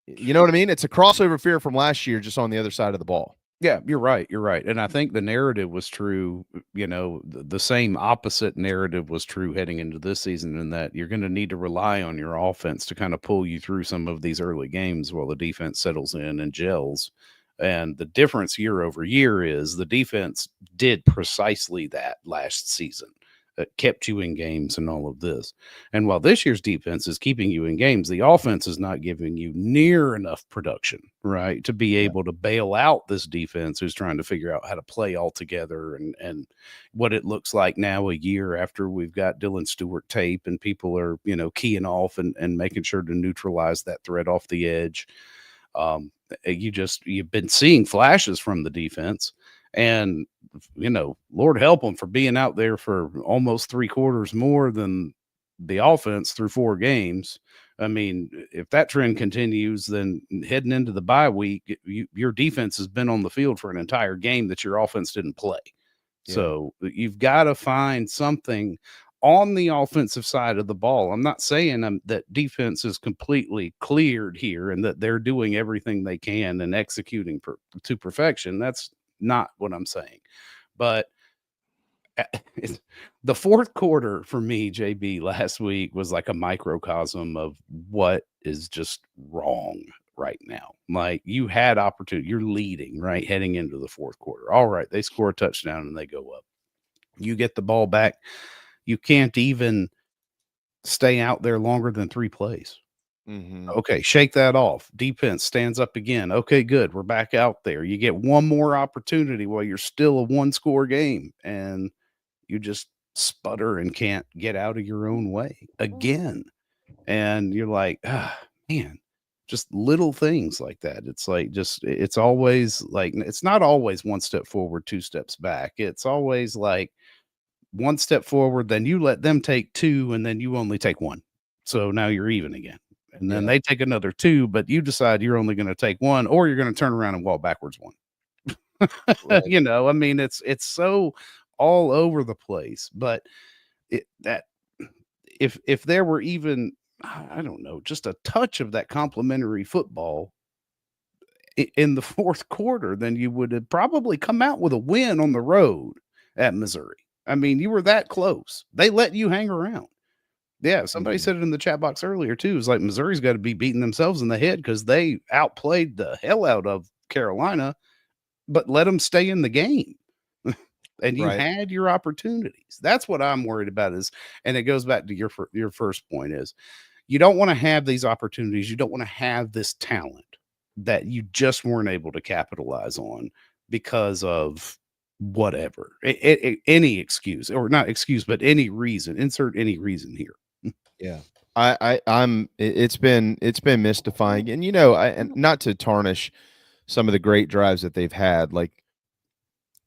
you know what I mean? It's a crossover fear from last year, just on the other side of the ball. Yeah, you're right. And I think the narrative was true, the same opposite narrative was true heading into this season, in that you're going to need to rely on your offense to kind of pull you through some of these early games while the defense settles in and gels. And the difference year over year is the defense did precisely that last season. It kept you in games and all of this. And while this year's defense is keeping you in games, the offense is not giving you near enough production, right, to be able to bail out this defense who's trying to figure out how to play all together and what it looks like now a year after we've got Dylan Stewart tape and people are, keying off and making sure to neutralize that threat off the edge. You've been seeing flashes from the defense. And, Lord help them for being out there for almost 3 quarters more than the offense through 4 games. I mean, if that trend continues, then heading into the bye week, your defense has been on the field for an entire game that your offense didn't play. Yeah. So you've got to find something on the offensive side of the ball. I'm not saying that defense is completely cleared here and that they're doing everything they can and executing to perfection. That's not what I'm saying. But the fourth quarter for me, JB, last week was like a microcosm of what is just wrong right now. Like, you had opportunity, you're leading, right, heading into the fourth quarter. All right, they score a touchdown and they go up. You get the ball back. You can't even stay out there longer than 3 plays. Mm-hmm. Okay, shake that off. Defense stands up again. Okay, good. We're back out there. You get one more opportunity while you're still a 1-score game, and you just sputter and can't get out of your own way again. And you're like, man, just little things like that. It's like, it's always like, it's not always 1 step forward, 2 steps back. It's always like 1 step forward, then you let them take 2, and then you only take 1. So now you're even again. And then they take another 2, but you decide you're only going to take 1, or you're going to turn around and walk backwards 1. Right. You know, I mean, it's so all over the place. But if there were even, I don't know, just a touch of that complimentary football in the fourth quarter, then you would have probably come out with a win on the road at Missouri. I mean, you were that close. They let you hang around. Yeah, somebody said it in the chat box earlier too. It's like Missouri's got to be beating themselves in the head because they outplayed the hell out of Carolina, but let them stay in the game. And you had your opportunities. That's what I'm worried about and it goes back to your first point is, you don't want to have these opportunities. You don't want to have this talent that you just weren't able to capitalize on because of whatever, any excuse, or not excuse, but any reason. Insert any reason here. Yeah. It's been mystifying. And, and not to tarnish some of the great drives that they've had, like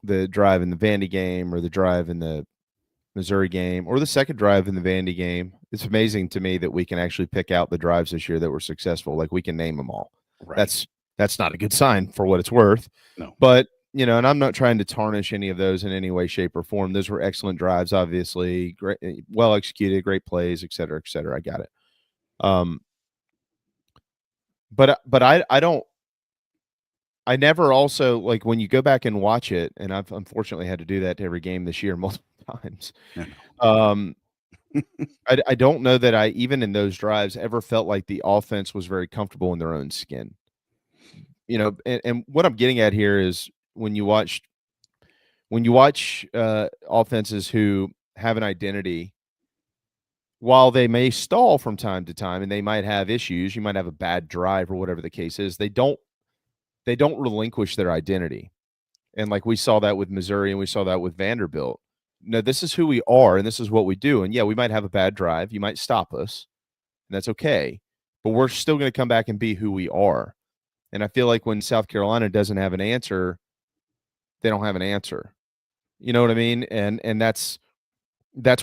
the drive in the Vandy game or the drive in the Missouri game or the second drive in the Vandy game. It's amazing to me that we can actually pick out the drives this year that were successful. Like, we can name them all. Right. That's not a good sign for what it's worth. No. But, and I'm not trying to tarnish any of those in any way, shape, or form. Those were excellent drives, obviously, great, well executed, great plays, et cetera, et cetera. I got it. But I never also, like, when you go back and watch it, and I've unfortunately had to do that to every game this year multiple times. I don't know that I, even in those drives, ever felt like the offense was very comfortable in their own skin. And what I'm getting at here is, when you watch offenses who have an identity, while they may stall from time to time and they might have issues, you might have a bad drive or whatever the case is, they don't relinquish their identity. And like, we saw that with Missouri and we saw that with Vanderbilt. No, this is who we are and this is what we do. And yeah, we might have a bad drive. You might stop us, and that's okay. But we're still going to come back and be who we are. And I feel like when South Carolina doesn't have an answer, they don't have an answer. You know what I mean? And that's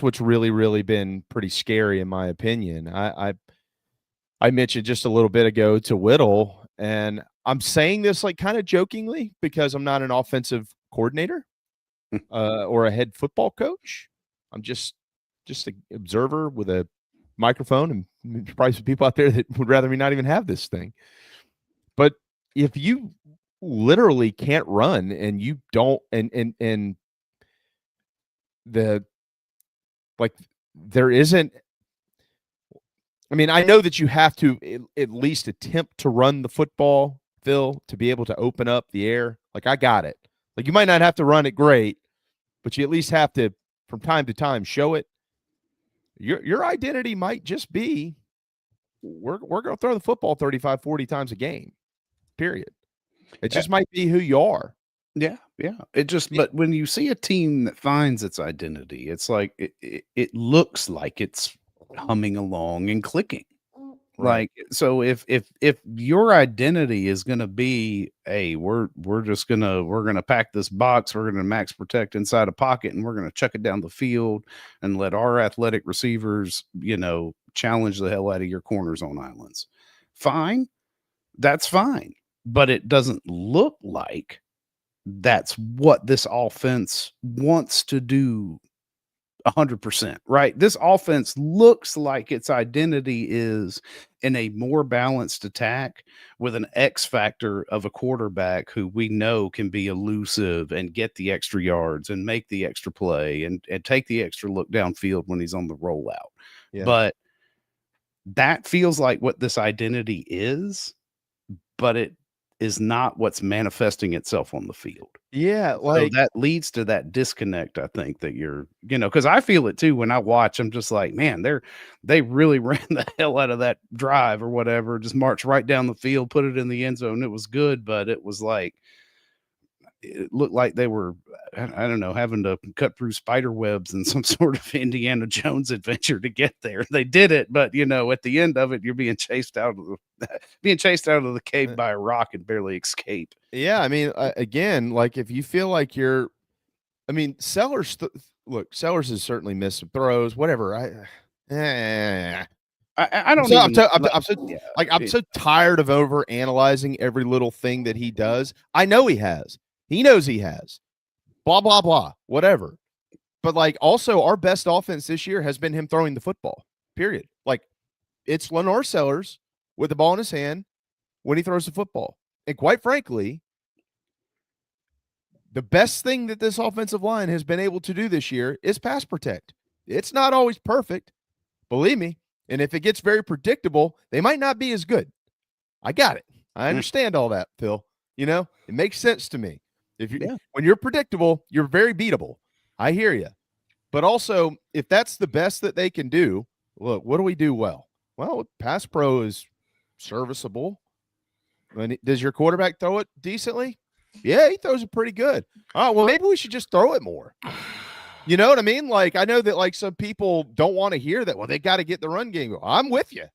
what's really, really been pretty scary, in my opinion. I mentioned just a little bit ago to Whittle, and I'm saying this like kind of jokingly because I'm not an offensive coordinator or a head football coach. I'm just an observer with a microphone, and probably some people out there that would rather me not even have this thing. But if you literally can't run and you don't, and there isn't, I mean, I know that you have to at least attempt to run the football, Phil, to be able to open up the air. Like, I got it. Like, you might not have to run it great, but you at least have to, from time to time, show it. Your identity might just be, we're going to throw the football 35, 40 times a game, period. It just might be who you are. Yeah. But when you see a team that finds its identity, it's like, it looks like it's humming along and clicking. Right. Like, so if your identity is going to be, hey, we're going to pack this box, we're going to max protect inside a pocket, and we're going to chuck it down the field and let our athletic receivers, challenge the hell out of your corners on islands. Fine. That's fine. But it doesn't look like that's what this offense wants to do 100%, right? This offense looks like its identity is in a more balanced attack with an X factor of a quarterback who we know can be elusive and get the extra yards and make the extra play and take the extra look downfield when he's on the rollout. Yeah. But that feels like what this identity is, but it is not what's manifesting itself on the field. Yeah, So that leads to that disconnect, I think, that you're, because I feel it too when I watch. I'm just like, man, they really ran the hell out of that drive or whatever, just marched right down the field, put it in the end zone. It was good, but it was like, it looked like they were, I don't know, having to cut through spider webs in some sort of Indiana Jones adventure to get there. They did it, but at the end of it, you're being chased out of the cave by a rock and barely escape. Yeah, I mean, again, like if you feel like Sellers, Sellers has certainly missed some throws, whatever. I I'm don't so, even I'm so tired of over analyzing every little thing that he does. I know he has. He knows he has. Blah, blah, blah, whatever. But like also our best offense this year has been him throwing the football, period. Like it's Lenore Sellers with the ball in his hand when he throws the football. And quite frankly, the best thing that this offensive line has been able to do this year is pass protect. It's not always perfect, believe me. And if it gets very predictable, they might not be as good. I got it. I understand all that, Phil. It makes sense to me. When you're predictable, you're very beatable. I hear you. But also, if that's the best that they can do, look, what do we do well? Well, pass pro is serviceable. Does your quarterback throw it decently? Yeah, he throws it pretty good. All right, well, maybe we should just throw it more. You know what I mean? Like, I know that like some people don't want to hear that. Well, they got to get the run game. I'm with you.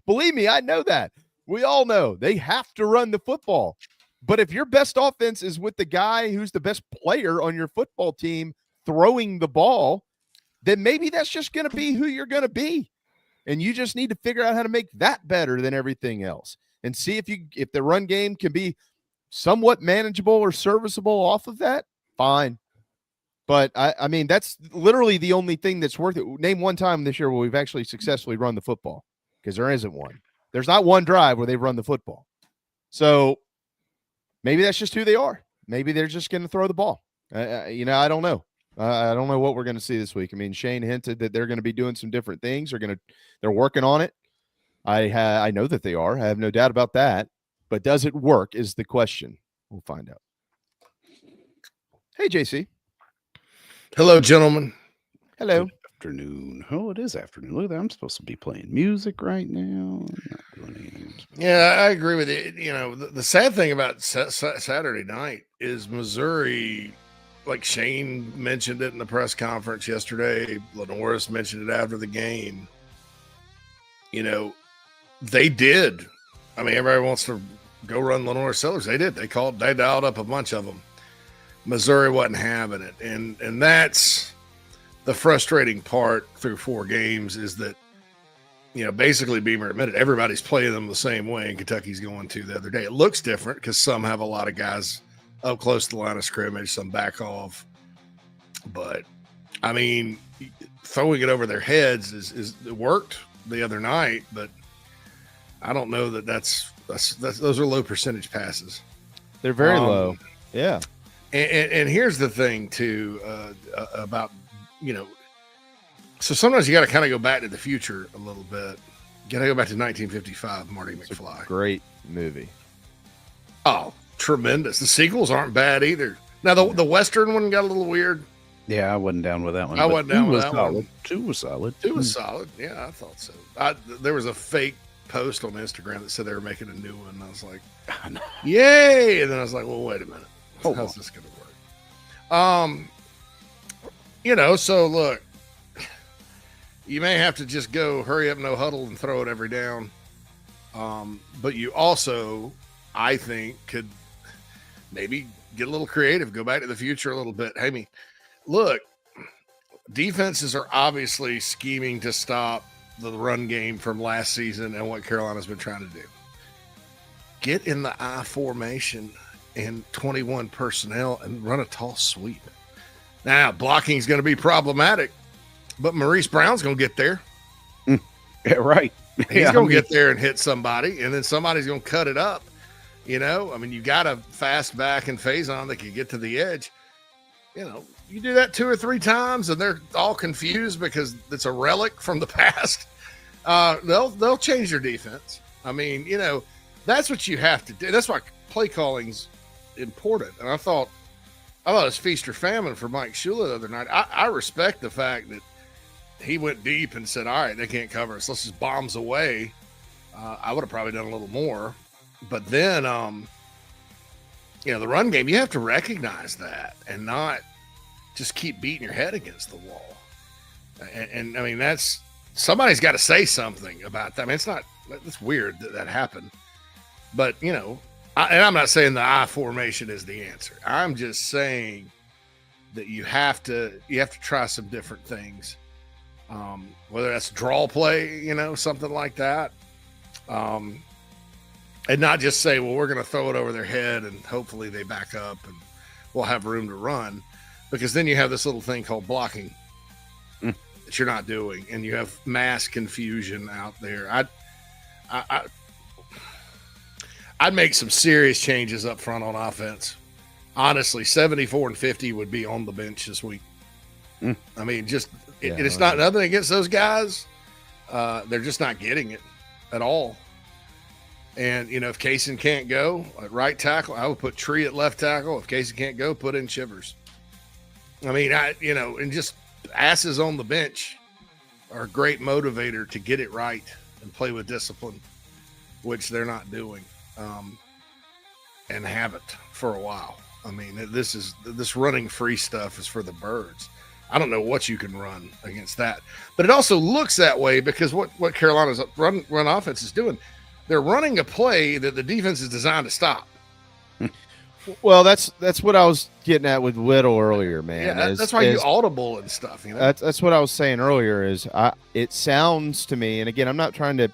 Believe me, I know that. We all know they have to run the football. But if your best offense is with the guy who's the best player on your football team throwing the ball, then maybe that's just going to be who you're going to be. And you just need to figure out how to make that better than everything else and see if the run game can be somewhat manageable or serviceable off of that. Fine. But I mean, that's literally the only thing that's worth it. Name one time this year where we've actually successfully run the football, because there isn't one. There's not one drive where they've run the football. So maybe that's just who they are. Maybe they're just going to throw the ball. I don't know. I don't know what we're going to see this week. I mean, Shane hinted that they're going to be doing some different things. They're working on it. I know that they are. I have no doubt about that. But does it work is the question. We'll find out. Hey, JC. Hello, gentlemen. Hello. Good afternoon. Oh, it is afternoon. Look at that. I'm supposed to be playing music right now. I'm not doing anything. Yeah, I agree with you. The sad thing about Saturday night is Missouri, like Shane mentioned it in the press conference yesterday. Lenoris mentioned it after the game. They did. I mean, everybody wants to go run Lenore Sellers. They did. They dialed up a bunch of them. Missouri wasn't having it. And that's the frustrating part through 4 games is that, basically Beamer admitted everybody's playing them the same way, and Kentucky's going to the other day. It looks different because some have a lot of guys up close to the line of scrimmage, some back off. But, I mean, throwing it over their heads it worked the other night, but I don't know that that's those are low percentage passes. They're very low. Yeah. And here's the thing too, about, so sometimes you got to kind of go back to the future a little bit. You got to go back to 1955, Marty McFly. Great movie. Oh, tremendous. The sequels aren't bad either. Now the Western one got a little weird. Yeah, I wasn't down with that one. I wasn't down with that solid. one. 2 was solid. 2 was solid. Yeah, I thought so. There was a fake post on Instagram that said they were making a new one. And I was like, yay. And then I was like, well, wait a minute. How's this going to work? So look, you may have to just go hurry up, no huddle, and throw it every down. But you also, I think, could maybe get a little creative, go back to the future a little bit. I mean, look, defenses are obviously scheming to stop the run game from last season and what Carolina's been trying to do. Get in the I formation and 21 personnel and run a toss sweep. Now, blocking is going to be problematic, but Maurice Brown's going to get there. Yeah, right. He's going to get there and hit somebody, and then somebody's going to cut it up. You know, I mean, you got a fast back and phase on that can get to the edge. You know, you do that 2 or 3 times, and they're all confused because it's a relic from the past. They'll change their defense. I mean, you know, that's what you have to do. That's why play calling's important. And I thought it was feast or famine for Mike Shula the other night. I respect the fact that he went deep and said, all right, they can't cover us. Let's just bombs away. I would have probably done a little more. But then, you know, the run game, you have to recognize that and not just keep beating your head against the wall. And I mean, somebody's got to say something about that. I mean, it's weird that happened. But, you know, I'm not saying the I formation is the answer. I'm just saying that you have to try some different things. Whether that's draw play, you know, something like that. And not just say, well, we're going to throw it over their head and hopefully they back up and we'll have room to run, because then you have this little thing called blocking that you're not doing, and you have mass confusion out there. I'd make some serious changes up front on offense. Honestly, 74 and 50 would be on the bench this week. I mean, it's not nothing against those guys. They're just not getting it at all. And, you know, if Kaysen can't go at right tackle, I would put Tree at left tackle. If Kaysen can't go, put in Shivers. I mean, and just asses on the bench are a great motivator to get it right and play with discipline, which they're not doing, and haven't for a while. I mean, this running free stuff is for the birds. I don't know what you can run against that, but it also looks that way because what Carolina's run offense is doing, they're running a play that the defense is designed to stop. Well, that's what I was getting at with Whittle earlier, man. Yeah, that's why you audible and stuff. You know, that's what I was saying earlier. It sounds to me, and again, I'm not trying to.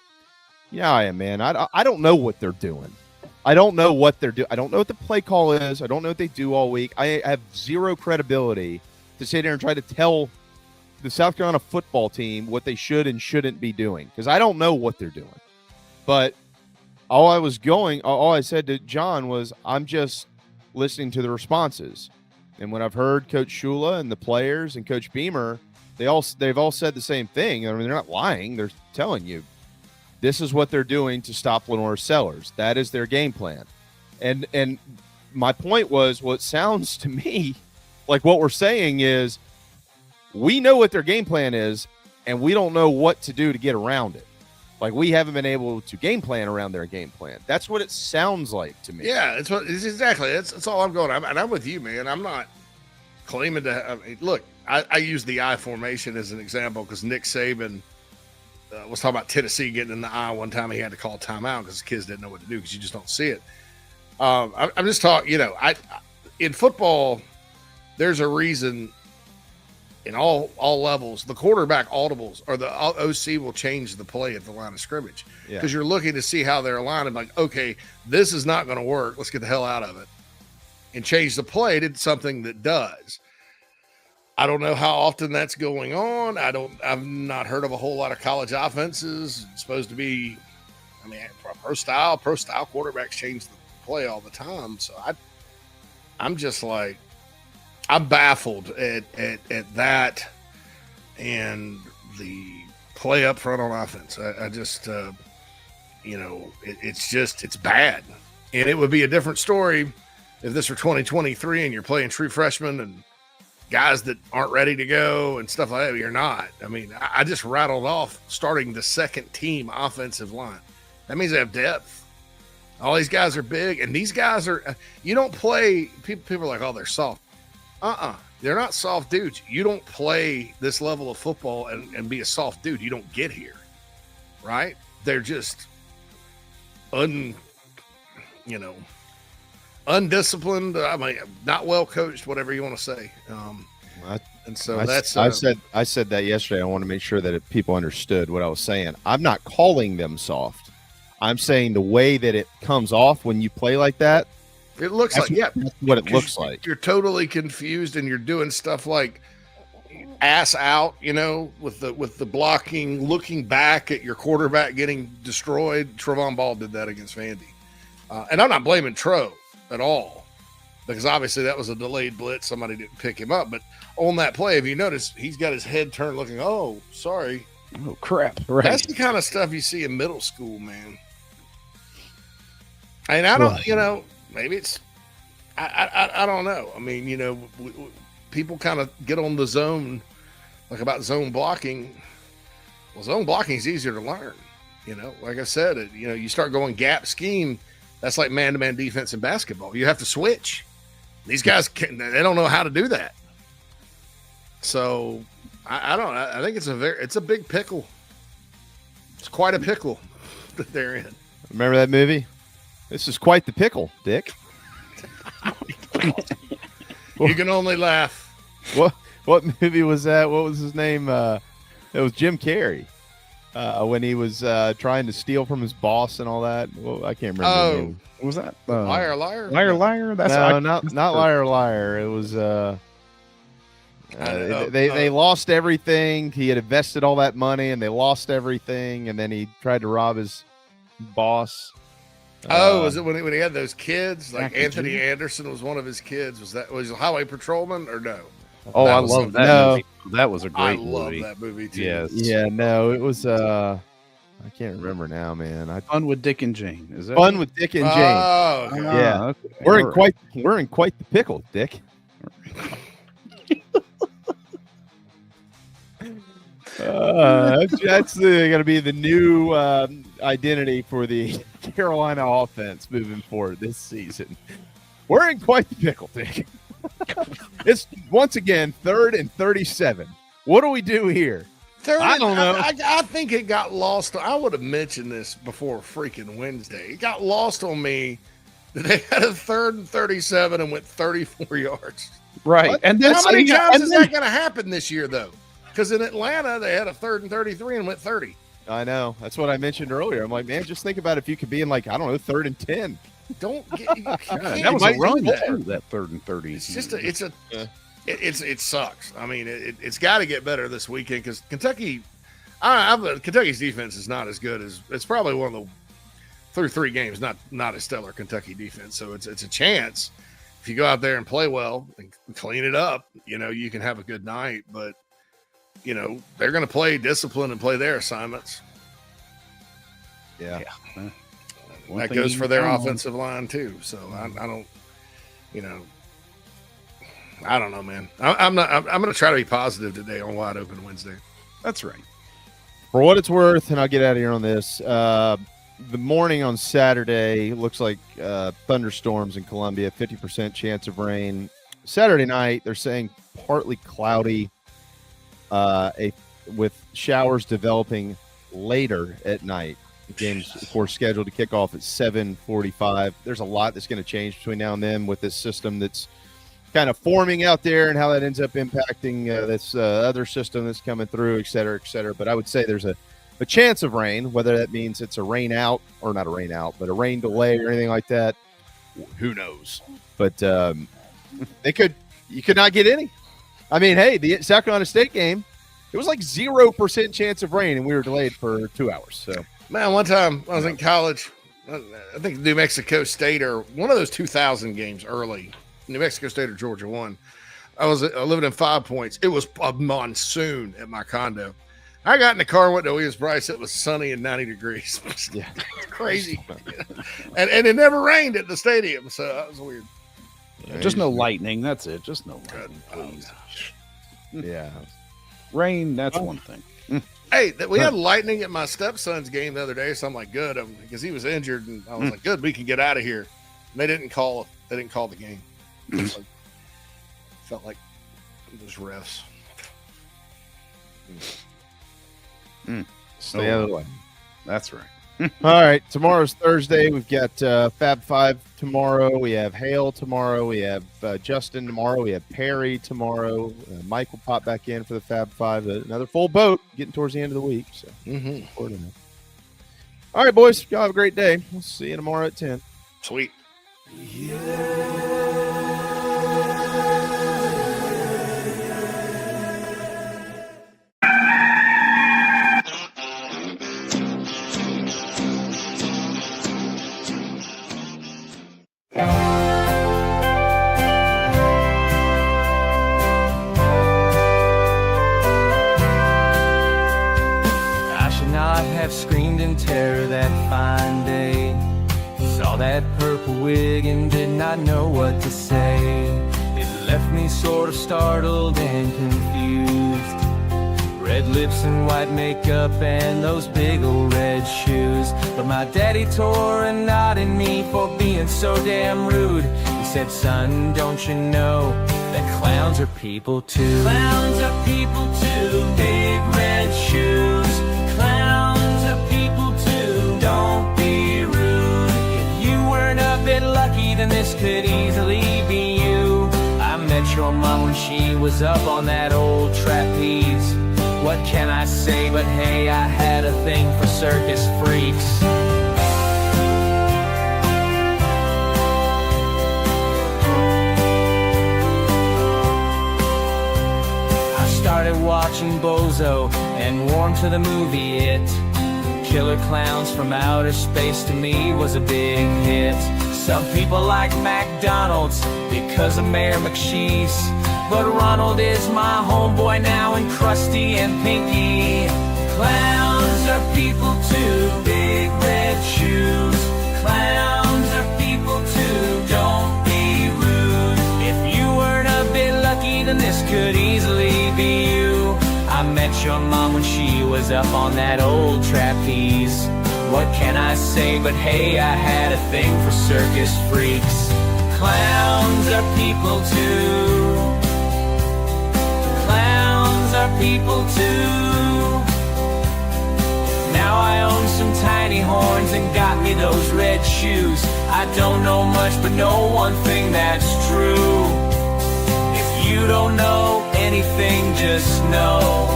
Yeah, I am, man. I don't know what they're doing. I don't know what they're doing. I don't know what the play call is. I don't know what they do all week. I have zero credibility to sit there and try to tell the South Carolina football team what they should and shouldn't be doing, because I don't know what they're doing. But all I said to John was, I'm just listening to the responses. And when I've heard Coach Shula and the players and Coach Beamer, they've all said the same thing. I mean, they're not lying. They're telling you this is what they're doing to stop Lenore Sellers. That is their game plan. And my point was, what sounds to me like what we're saying is we know what their game plan is, and we don't know what to do to get around it. Like, we haven't been able to game plan around their game plan. That's what it sounds like to me. Yeah, it's exactly. That's all I'm going. I'm with you, man. I'm not claiming to. I mean, look, I use the I formation as an example because Nick Saban was talking about Tennessee getting in the I one time. He had to call timeout because the kids didn't know what to do because you just don't see it. I'm just talking. You know, in football, there's a reason. In all levels, the quarterback audibles or the OC will change the play at the line of scrimmage because you're looking to see how they're aligned and like, okay, this is not going to work. Let's get the hell out of it and change the play to something that does. I don't know how often that's going on. I've not heard of a whole lot of college offenses. It's supposed to be, I mean, pro style quarterbacks change the play all the time. So I'm just like, I'm baffled at that and the play up front on offense. I just, you know, it's bad. And it would be a different story if this were 2023 and you're playing true freshmen and guys that aren't ready to go and stuff like that. But you're not. I mean, I just rattled off starting the second team offensive line. That means they have depth. All these guys are big, and these guys are, you don't play, people are like, oh, they're soft. They're not soft dudes. You don't play this level of football and be a soft dude. You don't get here, right? They're just undisciplined. I mean, not well coached, whatever you want to say. And so I said that yesterday. I want to make sure that people understood what I was saying. I'm not calling them soft. I'm saying the way that it comes off when you play like that. It looks like, that's what it looks like. You're totally confused, and you're doing stuff like ass out, with the blocking, looking back at your quarterback getting destroyed. Trevon Ball did that against Vandy. And I'm not blaming Tro at all, because obviously that was a delayed blitz. Somebody didn't pick him up. But on that play, if you notice, he's got his head turned looking, oh, sorry. Oh, crap. Right. That's the kind of stuff you see in middle school, man. And I don't, maybe it's, I don't know. I mean, people kind of get on the zone, like about zone blocking. Well, zone blocking is easier to learn. Like I said, you start going gap scheme. That's like man-to-man defense in basketball. You have to switch. These guys, they don't know how to do that. So I don't know. I think it's a big pickle. It's quite a pickle that they're in. Remember that movie? This is quite the pickle, Dick. You can only laugh. What movie was that? What was his name? It was Jim Carrey. When he was trying to steal from his boss and all that. Well, I can't remember. The name. What was that? Liar. That's not liar. It was they lost everything. He had invested all that money, and they lost everything. And then he tried to rob his boss. Was it when he had those kids? Like Anthony Anderson was one of his kids. Was he a highway patrolman or no? Oh, I love that movie. That was a great movie. I love that movie too. Yes. Yeah, no, it was I can't remember now, man. Fun with Dick and Jane. Is that Fun with Dick and Jane? Oh, okay. Yeah. Okay. We're in quite the pickle, Dick. That's going to be the new identity for the Carolina offense moving forward this season. We're in quite the pickle, Dick. It's once again 3rd and 37. What do we do here? I don't know. I think it got lost. I would have mentioned this before freaking Wednesday. It got lost on me that they had a 3rd and 37 and went 34 yards. Right. What? And then how many times is that going to happen this year, though? Because in Atlanta, they had a 3rd and 33 and went 30. I know. That's what I mentioned earlier. I'm like, man, just think about if you could be in 3rd and 10. Don't get you that was a run that 3rd and 30. It's just it sucks. I mean, it's got to get better this weekend because Kentucky. Kentucky's defense is not as good as it's probably one of the through 3 games not a stellar Kentucky defense. So it's a chance if you go out there and play well and clean it up. You can have a good night, but they're going to play discipline and play their assignments. Yeah. That goes for their offensive line too. So I don't, I don't know, man. I'm going to try to be positive today on Wide Open Wednesday. That's right. For what it's worth, and I'll get out of here on this. The morning on Saturday looks like thunderstorms in Columbia, 50% chance of rain. Saturday night, they're saying partly cloudy, with showers developing later at night. The game's, of course, scheduled to kick off at 7:45. There's a lot that's going to change between now and then with this system that's kind of forming out there and how that ends up impacting this other system that's coming through, et cetera, et cetera. But I would say there's a chance of rain, whether that means it's a rain out or not a rain out, but a rain delay or anything like that. Who knows? But you could not get any. I mean, hey, the South Carolina State game, it was like 0% chance of rain, and we were delayed for 2 hours. So, man, one time I was in college, I think New Mexico State or one of those 2000 games early, New Mexico State or Georgia won. I was living in 5 Points. It was a monsoon at my condo. I got in the car, went to Williams-Brice. It was sunny and 90 degrees. Yeah, it's crazy. and it never rained at the stadium, so that was weird. Just no lightning. That's it. Just no lightning, please. Yeah. Rain, that's one thing. Hey, we had lightning at my stepson's game the other day, so I'm like, good, because he was injured, and I was like, good, we can get out of here. And they didn't call the game. Felt like those refs. Stay out of the way. That's right. All right, tomorrow's Thursday. We've got Fab Five tomorrow. We have Hale tomorrow. We have Justin tomorrow. We have Perry tomorrow. Mike will pop back in for the Fab Five. Another full boat getting towards the end of the week. So, all right, boys. Y'all have a great day. We'll see you tomorrow at 10. Sweet. I should not have screamed in terror that fine day. Saw that purple wig and did not know what to say. It left me sort of startled and confused. Red lips and white makeup and those big old red shoes. But my daddy tore a knot in me for being so damn rude. He said, son, don't you know that clowns are people too? Clowns are people too. Big red shoes. Clowns are people too. Don't be rude. If you weren't a bit lucky, then this could easily be you. I met your mom when she was up on that old trapeze. What can I say but hey, I had a thing for circus freaks. I started watching Bozo and warmed to the movie It. Killer Clowns from Outer Space to me was a big hit. Some people like McDonald's because of Mayor McCheese. But Ronald is my homeboy now, and Krusty and Pinky. Clowns are people too, big red shoes. Clowns are people too, don't be rude. If you weren't a bit lucky, then this could easily be you. I met your mom when she was up on that old trapeze. What can I say but hey, I had a thing for circus freaks. Clowns are people too. Clowns are people too. Now I own some tiny horns and got me those red shoes. I don't know much, but know one thing that's true. If you don't know anything, just know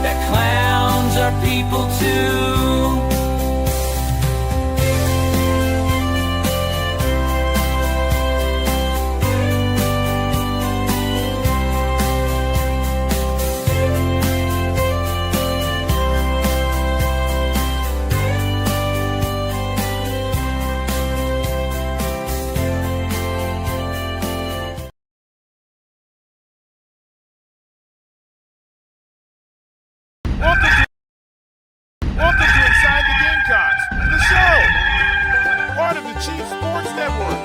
that clowns are people too. Welcome to Inside the Gamecocks, the show, part of the Chief Sports Network.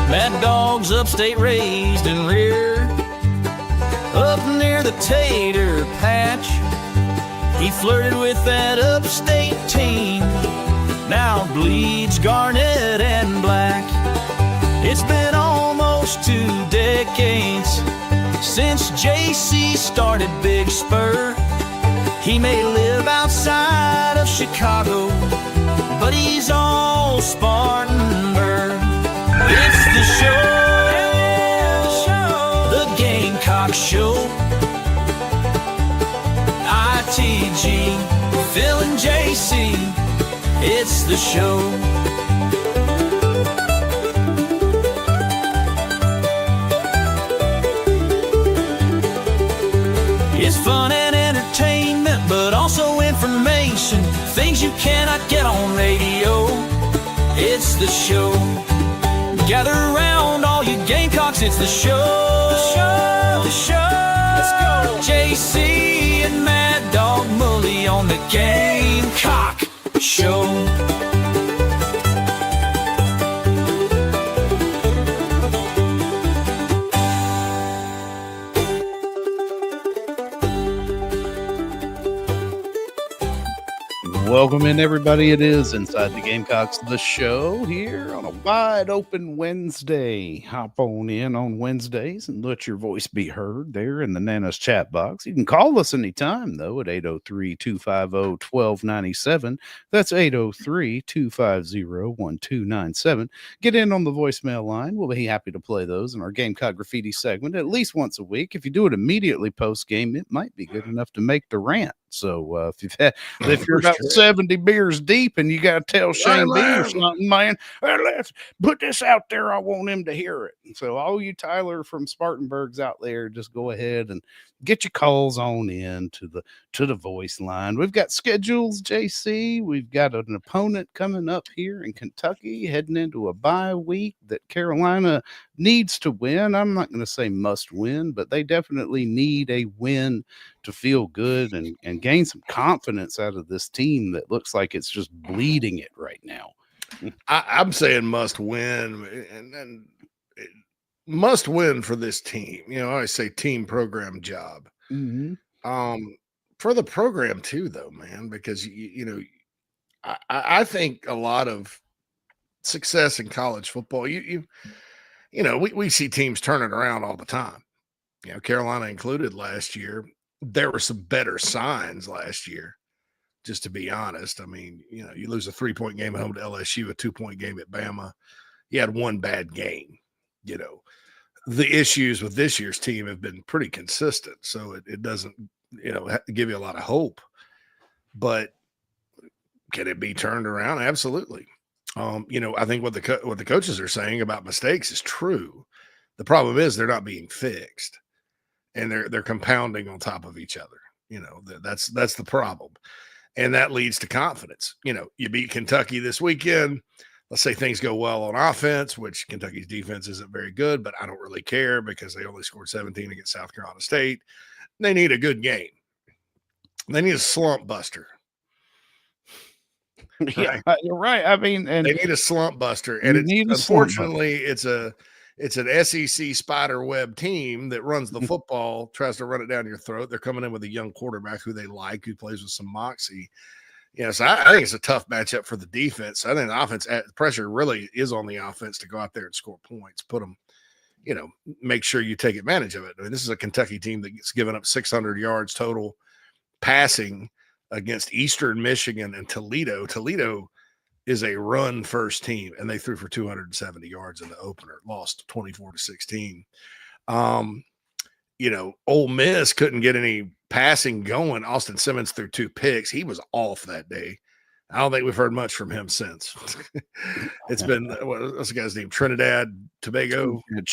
Mad Dog's upstate raised and reared up near the tater patch. He flirted with that upstate team, now bleeds garnet and black. It's been almost 2 decades since JC started Big Spur. He may live outside of Chicago, but he's all Spartanburg. It's the show, the Gamecock Show. ITG, Phil and JC, it's the show. It's fun and entertainment, but also information, things you cannot get on radio. It's the show. Gather around all you Gamecocks, it's the show. The show. Let's go. JC and Mad Dog Mully on the Gamecock Show. Welcome in, everybody. It is Inside the Gamecocks, the show here on a wide open Wednesday. Hop on in on Wednesdays and let your voice be heard there in the Nana's chat box. You can call us anytime, though, at 803-250-1297. That's 803-250-1297. Get in on the voicemail line. We'll be happy to play those in our Gamecock Graffiti segment at least once a week. If you do it immediately post-game, it might be good enough to make the rant. So if you're about 70 beers deep and you got to tell Shane B or something, man, hey, let's put this out there. I want him to hear it. So all you Tyler from Spartanburgs out there, just go ahead and get your calls on in to the voice line. We've got schedules, JC. We've got an opponent coming up here in Kentucky, heading into a bye week that Carolina needs to win. I'm not going to say must win, but they definitely need a win to feel good and gain some confidence out of this team that looks like it's just bleeding it right now. I'm saying must win, and must win for this team. You know, I always say team, program, job. For the program too, though, man, because I think a lot of success in college football, we see teams turning around all the time. You know, Carolina included last year. There were some better signs last year, just to be honest. I mean, you lose a 3-point game at home to LSU, a 2-point game at Bama. You had one bad game. The issues with this year's team have been pretty consistent, so it doesn't, give you a lot of hope. But can it be turned around? Absolutely. I think what the coaches are saying about mistakes is true. The problem is they're not being fixed. And they're compounding on top of each other. That's the problem. And that leads to confidence. You beat Kentucky this weekend. Let's say things go well on offense, which Kentucky's defense isn't very good, but I don't really care because they only scored 17 against South Carolina State. They need a good game. They need a slump buster. Yeah, you're right. I mean, and they need a slump buster. And unfortunately, it's an SEC spider web team that runs the football, tries to run it down your throat. They're coming in with a young quarterback who they like, who plays with some moxie. So I think it's a tough matchup for the defense. I think the offense pressure really is on the offense to go out there and score points, put them, make sure you take advantage of it. I mean, this is a Kentucky team that's given up 600 yards total passing against Eastern Michigan and Toledo. Toledo is a run first team, and they threw for 270 yards in the opener, lost 24-16. Ole Miss couldn't get any passing going. Austin Simmons threw 2 picks. He was off that day. I don't think we've heard much from him since. It's been, what's the guy's name? Trinidad Tobago? Trinidad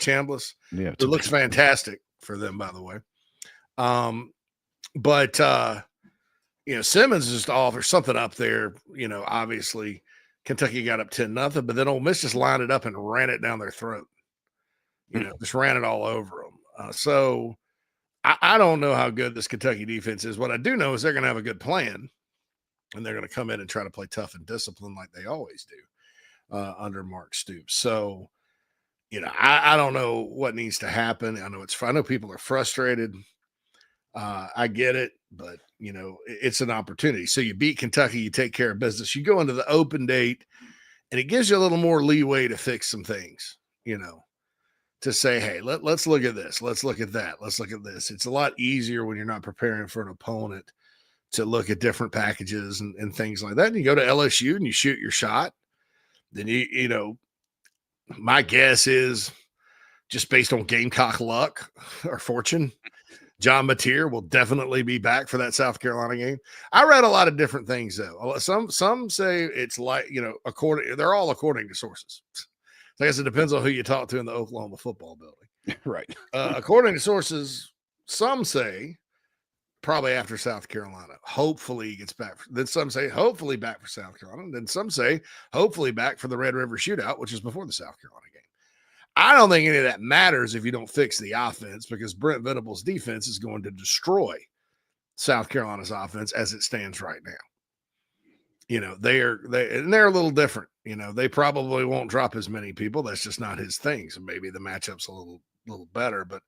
Chambliss. Yeah. It looks fantastic for them, by the way. Simmons is just off. There's something up there. Obviously Kentucky got up 10-0, but then Ole Miss just lined it up and ran it down their throat. Just ran it all over them. So I don't know how good this Kentucky defense is. What I do know is they're going to have a good plan, and they're going to come in and try to play tough and disciplined like they always do under Mark Stoops. So, I don't know what needs to happen. I know people are frustrated. I get it, but it's an opportunity. So you beat Kentucky, you take care of business, you go into the open date, and it gives you a little more leeway to fix some things, to say, hey, let's look at this. Let's look at that. Let's look at this. It's a lot easier when you're not preparing for an opponent to look at different packages and things like that. And you go to LSU and you shoot your shot. Then my guess is, just based on Gamecock luck or fortune, John Mateer will definitely be back for that South Carolina game. I read a lot of different things, though. Some say it's like, they're all according to sources. I guess it depends on who you talk to in the Oklahoma football building. Right. According to sources, some say probably after South Carolina. Hopefully he gets back. Then some say hopefully back for South Carolina. Then some say hopefully back for the Red River Shootout, which is before the South Carolina game. I don't think any of that matters if you don't fix the offense, because Brent Venables' defense is going to destroy South Carolina's offense as it stands right now. They're a little different. They probably won't drop as many people. That's just not his thing. So maybe the matchup's a little better, but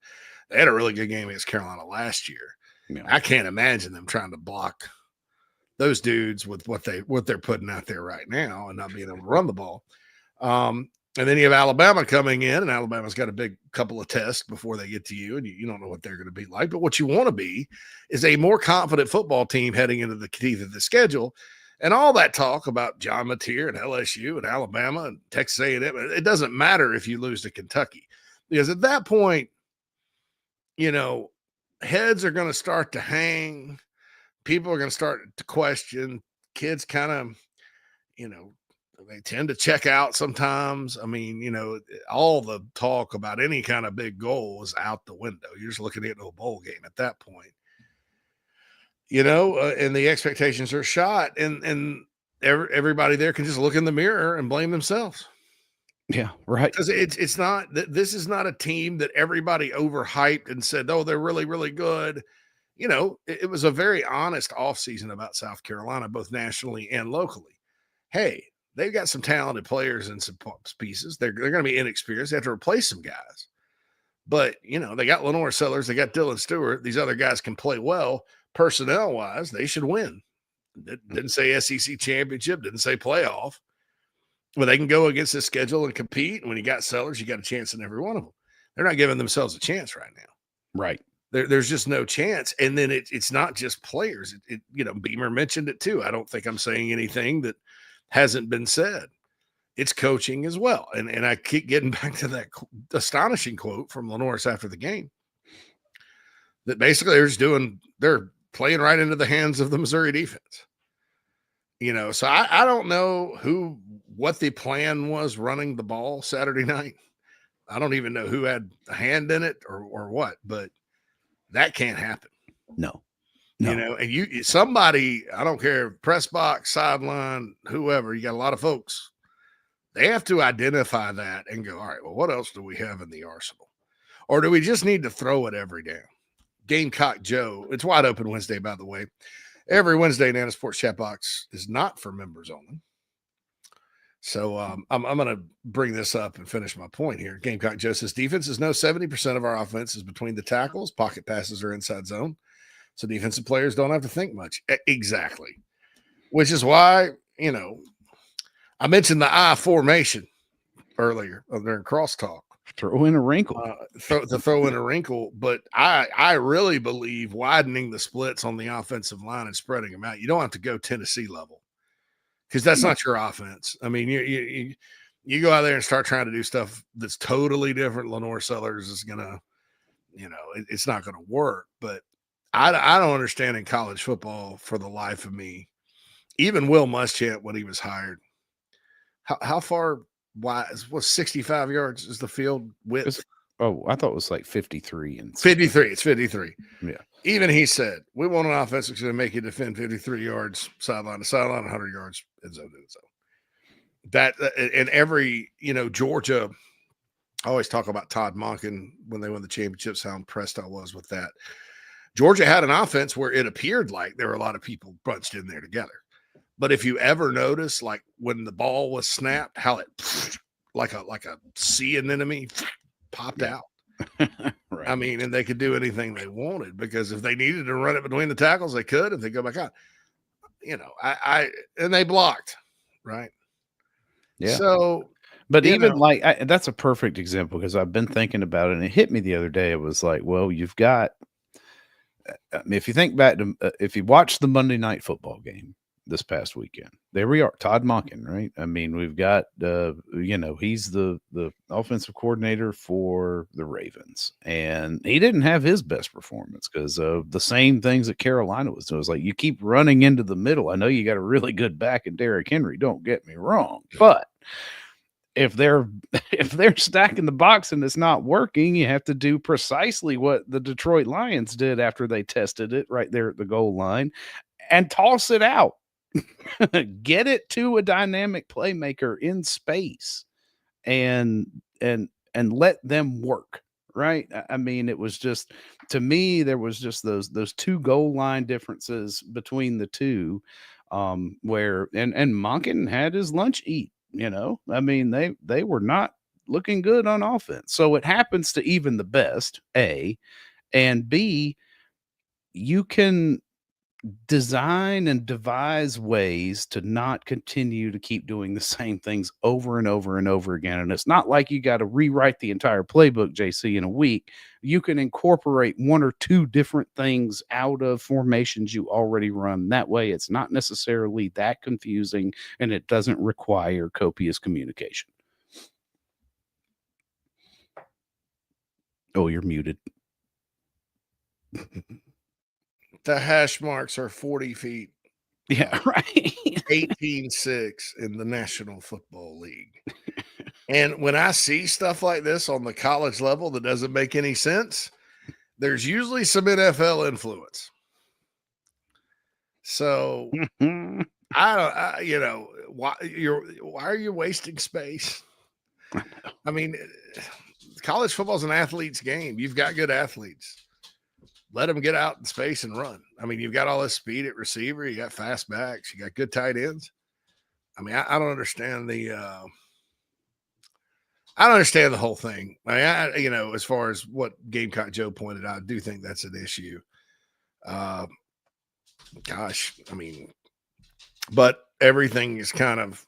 they had a really good game against Carolina last year. Yeah. I can't imagine them trying to block those dudes with what they're putting out there right now and not being able to run the ball. And then you have Alabama coming in, and Alabama's got a big couple of tests before they get to you, and you don't know what they're going to be like. But what you want to be is a more confident football team heading into the teeth of the schedule. And all that talk about John Mateer and LSU and Alabama and Texas A&M, it doesn't matter if you lose to Kentucky. Because at that point, heads are going to start to hang. People are going to start to question. Kids kind of, they tend to check out sometimes. I mean, all the talk about any kind of big goal is out the window. You're just looking at a bowl game at that point, and the expectations are shot, and everybody there can just look in the mirror and blame themselves. Yeah, right. Because it's not – this is not a team that everybody overhyped and said, oh, they're really, really good. It was a very honest offseason about South Carolina, both nationally and locally. Hey, they've got some talented players and some pieces. They're going to be inexperienced. They have to replace some guys. But, they got Lenore Sellers. They got Dylan Stewart. These other guys can play well. Personnel-wise, they should win. It didn't say SEC championship. Didn't say playoff. But they can go against this schedule and compete. And when you got Sellers, you got a chance in every one of them. They're not giving themselves a chance right now. Right. There's just no chance. And then it's not just players. Beamer mentioned it too. I don't think I'm saying anything that hasn't been said. It's coaching as well. And I keep getting back to that astonishing quote from Lenoris after the game that basically they're playing right into the hands of the Missouri defense. So I don't know what the plan was running the ball Saturday night. I don't even know who had a hand in it or what, but that can't happen. No. And somebody, I don't care, press box, sideline, whoever, you got a lot of folks. They have to identify that and go, all right, well, what else do we have in the arsenal? Or do we just need to throw it every down? Gamecock Joe, it's wide open Wednesday, by the way. Every Wednesday, Nana Sports Chat Box is not for members only. So I'm going to bring this up and finish my point here. Gamecock Joe says defenses know 70% of our offense is between the tackles. Pocket passes are inside zone. So defensive players don't have to think much. Exactly. Which is why, I mentioned the I formation earlier during crosstalk. Throw in a wrinkle. Throw in a wrinkle. But I really believe widening the splits on the offensive line and spreading them out. You don't have to go Tennessee level because that's not your offense. I mean, you go out there and start trying to do stuff that's totally different. Lenore Sellers is going to, it's not going to work. But I don't understand in college football for the life of me. Even Will Muschamp, when he was hired, how far wide was 65 yards is the field width? I thought it was like 53 and 53. It's 53. Yeah. Even he said, we want an offense that's going to make you defend 53 yards sideline to sideline, 100 yards in zone to zone. That and every, Georgia, I always talk about Todd Monken when they won the championships, how impressed I was with that. Georgia had an offense where it appeared like there were a lot of people bunched in there together. But if you ever notice, like when the ball was snapped, how it like a sea anemone popped out. Right. I mean, and they could do anything they wanted because if they needed to run it between the tackles, they could. If they go back out, and they blocked, right? Yeah. So, but even that's a perfect example because I've been thinking about it and it hit me the other day. It was like, well, you've got. If you think back to if you watch the Monday Night Football game this past weekend, there we are, Todd Monken, right? I mean, we've got he's the offensive coordinator for the Ravens, and he didn't have his best performance because of the same things that Carolina was doing. It's like you keep running into the middle. I know you got a really good back in Derrick Henry, don't get me wrong, but if they're stacking the box and it's not working, you have to do precisely what the Detroit Lions did after they tested it right there at the goal line and toss it out. Get it to a dynamic playmaker in space and let them work. Right. I mean, it was just, to me, there was just those two goal line differences between the two where Monken had his lunch eat. I mean, they were not looking good on offense. So it happens to even the best, A, and B, you can design and devise ways to not continue to keep doing the same things over and over and over again. And it's not like you got to rewrite the entire playbook, JC, in a week. You can incorporate one or two different things out of formations you already run. That way, it's not necessarily that confusing, and it doesn't require copious communication. Oh, you're muted. The hash marks are 40 feet. Yeah, right. 18-6 in the National Football League. And when I see stuff like this on the college level that doesn't make any sense, there's usually some NFL influence. So why are you wasting space? I mean, college football is an athlete's game. You've got good athletes. Let them get out in space and run. I mean, you've got all this speed at receiver. You got fast backs. You got good tight ends. I mean, I don't understand the whole thing. I mean, as far as what Gamecock Joe pointed out, I do think that's an issue. Gosh, I mean, but everything is kind of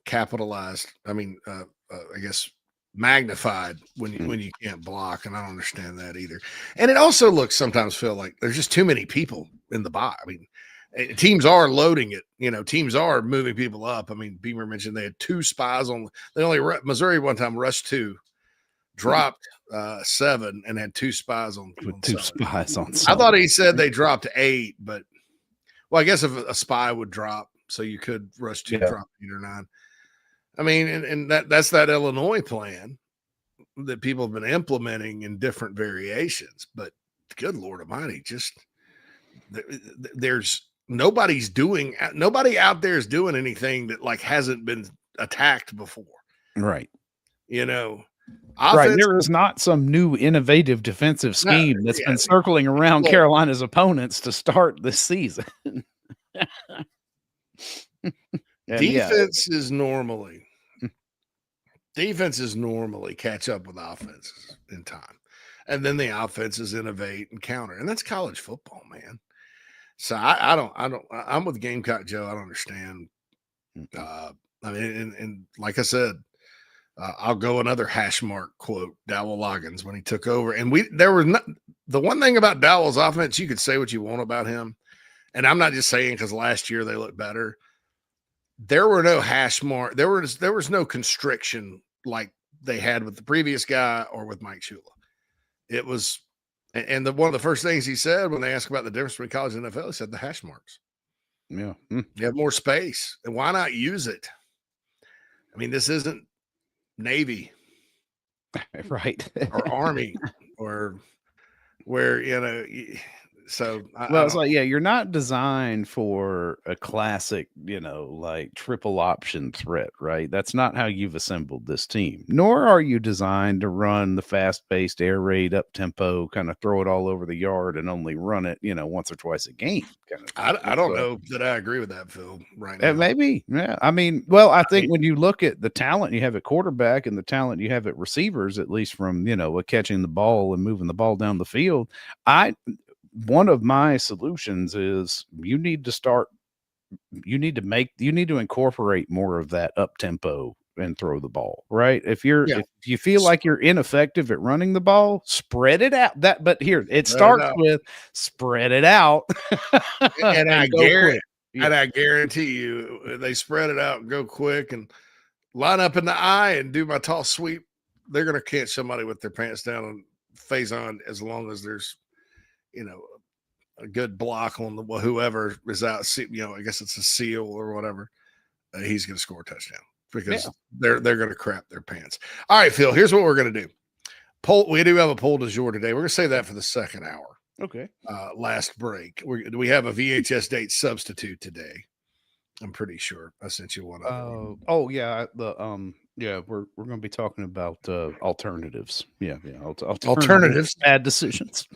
capitalized. I mean, I guess magnified when you can't block, and I don't understand that either. And it also looks sometimes feel like there's just too many people in the box. I mean, teams are loading it. Teams are moving people up. I mean, Beamer mentioned they had 2 spies on. They only Missouri one time rushed 2, dropped 7, and had 2 spies on. With 2 spies on. I thought he said they dropped 8, but I guess if a spy would drop, so you could rush 2, drop 8 or 9. I mean, and that's that Illinois plan that people have been implementing in different variations. But good Lord Almighty, just there's nobody out there is doing anything that like hasn't been attacked before. Right. Right. There is not some new innovative defensive scheme that's been circling around Carolina's opponents to start this season. Defenses normally catch up with offenses in time, and then the offenses innovate and counter, and that's college football, man. So I'm with Gamecock Joe. I don't understand. I mean, and like I said, I'll go another hash mark quote, Dowell Loggins, when he took over. And the one thing about Dowell's offense, you could say what you want about him. And I'm not just saying because last year they looked better. There were no hash mark. There was no constriction like they had with the previous guy or with Mike Shula. It was, and one of the first things he said when they asked about the difference between college and NFL, he said the hash marks. Yeah. You have more space, and why not use it? I mean, this isn't Navy, right, or Army, or where So it's like, you're not designed for a classic, like triple option threat, right? That's not how you've assembled this team. Nor are you designed to run the fast-paced air raid up tempo, kind of throw it all over the yard and only run it, once or twice a game. I don't know that I agree with that, Phil. Right now, maybe, yeah. I mean, I think when you look at the talent you have at quarterback and the talent you have at receivers, at least from catching the ball and moving the ball down the field, one of my solutions is you need to incorporate more of that up tempo and throw the ball, right? If you feel like you're ineffective at running the ball, spread it out. But here it starts with spread it out. and I guarantee you they spread it out and go quick and line up in the eye and do my tall sweep. They're going to catch somebody with their pants down and phase on as long as there's a good block on whoever is out. I guess it's a seal or whatever. He's going to score a touchdown because they're going to crap their pants. All right, Phil, here's what we're going to do. We do have a poll du jour today. We're going to save that for the second hour. Okay. Last break. We have a VHS date substitute today. I'm pretty sure I sent you one. We're going to be talking about alternatives. Alternatives. Bad decisions.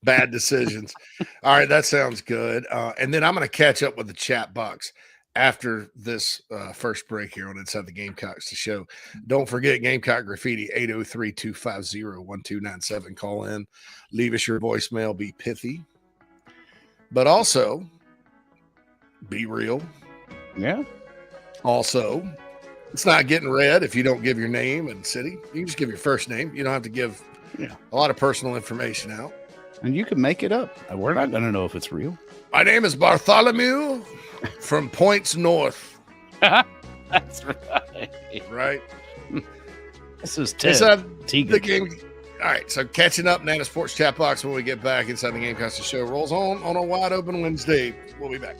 Bad decisions. All right, that sounds good. And then I'm going to catch up with the chat box after this first break here on Inside the Gamecocks to show. Don't forget Gamecock Graffiti, 803-250-1297. Call in. Leave us your voicemail. Be pithy. but also be real. Yeah. Also, it's not getting read if you don't give your name and city. You can just give your first name. You don't have to give a lot of personal information out. And you can make it up. We're not going to know if it's real. My name is Bartholomew from Points North. That's right. Right. This is Ted. The game. All right. So catching up, Nana's Porch chat box when we get back inside the Gamecocks. The show rolls on a wide open Wednesday. We'll be back.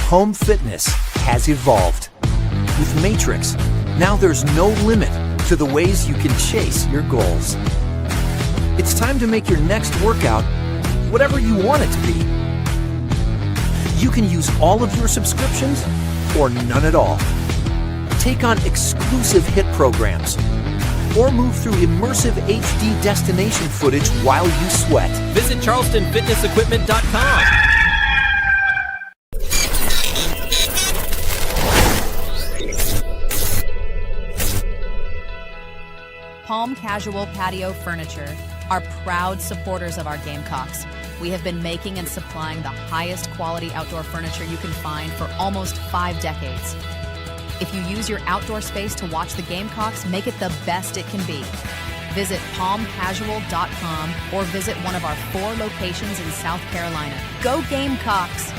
Home fitness has evolved. With Matrix, now there's no limit to the ways you can chase your goals. It's time to make your next workout whatever you want it to be. You can use all of your subscriptions or none at all. Take on exclusive HIIT programs or move through immersive HD destination footage while you sweat. Visit charlestonfitnessequipment.com. Palm Casual Patio Furniture are proud supporters of our Gamecocks. We have been making and supplying the highest quality outdoor furniture you can find for almost 5 decades. If you use your outdoor space to watch the Gamecocks, make it the best it can be. Visit palmcasual.com or visit one of our 4 locations in South Carolina. Go Gamecocks!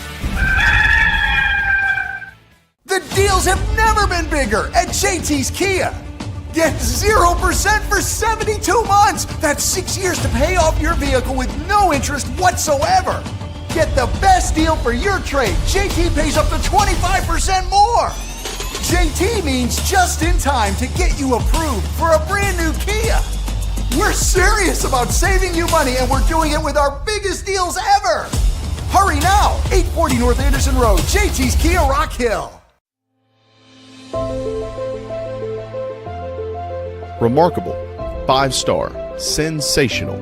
The deals have never been bigger at JT's Kia. Get 0% for 72 months. That's 6 years to pay off your vehicle with no interest whatsoever. Get the best deal for your trade. JT pays up to 25% more. JT means just in time to get you approved for a brand new Kia. We're serious about saving you money, and we're doing it with our biggest deals ever. Hurry now, 840 North Anderson Road, JT's Kia Rock Hill. Remarkable, 5-star, sensational.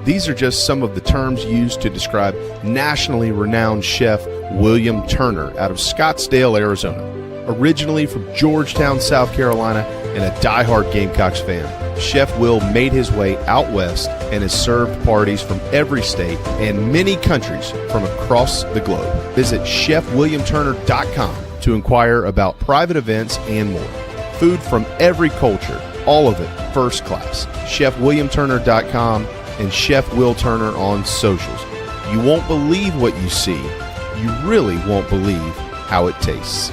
These are just some of the terms used to describe nationally renowned chef William Turner out of Scottsdale, Arizona. Originally from Georgetown, South Carolina, and a diehard Gamecocks fan, Chef Will made his way out west and has served parties from every state and many countries from across the globe. Visit chefwilliamturner.com to inquire about private events and more. Food from every culture, all of it first class. chefwilliamturner.com and Chef Will Turner on socials. You won't believe what you see. You really won't believe how it tastes.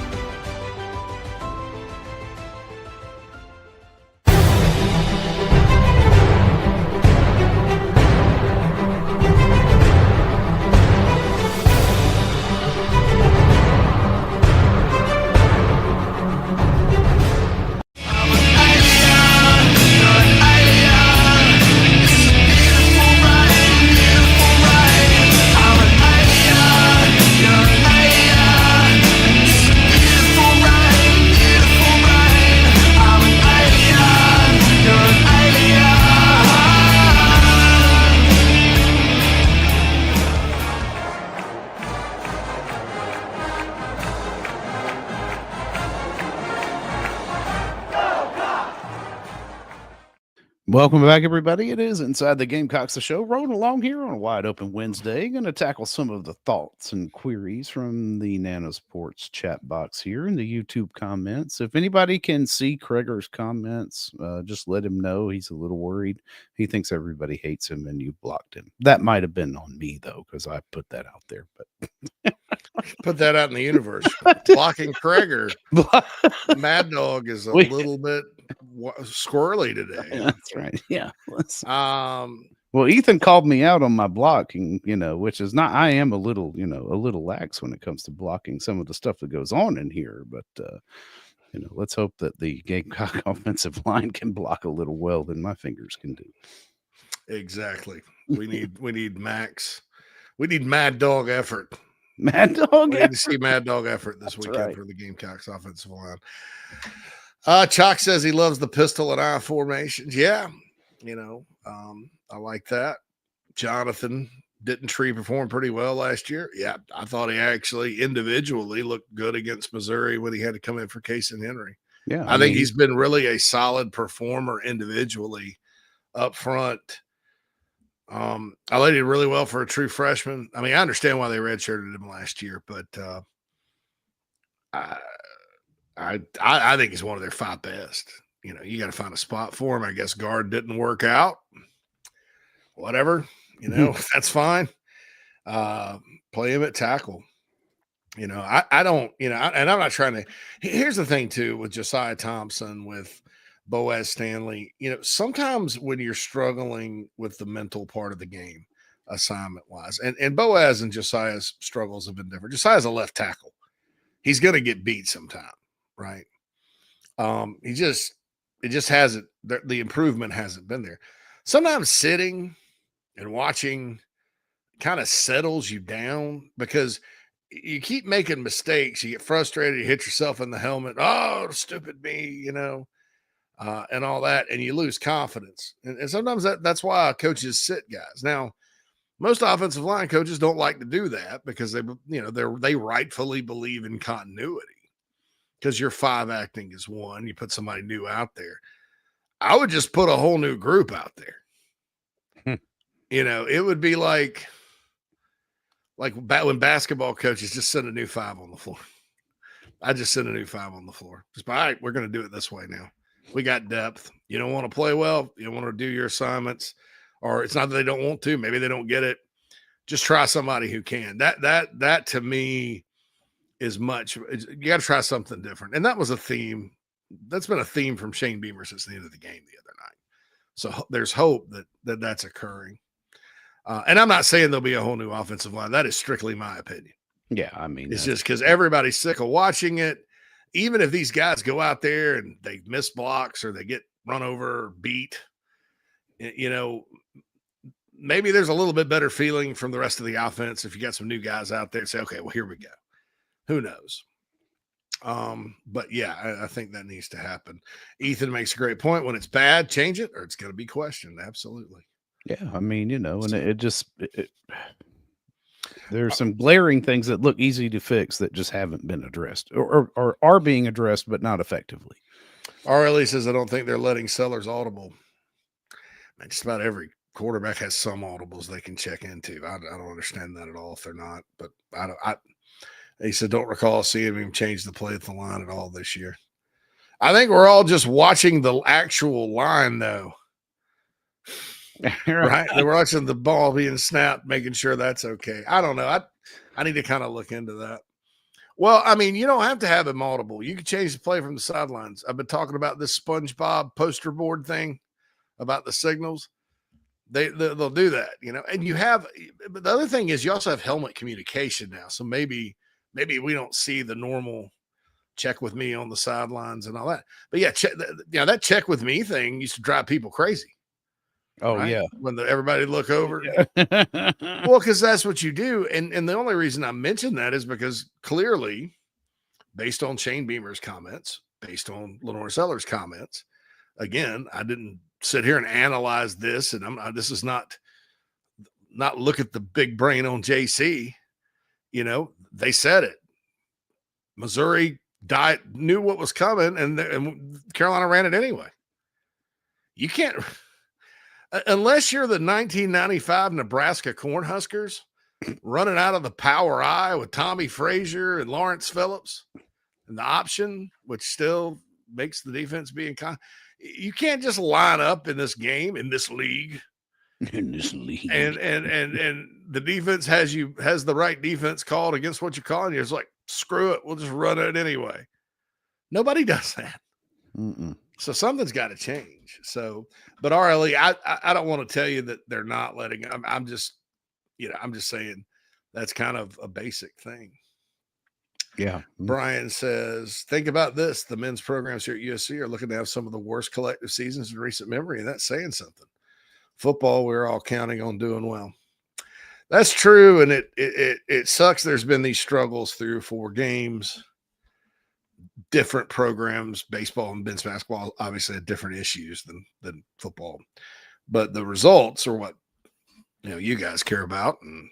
Welcome back, everybody. It is Inside the Gamecocks, the show, rolling along here on a wide open Wednesday. Going to tackle some of the thoughts and queries from the Nana's Porch chat box here in the YouTube comments. If anybody can see Kreger's comments, just let him know. He's a little worried. He thinks everybody hates him and you blocked him. That might have been on me, though, because I put that out there. But put that out in the universe. Blocking Kreger. Mad Dog is a little bit squirrely today. That's right. Yeah. Well, Ethan called me out on my blocking, which is not, I am a little lax when it comes to blocking some of the stuff that goes on in here, but let's hope that the Gamecock offensive line can block a little well than my fingers can do. Exactly. We need Max. We need Mad Dog effort. Mad Dog. We need to see Mad Dog effort this weekend for the Gamecocks offensive line. Chalk says he loves the pistol and eye formations. Yeah, I like that. Jonathan Dittentree performed pretty well last year. Yeah, I thought he actually individually looked good against Missouri when he had to come in for Case and Henry. Yeah, I think he's been really a solid performer individually up front. I thought he did really well for a true freshman. I mean, I understand why they redshirted him last year, but I think he's one of their 5 best. You know, you got to find a spot for him. I guess guard didn't work out. Whatever, you know, that's fine. Play him at tackle. You know, I don't, you know, and I'm not trying to. Here's the thing, too, with Josiah Thompson, with Boaz Stanley. You know, sometimes when you're struggling with the mental part of the game, assignment wise, and Boaz and Josiah's struggles have been different. Josiah's a left tackle. He's going to get beat sometime, right? It just hasn't, the improvement hasn't been there. Sometimes sitting and watching kind of settles you down because you keep making mistakes. You get frustrated. You hit yourself in the helmet. Oh, stupid me, you know, and all that. And you lose confidence. And sometimes that's why coaches sit guys. Now, most offensive line coaches don't like to do that because they rightfully believe in continuity because you're 5 acting as 1. You put somebody new out there. I would just put a whole new group out there. You know, it would be like when basketball coaches just send a new 5 on the floor. I just send a new 5 on the floor. Just, all right, we're going to do it this way now. We got depth. You don't want to play well. You don't want to do your assignments. Or it's not that they don't want to. Maybe they don't get it. Just try somebody who can. That to me is much. You got to try something different. And that was a theme. That's been a theme from Shane Beamer since the end of the game the other night. So there's hope that's occurring. And I'm not saying there'll be a whole new offensive line. That is strictly my opinion. Yeah, I mean, it's just because everybody's sick of watching it. Even if these guys go out there and they miss blocks or they get run over or beat, you know, maybe there's a little bit better feeling from the rest of the offense if you got some new guys out there and say, okay, well, here we go. Who knows? But yeah, I think that needs to happen. Ethan makes a great point. When it's bad, change it or it's going to be questioned. Absolutely. Yeah, I mean, you know, and there's some glaring things that look easy to fix that just haven't been addressed or are being addressed, but not effectively. RLE says, I don't think they're letting sellers audible. Man, just about every quarterback has some audibles they can check into. I don't understand that at all if they're not, but he said, don't recall seeing him change the play at the line at all this year. I think we're all just watching the actual line though. Right. We're watching the ball being snapped, making sure that's okay. I don't know. I need to kind of look into that. Well, I mean, you don't have to have him audible. You can change the play from the sidelines. I've been talking about this SpongeBob poster board thing about the signals. They'll do that, you know. And you have, but the other thing is you also have helmet communication now. So maybe we don't see the normal check with me on the sidelines and all that. But yeah, that check with me thing used to drive people crazy. Oh, right? yeah. When everybody look over. Yeah. Well, because that's what you do. And the only reason I mentioned that is because clearly, based on Shane Beamer's comments, based on Lenore Sellers' comments, again, I didn't sit here and analyze this. And this is not look at the big brain on JC. You know, they said it. Missouri knew what was coming, and Carolina ran it anyway. You can't, unless you're the 1995 Nebraska Cornhuskers running out of the power I with Tommy Frazier and Lawrence Phillips and the option, which still makes the defense be you can't just line up in this game, in this league. In this league. And the defense has the right defense called against what you're calling. You're just like, screw it. We'll just run it anyway. Nobody does that. Mm-mm. So something's got to change. So, but RLE, I don't want to tell you that they're not letting. I'm just saying that's kind of a basic thing. Yeah. Brian says, think about this. The men's programs here at USC are looking to have some of the worst collective seasons in recent memory, and that's saying something. Football, we're all counting on doing well. That's true, and it sucks. There's been these struggles through 4 games. Different programs, baseball and men's basketball, obviously had different issues than football, but the results are what you guys care about. And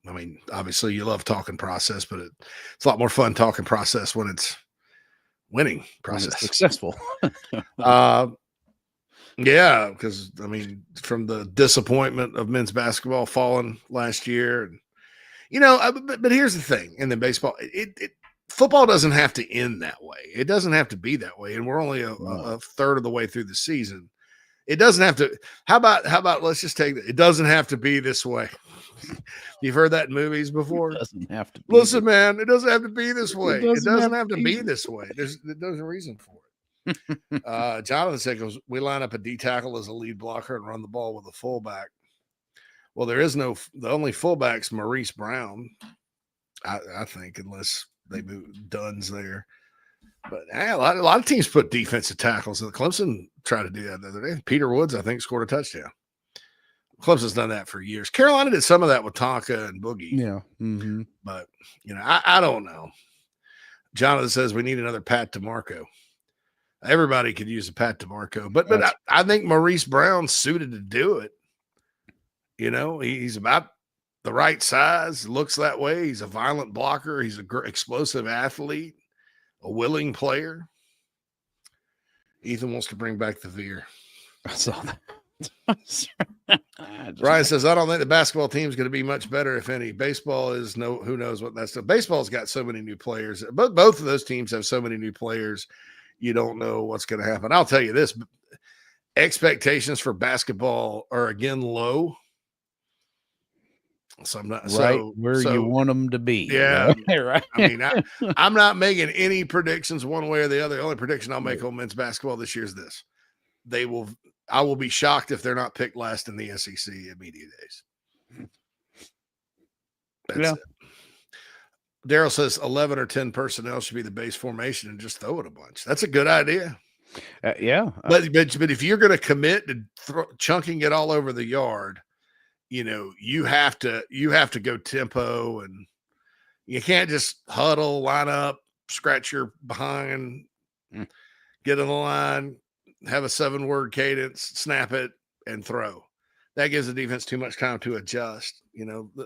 I mean, obviously, you love talking process, but it's a lot more fun talking process when winning process. Successful. Yeah, because I mean, from the disappointment of men's basketball falling last year, and but here's the thing: in the baseball, football doesn't have to end that way. It doesn't have to be that way, and we're only a third of the way through the season. It doesn't have to. How about let's just take it. It doesn't have to be this way. You've heard that in movies before. It doesn't have to. Listen, man, it doesn't have to be this way. It doesn't have to be be this way. There's a reason for it. Jonathan said, "Goes, we line up a D tackle as a lead blocker and run the ball with a fullback." Well, the only fullback's Maurice Brown, I think, unless they move Dunn's there. But a lot of teams put defensive tackles. Clemson tried to do that the other day. Peter Woods, I think, scored a touchdown. Clemson's done that for years. Carolina did some of that with Tonka and Boogie. Yeah. Mm-hmm. But, I don't know. Jonathan says we need another Pat DeMarco. Everybody could use a Pat DeMarco. But I think Maurice Brown's suited to do it. He's about the right size, looks that way. He's a violent blocker. He's an explosive athlete, a willing player. Ethan wants to bring back the veer. I saw that. Ryan says, I don't think the basketball team is going to be much better, if any. Baseball is who knows what that's. Baseball's got so many new players. But both of those teams have so many new players. You don't know what's going to happen. I'll tell you this: expectations for basketball are again low. So I'm not where you want them to be. Yeah, right. I mean, I'm not making any predictions one way or the other. The only prediction I'll make on men's basketball this year is this: I will be shocked if they're not picked last in the SEC at media days. That's it. Daryl says 11 or 10 personnel should be the base formation and just throw it a bunch. That's a good idea. Yeah. But if you're going to commit to chunking it all over the yard, you have to go tempo, and you can't just huddle, line up, scratch your behind, get in the line, have a 7-word cadence, snap it, and throw. That gives the defense too much time to adjust.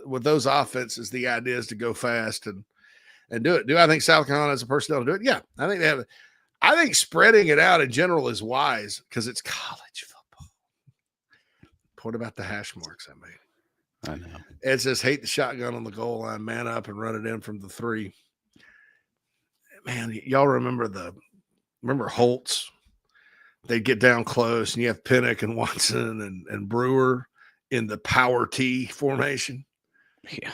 With those offenses, the idea is to go fast and do it. Do I think South Carolina has the personnel to do it? Yeah, I think they have. I think spreading it out in general is wise because it's college football. What about the hash marks I made? I know. It says hate the shotgun on the goal line, man up and run it in from the 3. Man, y'all remember Holtz? They'd get down close, and you have Pinnock and Watson and Brewer in the power T formation. Yeah.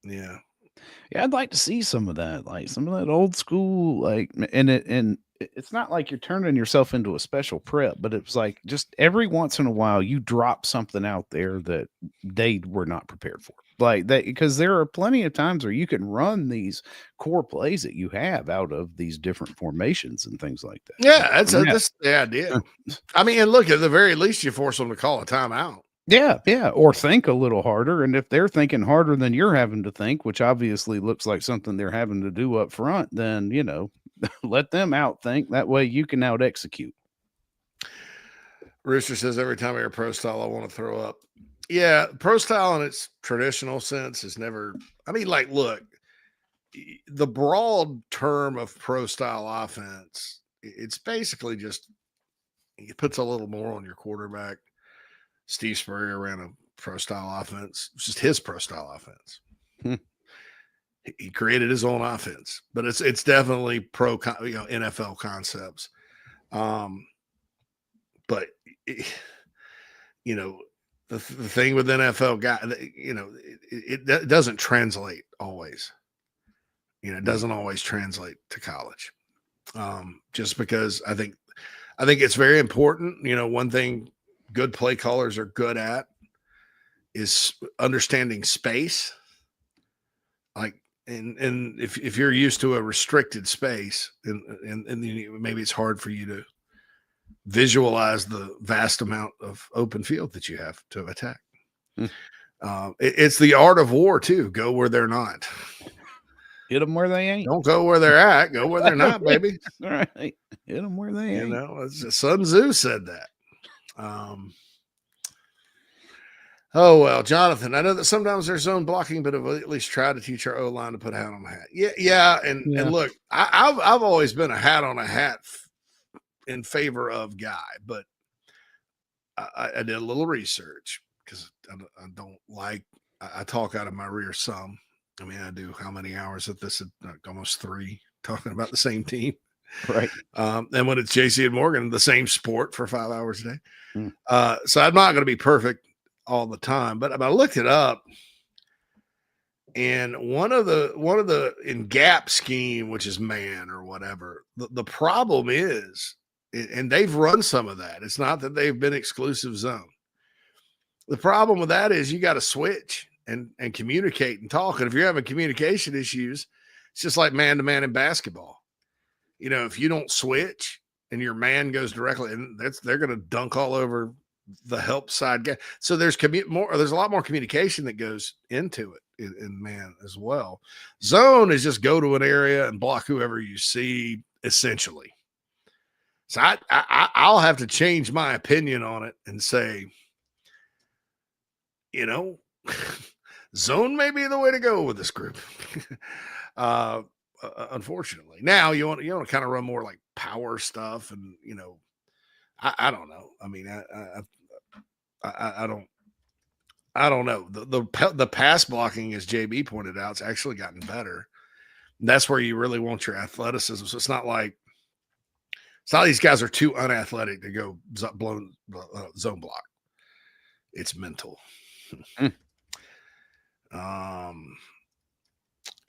Yeah. Yeah, I'd like to see some of that, like some of that old school, and it's not like you're turning yourself into a special prep, but it's like just every once in a while you drop something out there that they were not prepared for. Like that, because there are plenty of times where you can run these core plays that you have out of these different formations and things like that. Yeah, that's the idea. I mean, and look, at the very least, you force them to call a timeout. Yeah, or think a little harder. And if they're thinking harder than you're having to think, which obviously looks like something they're having to do up front, then, let them outthink. That way you can out execute. Rooster says, every time I hear pro style, I want to throw up. Yeah, pro style in its traditional sense is never, look, the broad term of pro style offense, it's basically just, it puts a little more on your quarterback. Steve Spurrier ran a pro style offense. It's just his pro style offense. He created his own offense, but it's definitely NFL concepts. But the thing with NFL guy, it doesn't translate always. It doesn't always translate to college. Just because I think it's very important. One thing good play callers are good at is understanding space. And if you're used to a restricted space and maybe it's hard for you to visualize the vast amount of open field that you have to attack. It's the art of war too. Go where they're not. Hit them where they ain't. Don't go where they're at. Go where they're not, baby. All right. Hit them where they ain't. Sun Tzu said that. Oh, well, Jonathan, I know that sometimes there's zone blocking, but I've at least tried to teach our O-line to put a hat on a hat. Yeah. And look, I've always been a hat on a hat in favor of guy, but I did a little research because I don't like, I talk out of my rear some. I mean, I do how many hours at this? Like almost 3 talking about the same team. Right. And when it's JC and Morgan, the same sport for 5 hours a day. So I'm not going to be perfect all the time, but I looked it up, and one of the in gap scheme, which is man or whatever, the problem is, and they've run some of that. It's not that they've been exclusive zone. The problem with that is you got to switch and communicate and talk. And if you're having communication issues, it's just like man to man in basketball. You know, if you don't switch and your man goes directly, and they're going to dunk all over the help side guy. So there's a lot more communication that goes into it in man as well. Zone is just go to an area and block whoever you see, essentially. So I'll have to change my opinion on it and say, you know, zone may be the way to go with this group. Unfortunately, now you want to kind of run more like power stuff, and you know, I don't know. I mean, I don't know. The pass blocking, as JB pointed out, it's actually gotten better. That's where you really want your athleticism. So it's not like these guys are too unathletic to go zone block. It's mental.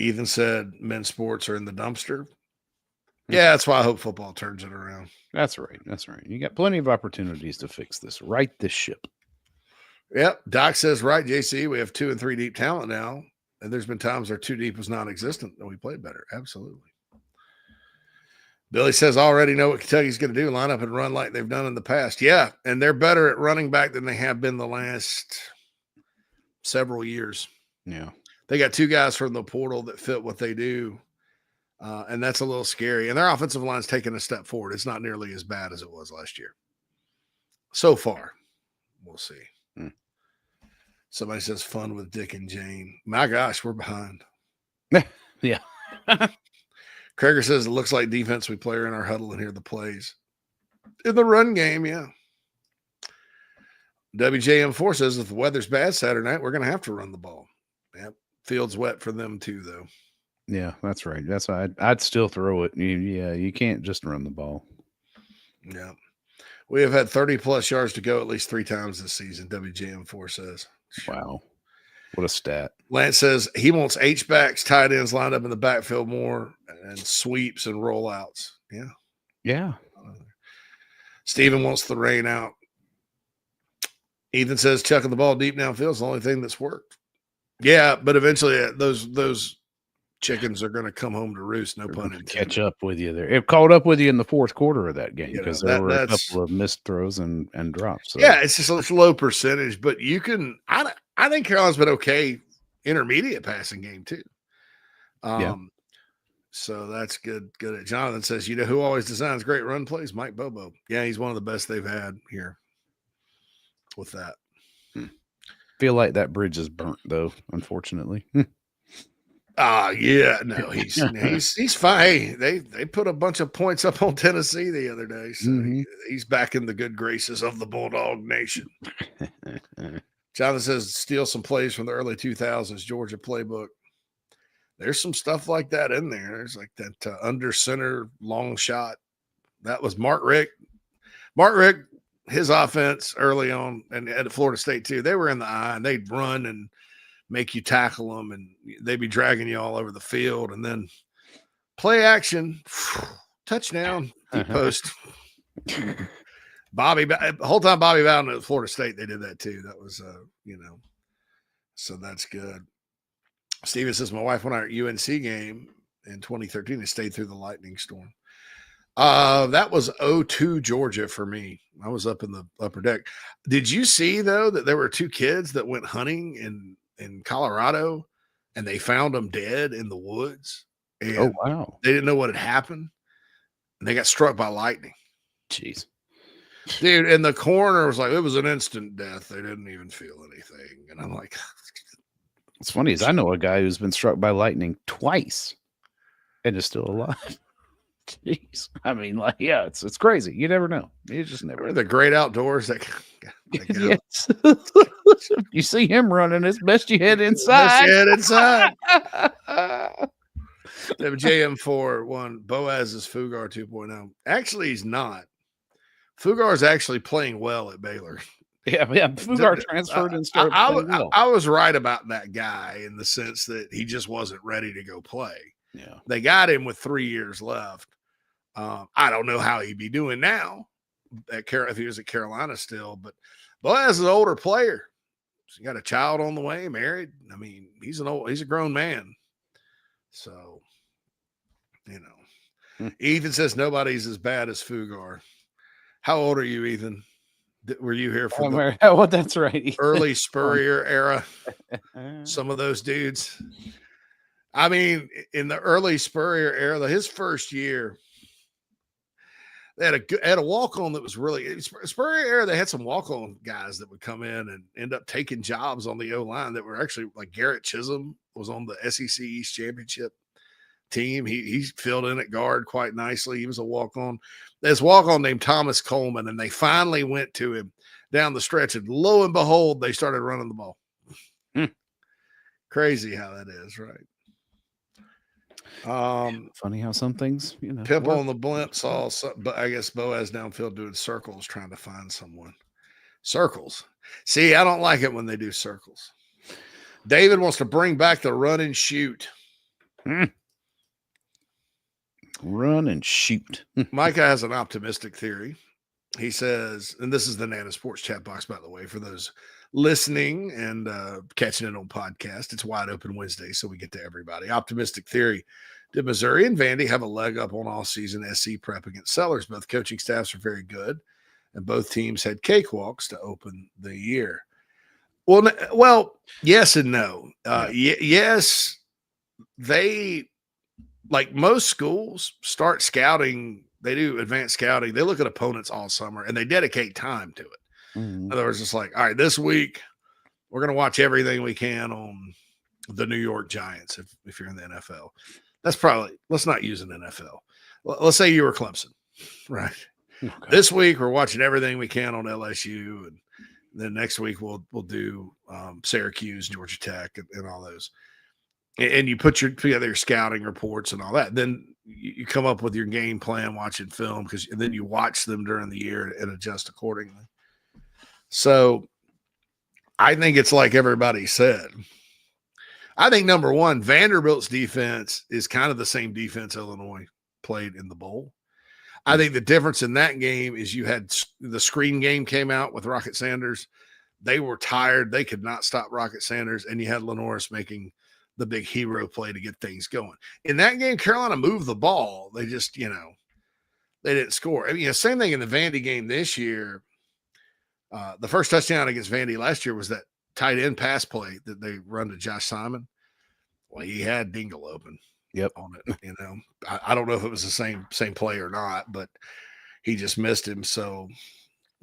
Ethan said men's sports are in the dumpster. Yeah, that's why I hope football turns it around. That's right. You got plenty of opportunities to fix this. Right this ship. Yep. Doc says, right, JC, we have 2 and 3 deep talent now. And there's been times our 2 deep was non-existent and we played better. Absolutely. Billy says, already know what Kentucky's going to do. Line up and run like they've done in the past. Yeah. And they're better at running back than they have been the last several years. Yeah. They got 2 guys from the portal that fit what they do. And that's a little scary. And their offensive line's taking a step forward. It's not nearly as bad as it was last year. So far. We'll see. Somebody says fun with Dick and Jane. My gosh, we're behind. Yeah. Krager says it looks like defense. We play in our huddle and hear the plays. In the run game, yeah. WJM4 says if the weather's bad Saturday night, we're going to have to run the ball. Yep. Field's wet for them too, though. Yeah, that's right. That's why I'd still throw it. You can't just run the ball. Yeah. We have had 30-plus yards to go at least 3 times this season, WJM4 says. Wow. What a stat. Lance says he wants H-backs, tight ends lined up in the backfield more, and sweeps and rollouts. Yeah. Yeah. Steven wants the rain out. Ethan says chucking the ball deep downfield is the only thing that's worked. Yeah, but eventually those chickens are going to come home to roost. No pun intended. Catch up with you there. It caught up with you in the fourth quarter of that game because there were a couple of missed throws and drops. So. Yeah, it's just a low percentage, but you can. I think Carolina's been okay intermediate passing game too. So that's good. Good. Jonathan says, you know who always designs great run plays? Mike Bobo. Yeah, he's one of the best they've had here. With that, feel like that bridge is burnt though, unfortunately. Yeah, no, he's fine. Hey, they put a bunch of points up on Tennessee the other day, so he's back in the good graces of the Bulldog Nation. Jonathan says steal some plays from the early 2000s Georgia playbook. There's some stuff like that in there. There's like that under center long shot. That was Mark Richt. His offense early on, and at Florida State too, they were in the eye and they'd run and make you tackle them, and they'd be dragging you all over the field. And then play action, touchdown, deep post. The whole time Bobby Bowden at Florida State, they did that too. That was, so that's good. Steven says, my wife went out at UNC game in 2013 and stayed through the lightning storm. That was 0-2 Georgia for me. I was up in the upper deck. Did you see though that there were 2 kids that went hunting in Colorado and they found them dead in the woods? And oh wow! They didn't know what had happened, and they got struck by lightning. Jeez. Dude, and the coroner was like, it was an instant death. They didn't even feel anything. And I'm like, What's funny is I know a guy who's been struck by lightning twice and is still alive. Jeez. I mean, like, yeah, it's crazy. You never know. You just never know. the great outdoors. That Yes. You see him running, it's best you head inside. Best you head inside. JM4 1. Boaz is Fugar 2.0. Actually, he's not. Fugar is actually playing well at Baylor. Yeah. Fugar transferred and started playing well. I was right about that guy in the sense that he just wasn't ready to go play. Yeah. They got him with 3 years left. I don't know how he'd be doing now if he was at Carolina still, but Boaz is an older player. He got a child on the way, married. I mean, he's a grown man. So, Ethan says nobody's as bad as Fugar. How old are you, Ethan? Were you here for well, that's right. early Spurrier era? Some of those dudes. I mean, in the early Spurrier era, his first year, they had a walk-on that was really Spurrier era. They had some walk-on guys that would come in and end up taking jobs on the O-line that were actually like Garrett Chisholm was on the SEC East Championship team. He filled in at guard quite nicely. He was a walk-on. There's a walk-on named Thomas Coleman, and they finally went to him down the stretch, and lo and behold, they started running the ball. Crazy how that is, right? Funny how some things, Pimple on the blimp saw, but I guess Boaz downfield doing circles, trying to find someone. Circles. See, I don't like it when they do circles. David wants to bring back the run and shoot. Run and shoot. Micah has an optimistic theory. He says, and this is the Nana Sports chat box, by the way, for those listening and catching it on podcast. It's wide open Wednesday, so we get to everybody. Optimistic theory. Did Missouri and Vandy have a leg up on all season SC prep against Sellers? Both coaching staffs are very good, and both teams had cakewalks to open the year. Well, yes and no. Yes, they, like most schools, start scouting. They do advanced scouting. They look at opponents all summer, and they dedicate time to it. In other words, it's like, all right, this week we're going to watch everything we can on the New York Giants if you're in the NFL. That's probably, let's not use an NFL. Let's say you were Clemson, right? Okay. This week we're watching everything we can on LSU, and then next week we'll do Syracuse, Georgia Tech, and all those. And you put together your scouting reports and all that. Then you come up with your game plan, watching film, and then you watch them during the year and adjust accordingly. So I think it's like everybody said. I think, number one, Vanderbilt's defense is kind of the same defense Illinois played in the bowl. I think the difference in that game is you had the screen game came out with Rocket Sanders. They were tired. They could not stop Rocket Sanders. And you had Lenoris making the big hero play to get things going. In that game, Carolina moved the ball. They just, they didn't score. I mean, same thing in the Vandy game this year. The first touchdown against Vandy last year was that tight end pass play that they run to Josh Simon. Well, he had Dingle open. Yep. On it, I don't know if it was the same play or not, but he just missed him. So,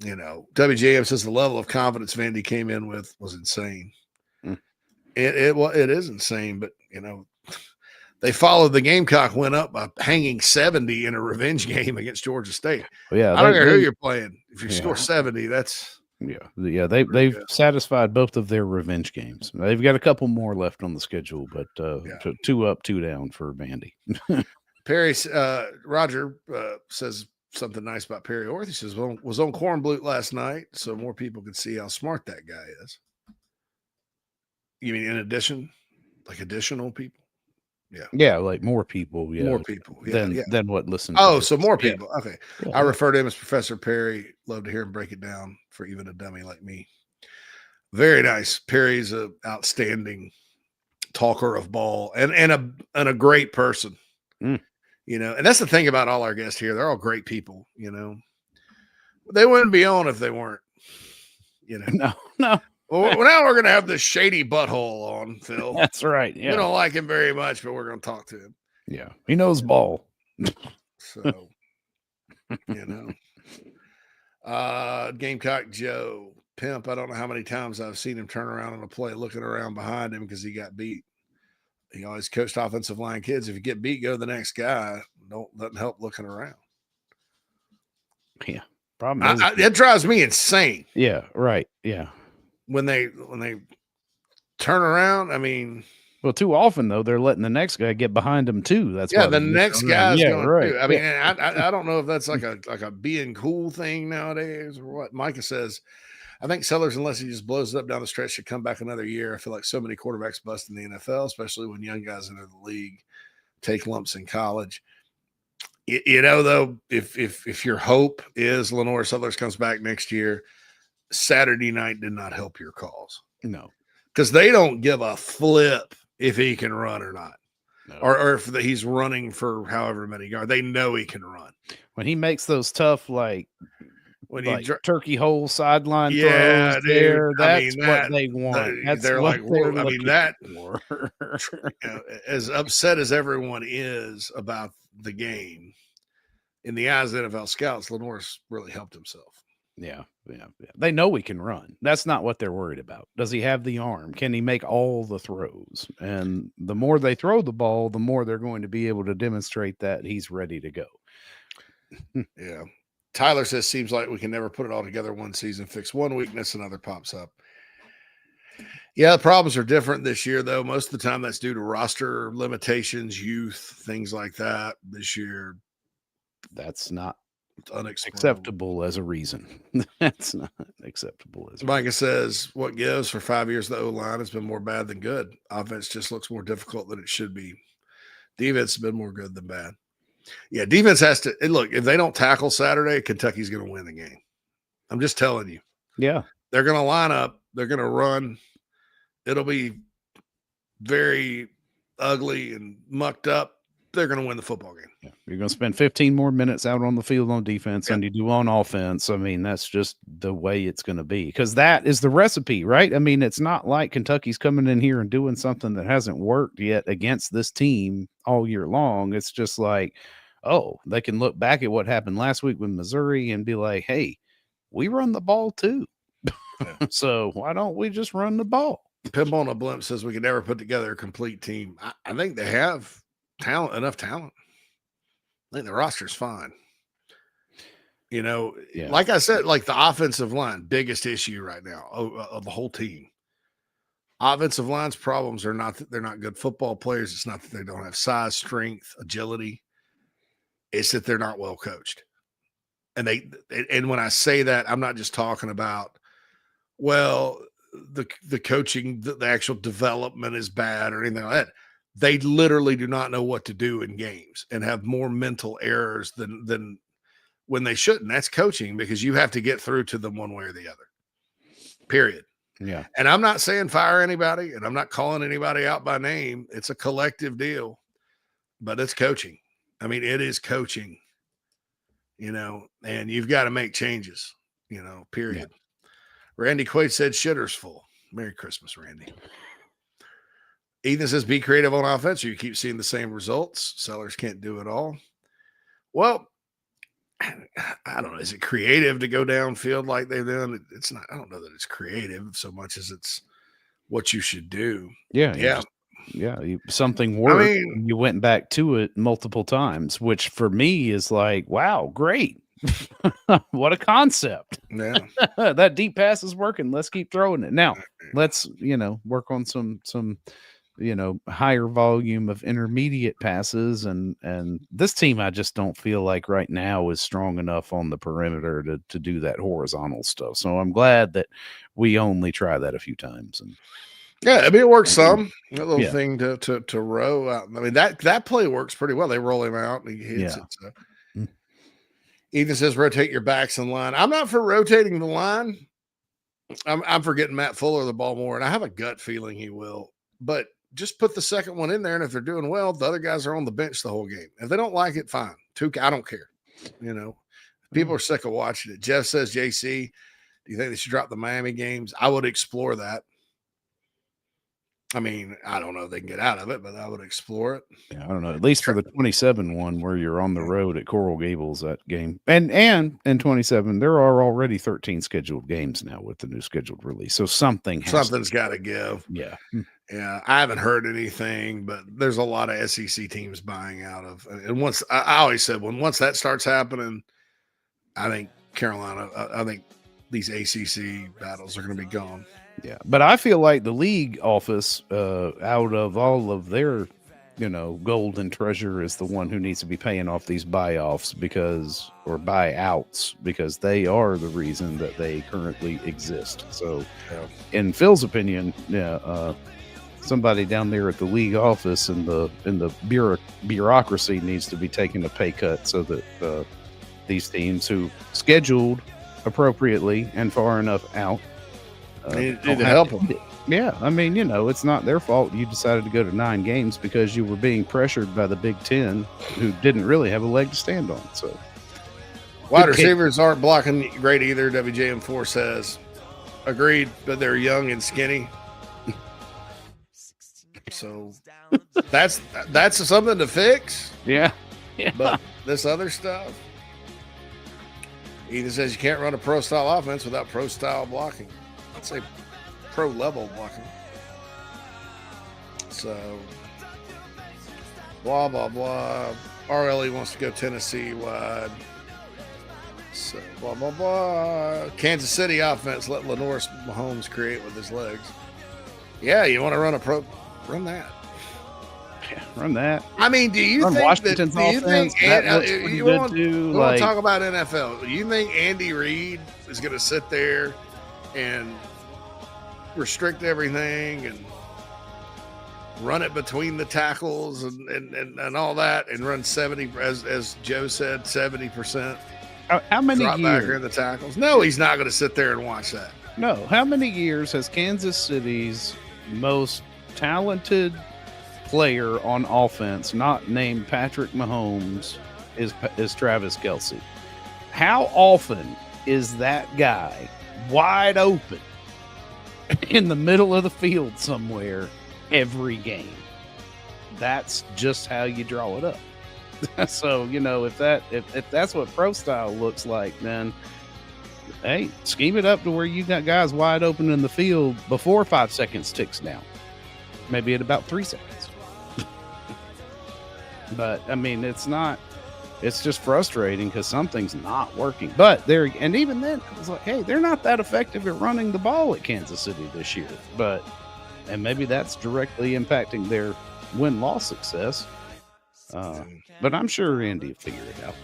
WJM says the level of confidence Vandy came in with was insane. It is insane, but they followed the Gamecock went up by hanging 70 in a revenge game against Georgia State. Well, yeah, I don't care who you're playing. If you score 70, that's they've satisfied both of their revenge games. They've got a couple more left on the schedule, but 2 up, 2 down for Vandy. Perry Roger says something nice about Perry Orth. He says, "Well, was on Kornblut last night, so more people could see how smart that guy is." You mean in addition, like additional people? Yeah, like more people. Yeah, more people. Than what listen. Oh, so more people. Yeah. Okay, I refer to him as Professor Perry. Love to hear him break it down for even a dummy like me. Very nice. Perry's an outstanding talker of ball and a great person. And that's the thing about all our guests here. They're all great people. They wouldn't be on if they weren't. No. Well, now we're going to have this shady butthole on, Phil. That's right. Yeah. We don't like him very much, but we're going to talk to him. Yeah. He knows ball. So, Gamecock Joe Pimp. I don't know how many times I've seen him turn around on a play looking around behind him because he got beat. He always coached offensive line kids. If you get beat, go to the next guy. Doesn't help looking around. Yeah. Problem is, it drives me insane. Yeah, right. Yeah. When they turn around, I mean, well, too often though they're letting the next guy get behind them too. That's yeah, why the next guy's going right. too. I mean, I don't know if that's like a being cool thing nowadays or what. Micah says, I think Sellers, unless he just blows it up down the stretch, should come back another year. I feel like so many quarterbacks bust in the NFL, especially when young guys enter the league, take lumps in college. You know, though, if your hope is Lenore Sellers comes back next year, Saturday night did not help your cause. No, because they don't give a flip if he can run or not, no. or if he's running for however many yards. They know he can run. When he makes those tough when turkey hole sideline yeah, throws, dude, there, that's what they want. They're like, they're I mean, that for. As upset as everyone is about the game, in the eyes of NFL scouts, Lenore's really helped himself. Yeah. They know he can run. That's not what they're worried about. Does he have the arm? Can he make all the throws? And the more they throw the ball, the more they're going to be able to demonstrate that he's ready to go. Yeah. Tyler says, seems like we can never put it all together one season, fix one weakness, another pops up. Yeah, the problems are different this year, though. Most of the time that's due to roster limitations, youth, things like that. This year, that's not unacceptable as a reason. That's not acceptable as a Micah says, what gives for 5 years the O-line has been more bad than good. Offense just looks more difficult than it should be. Defense has been more good than bad. Yeah, defense has to look, if they don't tackle Saturday, Kentucky's going to win the game. I'm just telling you. Yeah. They're going to line up, they're going to run. It'll be very ugly and mucked up. They're going to win the football game. Yeah. You're going to spend 15 more minutes out on the field on defense than you do on offense. I mean, that's just the way it's going to be because that is the recipe, right? I mean, it's not like Kentucky's coming in here and doing something that hasn't worked yet against this team all year long. It's just like, oh, they can look back at what happened last week with Missouri and be like, hey, we run the ball too. So why don't we just run the ball? Pimp on a Blimp says we can never put together a complete team. I think they have enough talent. I think the roster's fine. You know, like I said, like the offensive line, biggest issue right now of the whole team. Offensive line's problems are not that they're not good football players. It's not that they don't have size, strength, agility. It's that they're not well coached. And when I say that, I'm not just talking about, well, the coaching, the actual development is bad or anything like that. They literally do not know what to do in games and have more mental errors than when they shouldn't. That's coaching because you have to get through to them one way or the other. Period. Yeah. And I'm not saying fire anybody and I'm not calling anybody out by name. It's a collective deal, but it's coaching. I mean, it is coaching, you know, and you've got to make changes, you know, period. Yeah. Randy Quaid said shitter's full. Merry Christmas, Randy. Ethan says, be creative on offense or you keep seeing the same results. Sellers can't do it all. Well, I don't know. Is it creative to go downfield like they've done? It's not. I don't know that it's creative so much as it's what you should do. Yeah. Something worked. I mean, you went back to it multiple times, which for me is like, wow, great. What a concept. Yeah. That deep pass is working. Let's keep throwing it. Now, let's, work on some higher volume of intermediate passes and this team I just don't feel like right now is strong enough on the perimeter to do that horizontal stuff. So I'm glad that we only try that a few times. And yeah, I mean it works some. A little thing to row out. I mean that play works pretty well. They roll him out and he hits it. So. Ethan says rotate your backs in line. I'm not for rotating the line. I'm for getting Matt Fuller the ball more, and I have a gut feeling he will. But just put the second one in there, and if they're doing well, the other guys are on the bench the whole game. If they don't like it, fine. I don't care. People are sick of watching it. Jeff says, JC, do you think they should drop the Miami games? I would explore that. I mean, I don't know if they can get out of it, but I would explore it. Yeah, I don't know. At least for the 27 one where you're on the road at Coral Gables, that game. And in 27, there are already 13 scheduled games now with the new scheduled release. So something's got to give. Yeah. Yeah. I haven't heard anything, but there's a lot of SEC teams buying out of. And once I always said, once that starts happening, I think Carolina, I think these ACC battles are going to be gone. Yeah, but I feel like the league office, out of all of their, golden treasure, is the one who needs to be paying off these buyouts or buyouts because they are the reason that they currently exist. So, in Phil's opinion, somebody down there at the league office and the bureaucracy needs to be taking a pay cut so that these teams who scheduled appropriately and far enough out. Need to help them. Yeah, I mean, it's not their fault you decided to go to 9 games because you were being pressured by the Big Ten, who didn't really have a leg to stand on. So, wide receivers aren't blocking great either. WJM4 says, agreed, but they're young and skinny. So that's something to fix. Yeah. But this other stuff. Ethan says you can't run a pro style offense without pro style blocking. I'd say pro level blocking. So blah blah blah. RLE wants to go Tennessee wide. So blah blah blah. Kansas City offense, let Lenore Mahomes create with his legs. Yeah, you want to run a pro, run that. Yeah, run that. I mean, do you think Washington's that? Do you offense, think you want to talk about NFL? Do you think Andy Reid is going to sit there and restrict everything and run it between the tackles and all that and run 70, as Joe said, 70%? How many drop years? Back in the tackles? No, he's not going to sit there and watch that. No. How many years has Kansas City's most talented player on offense, not named Patrick Mahomes, is Travis Kelce? How often is that guy wide open in the middle of the field somewhere every game? That's just how you draw it up. So, if that's what pro style looks like, then hey, scheme it up to where you got guys wide open in the field before 5 seconds ticks down. Maybe at about 3 seconds. But I mean, it's just frustrating because something's not working. But and even then, it's like, hey, they're not that effective at running the ball at Kansas City this year. And maybe that's directly impacting their win-loss success. But I'm sure Andy will figure it out.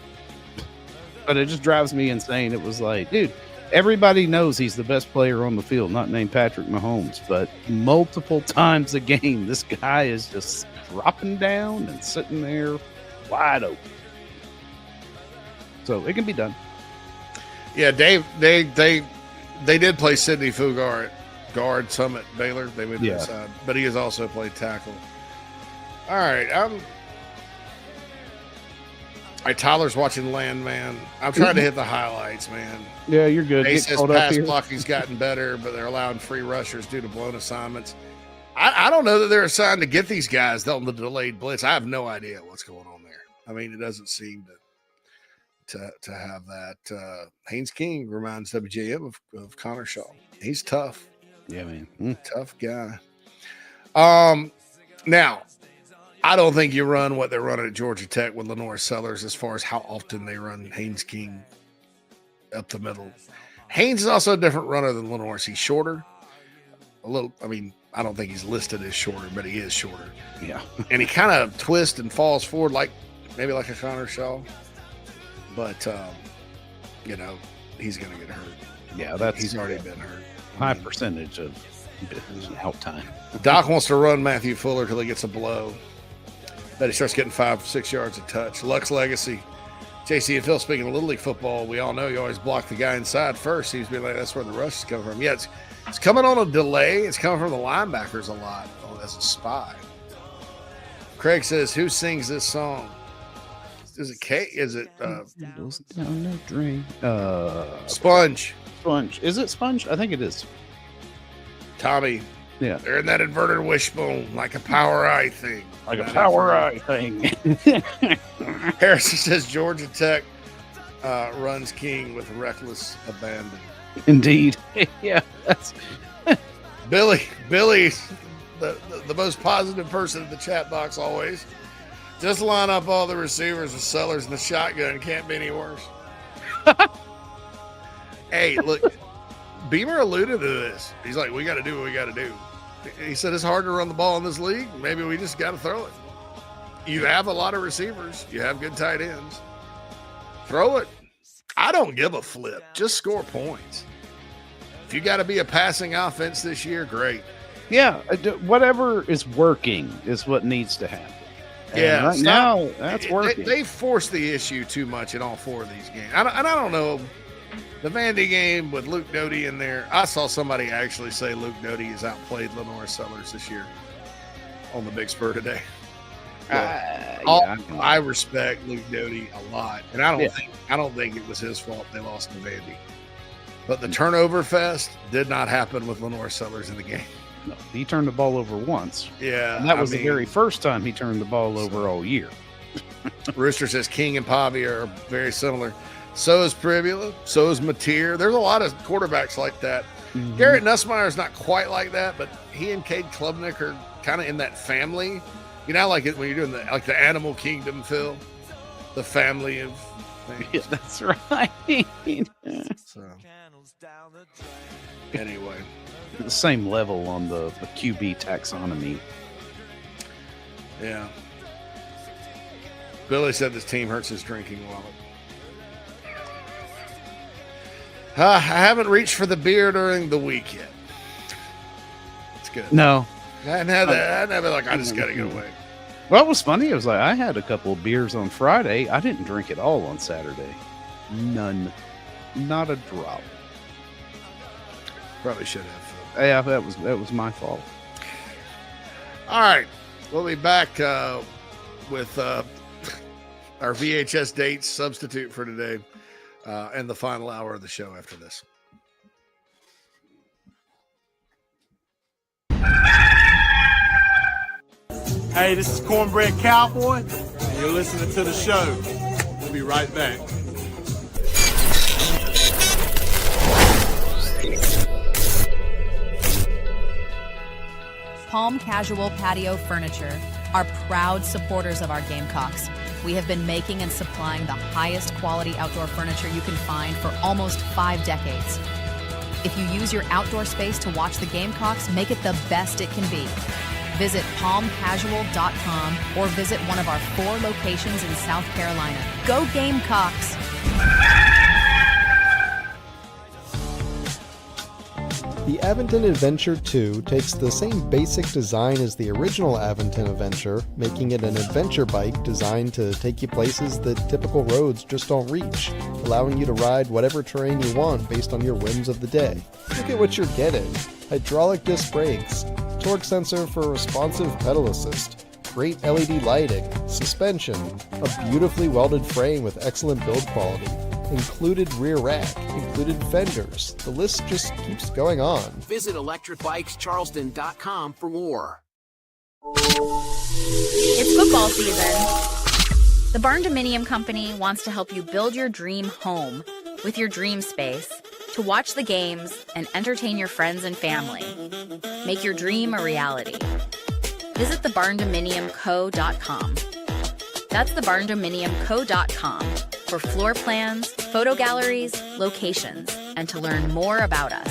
But it just drives me insane. It was like, dude, everybody knows he's the best player on the field, not named Patrick Mahomes. But multiple times a game, this guy is just dropping down and sitting there wide open. So it can be done. Yeah, Dave, they did play Sidney Fugar at guard, some at Baylor. They moved inside, but he has also played tackle. All right, Tyler's watching Landman. I'm trying to hit the highlights, man. Yeah, you're good. He says pass blocking's gotten better, but they're allowing free rushers due to blown assignments. I don't know that they're assigned to get these guys on the delayed blitz. I have no idea what's going on there. I mean, it doesn't seem to have that. Haynes King reminds WJM of Connor Shaw. He's tough. Yeah, man. Tough guy. Now, I don't think you run what they're running at Georgia Tech with Lenore Sellers as far as how often they run Haynes King up the middle. Haynes is also a different runner than Lenore. He's shorter. I don't think he's listed as shorter, but he is shorter. Yeah. And he kind of twists and falls forward maybe like a Connor Shaw. But, he's going to get hurt. Yeah, he's already been hurt. High percentage of out time. Doc wants to run Matthew Fuller till he gets a blow. But he starts getting 5-6 yards a touch. Lux Legacy. JC and Phil, speaking of Little League football, we all know you always block the guy inside first. Seems to be like that's where the rush is coming from. Yeah, it's coming on a delay. It's coming from the linebackers a lot. Oh, that's a spy. Craig says, who sings this song? Is it Kate? Is it down the drain. Sponge? Sponge. Is it Sponge? I think it is. Tommy Yeah. They're in that inverted wishbone, like a power eye thing. Like a power eye thing. Harrison says Georgia Tech runs King with reckless abandon. Indeed. Yeah. That's Billy, the most positive person in the chat box always. Just line up all the receivers and sellers in the shotgun. Can't be any worse. Hey, look, Beamer alluded to this. He's like, we got to do what we got to do. He said it's hard to run the ball in this league. Maybe we just got to throw it. You have a lot of receivers. You have good tight ends. Throw it. I don't give a flip. Just score points. If you got to be a passing offense this year, great. Yeah, whatever is working is what needs to happen. Yeah, right now that's working. They forced the issue too much in all four of these games. I don't know. The Vandy game with Luke Doty in there, I saw somebody actually say Luke Doty has outplayed Lenore Sellers this year on the Big Spur today. I respect Luke Doty a lot, and I don't think it was his fault they lost to Vandy. But the turnover fest did not happen with Lenore Sellers in the game. No, he turned the ball over once. Yeah, and that was the very first time he turned the ball over all year. Rooster says King and Pavi are very similar. So is Pribula. So is Mateer. There's a lot of quarterbacks like that. Mm-hmm. Garrett Nussmeier is not quite like that, but he and Cade Klubnik are kind of in that family. You know, like it when you're doing the Animal Kingdom, Phil, the family of things. Yeah, that's right. So, anyway, the same level on the QB taxonomy. Yeah. Billy said this team hurts his drinking wallet. I haven't reached for the beer during the week yet. It's good. No. I hadn't had that. I just got to get away. Well, it was funny. It was like I had a couple of beers on Friday. I didn't drink it all on Saturday. None. Not a drop. Probably should have. Yeah, that was my fault. All right. We'll be back with our VHS dates substitute for today and the final hour of the show after this. Hey, this is Cornbread Cowboy, and you're listening to the show. We'll be right back. Palm Casual Patio Furniture are proud supporters of our Gamecocks. We have been making and supplying the highest quality outdoor furniture you can find for almost 5 decades. If you use your outdoor space to watch the Gamecocks, make it the best it can be. Visit palmcasual.com or visit one of our 4 locations in South Carolina. Go Gamecocks! The Aventon Adventure 2 takes the same basic design as the original Aventon Adventure, making it an adventure bike designed to take you places that typical roads just don't reach, allowing you to ride whatever terrain you want based on your whims of the day. Look at what you're getting. Hydraulic disc brakes, torque sensor for responsive pedal assist, great LED lighting, suspension, a beautifully welded frame with excellent build quality, included rear rack, included fenders. The list just keeps going on. Visit electricbikescharleston.com for more. It's football season. The Barn Dominium Company wants to help you build your dream home with your dream space to watch the games and entertain your friends and family. Make your dream a reality. Visit thebarndominiumco.com. That's thebarndominiumco.com for floor plans, photo galleries, locations, and to learn more about us.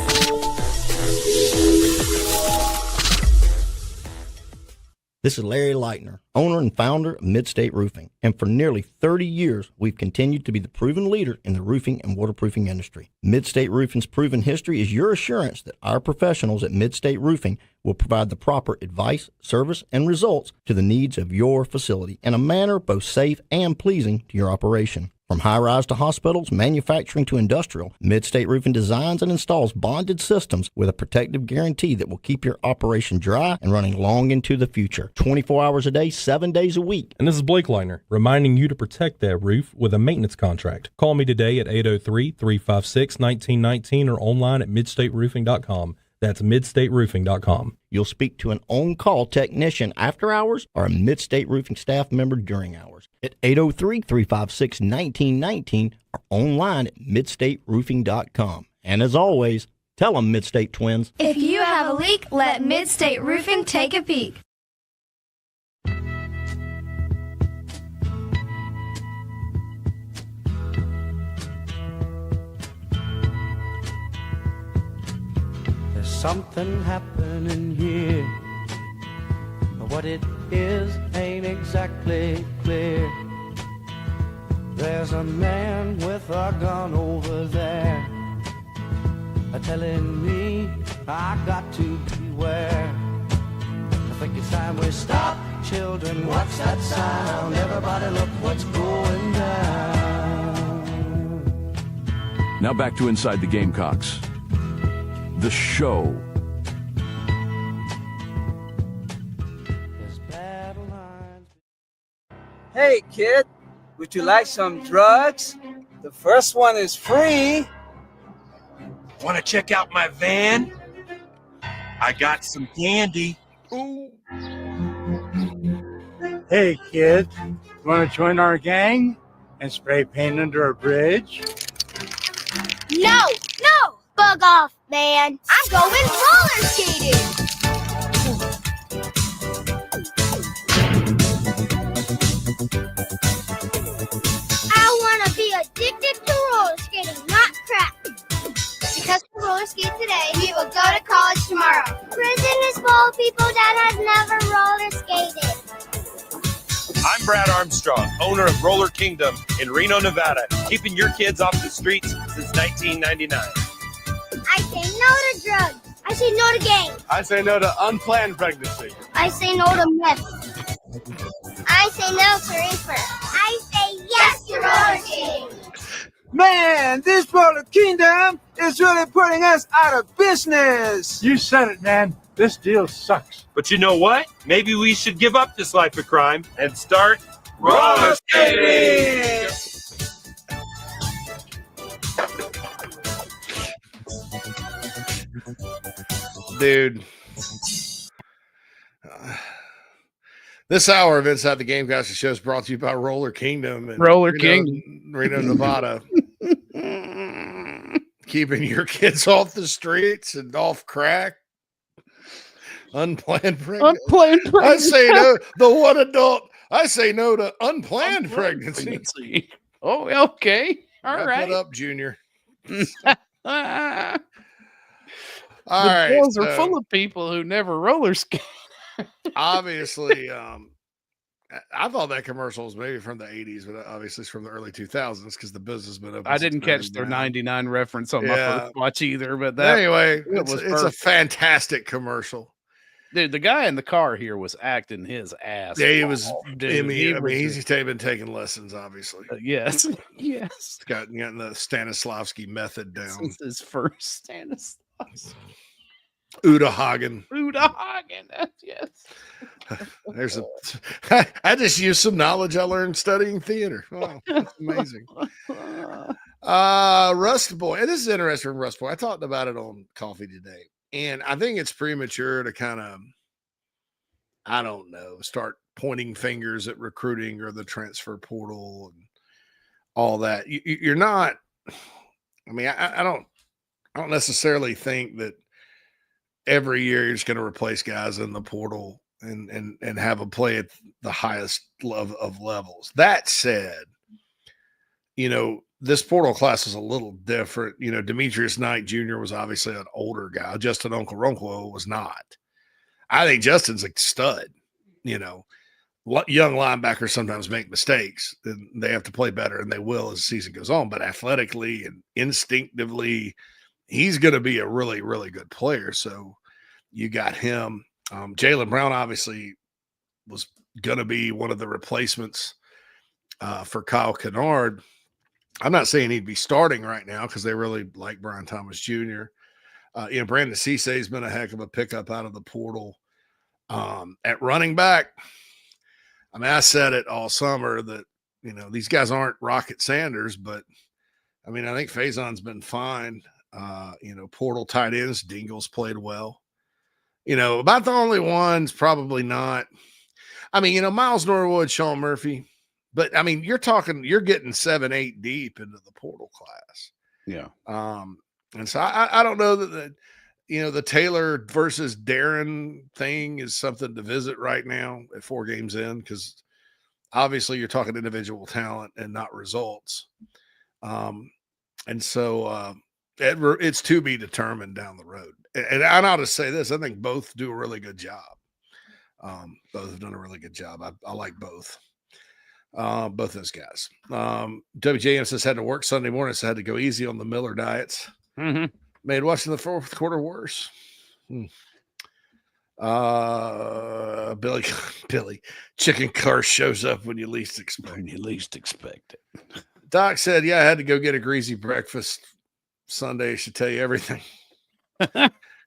This is Larry Leitner, owner and founder of Midstate Roofing, and for nearly 30 years, we've continued to be the proven leader in the roofing and waterproofing industry. Midstate Roofing's proven history is your assurance that our professionals at Midstate Roofing will provide the proper advice, service, and results to the needs of your facility in a manner both safe and pleasing to your operation. From high-rise to hospitals, manufacturing to industrial, Midstate Roofing designs and installs bonded systems with a protective guarantee that will keep your operation dry and running long into the future. 24 hours a day, 7 days a week. And this is Blake Leitner, reminding you to protect that roof with a maintenance contract. Call me today at 803-356-1919 or online at midstateroofing.com. That's midstateroofing.com. You'll speak to an on-call technician after hours or a Midstate Roofing staff member during hours at 803-356-1919 or online at midstateroofing.com. And as always, tell them Midstate Twins. If you have a leak, let Midstate Roofing take a peek. There's something happening here, but what it is ain't exactly clear. There's a man with a gun over there, telling me I got to beware. I think it's time we stop, children. What's that sound? Everybody look what's going down. Now back to Inside the Gamecocks, the show. Hey kid, would you like some drugs? The first one is free. Want to check out my van? I got some candy. Ooh. Hey kid, want to join our gang and spray paint under a bridge? No, bug off, man. I'm going roller skating. I want to be addicted to roller skating, not crack. Because we roller skate today, we will go to college tomorrow. Prison is full of people that have never roller skated. I'm Brad Armstrong, owner of Roller Kingdom in Reno, Nevada, keeping your kids off the streets since 1999. I say no to drugs. I say no to gangs. I say no to unplanned pregnancy. I say no to meth. I say no to reefer. I say yes to roller skating. Man, this Roller Kingdom is really putting us out of business. You said it, man. This deal sucks. But you know what? Maybe we should give up this life of crime and start roller skating! Dude. This hour of Inside the Gamecocks show is brought to you by Roller Kingdom and Reno, Nevada. Keeping your kids off the streets and off crack. Unplanned pregnancy. I say no. The one adult. I say no to unplanned pregnancy. Oh, okay. All right. Put up, Junior. All right. Bills are full of people who never roller skate. Obviously, I thought that commercial was maybe from the 80s, but obviously it's from the early 2000s because the business has been open. I didn't catch their 99 reference on my first watch either, but that anyway, it's a fantastic commercial. Dude, the guy in the car here was acting his ass. Yeah, he was. Dude, he's been taking lessons, obviously. Yes, yes. Gotten the Stanislavski method down. Since his first Stanislavski. Uda Hagen. Yes. There's I just used some knowledge I learned studying theater. Oh, that's amazing. Rust Boy. And this is interesting, Rust Boy. I talked about it on coffee today. And I think it's premature to kind of, I don't know, start pointing fingers at recruiting or the transfer portal and all that. You're not, I mean, I don't necessarily think that every year you're just going to replace guys in the portal and have them play at the highest of levels. That said, this portal class is a little different. Demetrius Knight Jr. was obviously an older guy. Justin Okoronkwo was not. I think Justin's a stud. Young linebackers sometimes make mistakes and they have to play better, and they will as the season goes on. But athletically and instinctively, he's going to be a really, really good player. So you got him. Jaylen Brown obviously was going to be one of the replacements for Kyle Kennard. I'm not saying he'd be starting right now because they really like Brian Thomas Jr. Brandon Cisse has been a heck of a pickup out of the portal. At running back, I mean, I said it all summer that, these guys aren't Rocket Sanders, but I mean, I think Faison's been fine. Portal tight ends, Dingle's played well. About the only ones, probably not. Miles Norwood, Sean Murphy. But, you're getting 7, 8 deep into the portal class. Yeah. And so I don't know that the Taylor versus Darren thing is something to visit right now at 4 games in, because obviously you're talking individual talent and not results. And so it's to be determined down the road. And I ought to say this, I think both do a really good job. Both have done a really good job. I like both those guys. WJM says had to work Sunday morning, so had to go easy on the Miller diets. Mm-hmm. Made watching the fourth quarter worse. Billy, chicken car shows up when you least expect it. Doc said, "Yeah, I had to go get a greasy breakfast Sunday. Should tell you everything."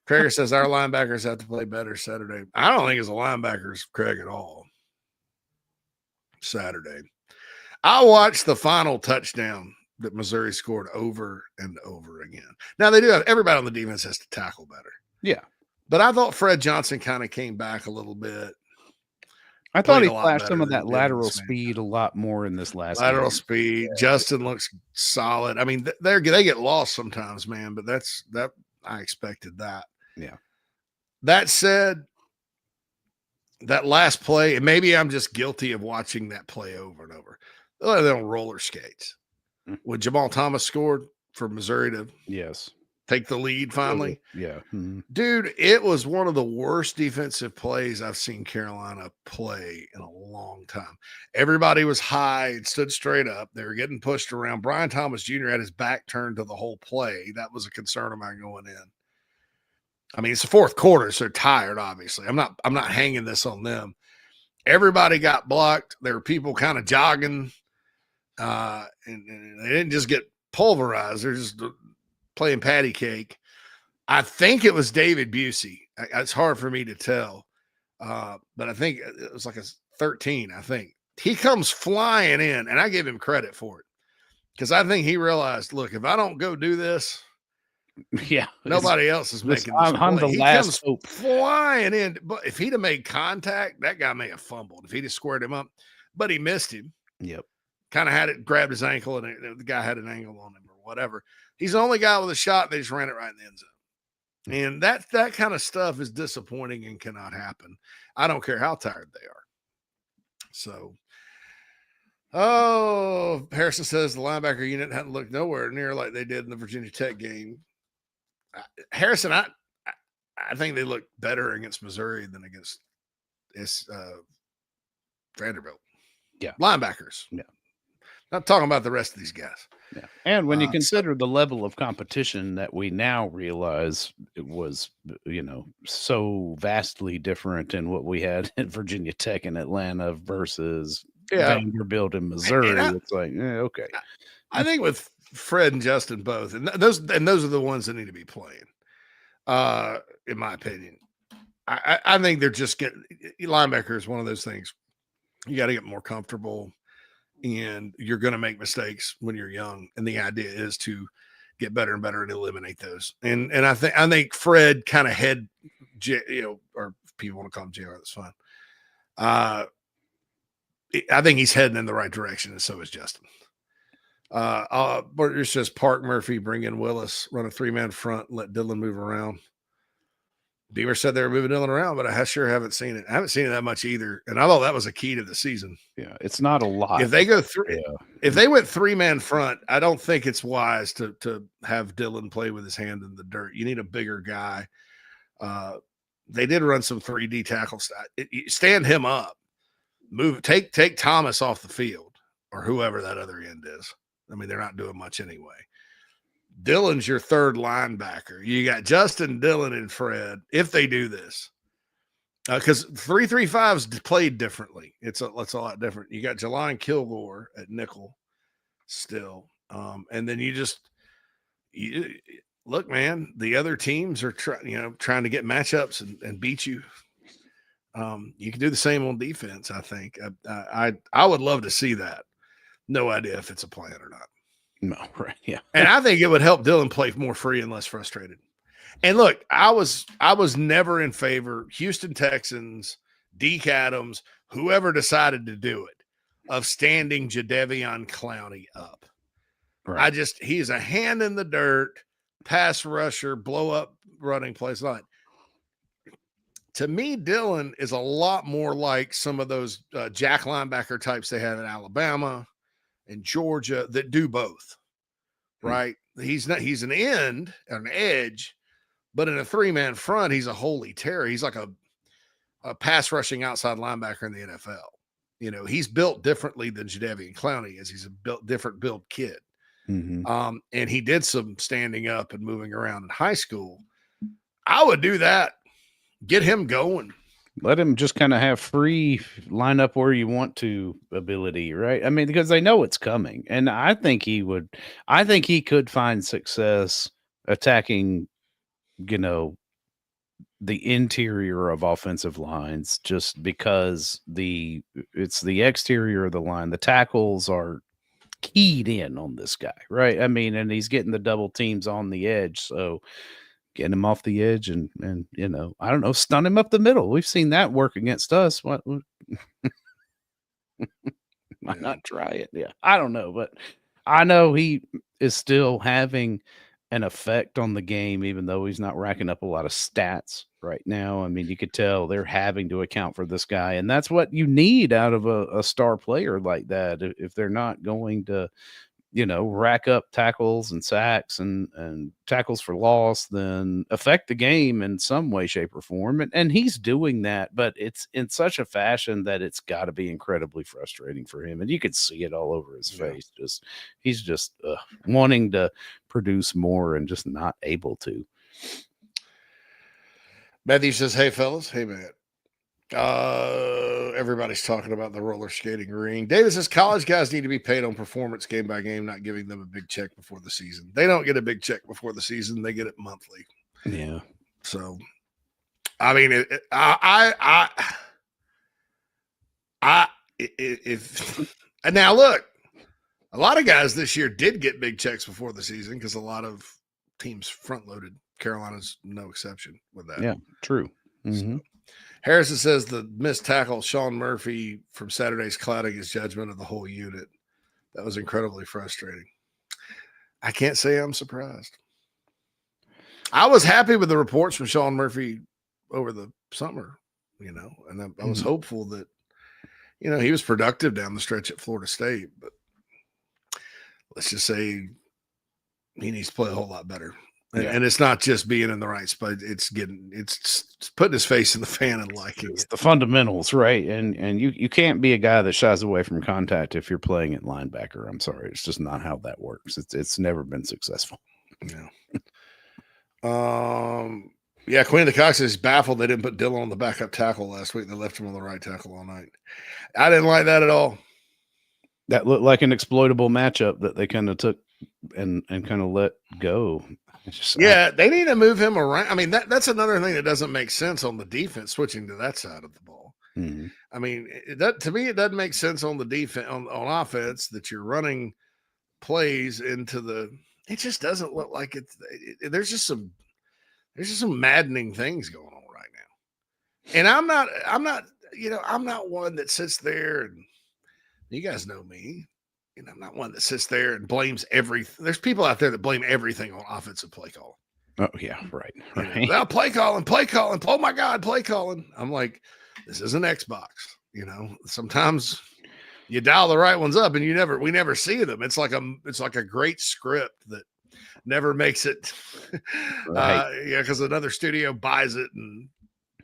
Craig says our linebackers have to play better Saturday. I don't think it's a linebackers, Craig, at all. Saturday, I watched the final touchdown that Missouri scored over and over again. Now they do have everybody on the defense has to tackle better. Yeah. But I thought Fred Johnson kind of came back a little bit. I thought he flashed some of that lateral speed a lot more in this last lateral game. speed. Yeah. Justin looks solid. They get lost sometimes, man, but that I expected that. Yeah. That said, that last play, and maybe I'm just guilty of watching that play over and over. They're on roller skates. When Jamal Thomas scored for Missouri to take the lead finally. Yeah. Mm-hmm. Dude, it was one of the worst defensive plays I've seen Carolina play in a long time. Everybody was high and stood straight up. They were getting pushed around. Brian Thomas Jr. had his back turned to the whole play. That was a concern of mine going in. It's the fourth quarter, so they're tired, obviously. I'm not hanging this on them. Everybody got blocked. There were people kind of jogging. And they didn't just get pulverized. They're just playing patty cake. I think it was David Busey. It's hard for me to tell. But I think it was like a 13, I think. He comes flying in, and I give him credit for it. Because I think he realized, look, if I don't go do this, nobody else is making this I'm the last hope. Flying in. But if he'd have made contact, that guy may have fumbled. If he'd have squared him up. But he missed him. Yep. Kind of had it, grabbed his ankle, and the guy had an angle on him or whatever. He's the only guy with a shot. They just ran it right in the end zone. And that kind of stuff is disappointing and cannot happen. I don't care how tired they are. So, Harrison says the linebacker unit hadn't looked nowhere near like they did in the Virginia Tech game. Harrison, I think they looked better against Missouri than against Vanderbilt. Yeah. Linebackers. Yeah. Not talking about the rest of these guys. Yeah. And when you consider the level of competition that we now realize it was, so vastly different than what we had at Virginia Tech and Atlanta versus Vanderbilt and Missouri, it's like, okay. I think with Fred and Justin both, and those are the ones that need to be playing, in my opinion. I think they're just linebacker is one of those things. You got to get more comfortable, and you're going to make mistakes when you're young. And the idea is to get better and better and eliminate those. And I think Fred kind of or people want to call him JR, that's fine. I think he's heading in the right direction, and so is Justin. It's just Park Murphy, bring in Willis, run a 3-man front, let Dillon move around. Beamer said they were moving Dillon around, but I sure haven't seen it. I haven't seen it that much either. And I thought that was a key to the season. Yeah, it's not a lot. If they go through, if they went 3-man front, I don't think it's wise to have Dillon play with his hand in the dirt. You need a bigger guy. They did run some 3D tackles. Stand him up, take Thomas off the field or whoever that other end is. They're not doing much anyway. Dillon's your third linebacker. You got Justin, Dillon, and Fred if they do this. Because 3-3-5's played differently. It's a lot different. You got Jelon Kilgore at nickel still. And then you look, man, the other teams are trying to get matchups and beat you. You can do the same on defense, I think. I would love to see that. No idea if it's a plan or not. No, right. Yeah. And I think it would help Dylan play more free and less frustrated. And look, I was never in favor, Houston Texans, Deke Adams, whoever decided to do it, of standing Jadeveon Clowney up. Right. He's a hand in the dirt, pass rusher, blow up running plays. Like, to me, Dylan is a lot more like some of those jack linebacker types they have in Alabama and Georgia that do both. Right? He's an end, an edge, but in a 3-man front, he's a holy terror. He's like a pass rushing outside linebacker in the NFL. You know, he's built differently than Jadeveon Clowney is. He's a different build kid. Mm-hmm. And he did some standing up and moving around in high school. I would do that. Get him going. Let him just kind of have free line up where you want to ability, right? I mean, because they know it's coming. And I think he could find success attacking, you know, the interior of offensive lines just because it's the exterior of the line. The tackles are keyed in on this guy, right? I mean, and he's getting the double teams on the edge. So get him off the edge and you know, I don't know, stun him up the middle. We've seen that work against us. What why not try it? Yeah. I don't know, but I know he is still having an effect on the game, even though he's not racking up a lot of stats right now. I mean, you could tell they're having to account for this guy, and that's what you need out of a star player like that. If they're not going to, you know, rack up tackles and sacks and tackles for loss, then affect the game in some way, shape, or form. And he's doing that, but it's in such a fashion that it's got to be incredibly frustrating for him. And you could see it all over his face. He's just wanting to produce more and just not able to. Matthew says, "Hey fellas, hey man. Everybody's talking about the roller skating ring. David says college guys need to be paid on performance game by game, not giving them a big check before the season. They don't get a big check before the season; they get it monthly. Yeah. So, I mean, if now look, a lot of guys this year did get big checks before the season because a lot of teams front loaded. Carolina's no exception with that. Yeah, true. Mm-hmm. So, Harrison says the missed tackle Sean Murphy from Saturday's clouding his judgment of the whole unit. That was incredibly frustrating. I can't say I'm surprised. I was happy with the reports from Sean Murphy over the summer, you know, and I was hopeful that, you know, he was productive down the stretch at Florida State, but let's just say he needs to play a whole lot better. And it's not just being in the right spot. It's putting his face in the fan and liking it's it. the fundamentals, right? And you can't be a guy that shies away from contact if you're playing at linebacker. I'm sorry. It's just not how that works. It's never been successful. Yeah. Queen of the Cox is baffled they didn't put Dillon on the backup tackle last week. They left him on the right tackle all night. I didn't like that at all. That looked like an exploitable matchup that they kind of took and kind of let go. They need to move him around. I mean, that's another thing that doesn't make sense on the defense, switching to that side of the ball. Mm-hmm. I mean, to me, it doesn't make sense on the defense on offense that you're running plays into the. It just doesn't look like it's. There's just some maddening things going on right now, and I'm not one that sits there and you guys know me. And I'm not one that sits there and blames everything. There's people out there that blame everything on offensive play call. Oh, yeah, right. You know, well, play calling. Oh, my God, play calling. I'm like, this is an Xbox. You know, sometimes you dial the right ones up and we never see them. It's like a great script that never makes it. Right. Because another studio buys it and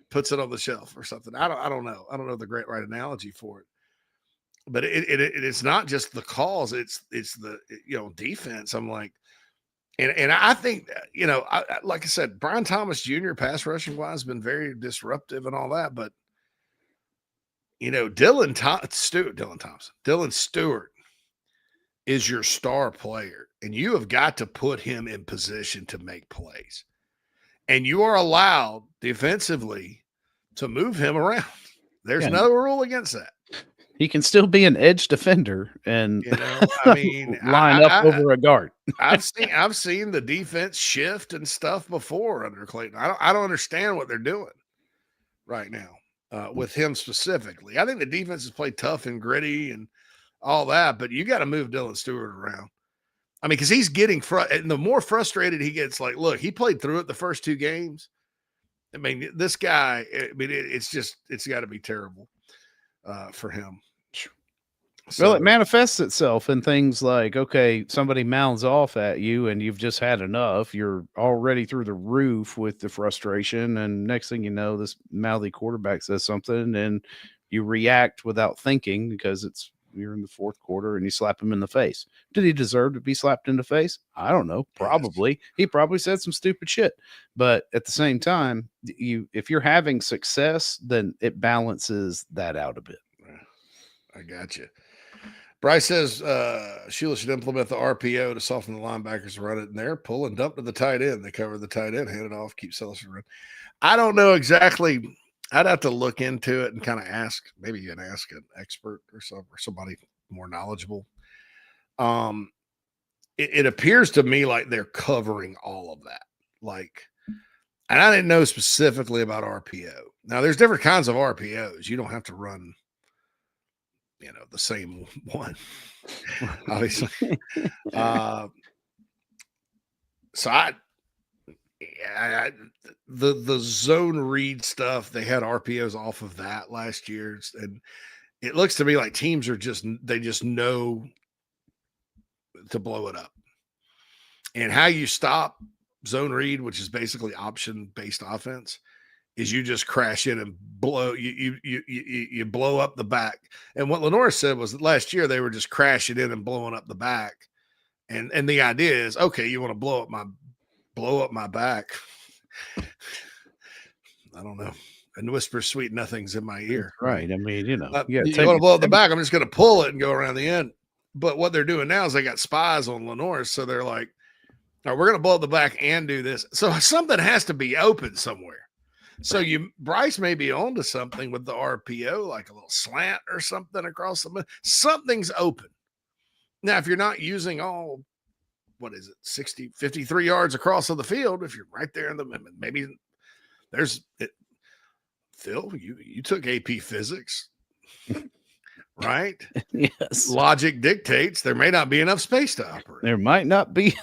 puts it on the shelf or something. I don't know. I don't know the right analogy for it. But it's not just the calls; it's the defense. I'm like, and I think like I said, Brian Thomas Jr. pass rushing wise has been very disruptive and all that. But Dylan Stewart is your star player, and you have got to put him in position to make plays, and you are allowed defensively to move him around. There's no rule against that. He can still be an edge defender and I mean, line up over a guard. I've seen the defense shift and stuff before under Clayton. I don't understand what they're doing right now with him specifically. I think the defense has played tough and gritty and all that, but you got to move Dylan Stewart around. I mean, because he's getting and the more frustrated he gets, like, look, he played through it the first 2 games. I mean, this guy, it's got to be terrible for him. Well, it manifests itself in things like, okay, somebody mouths off at you and you've just had enough. You're already through the roof with the frustration. And next thing you know, this mouthy quarterback says something and you react without thinking because you're in the 4th quarter and you slap him in the face. Did he deserve to be slapped in the face? I don't know. Probably. Yes. He probably said some stupid shit. But at the same time, if you're having success, then it balances that out a bit. I got you. Bryce says Sheila should implement the RPO to soften the linebackers to run it in there, pull and dump to the tight end. They cover the tight end, hand it off, keep Sellers to run. I don't know exactly. I'd have to look into it and kind of ask, maybe you can ask an expert or somebody more knowledgeable. It appears to me like they're covering all of that. And I didn't know specifically about RPO. Now, there's different kinds of RPOs. You don't have to run the same one, obviously. So the zone read stuff, they had RPOs off of that last year. And it looks to me like teams they just know to blow it up. And how you stop zone read, which is basically option-based offense, is you just crash in and blow you blow up the back. And what Lenore said was that last year they were just crashing in and blowing up the back. And the idea is, okay, you want to blow up my back. I don't know. And whisper sweet nothings in my ear. Right. I mean, you want to blow up the back. I'm just going to pull it and go around the end. But what they're doing now is they got spies on Lenore. So they're like, all right, we're going to blow up the back and do this. So something has to be open somewhere. So Bryce may be onto something with the RPO, like a little slant or something across the middle. Something's open. Now, if you're not using all, 53 yards across the field, if you're right there in the middle, maybe there's it. Phil, you took AP physics, right? Yes. Logic dictates there may not be enough space to operate. There might not be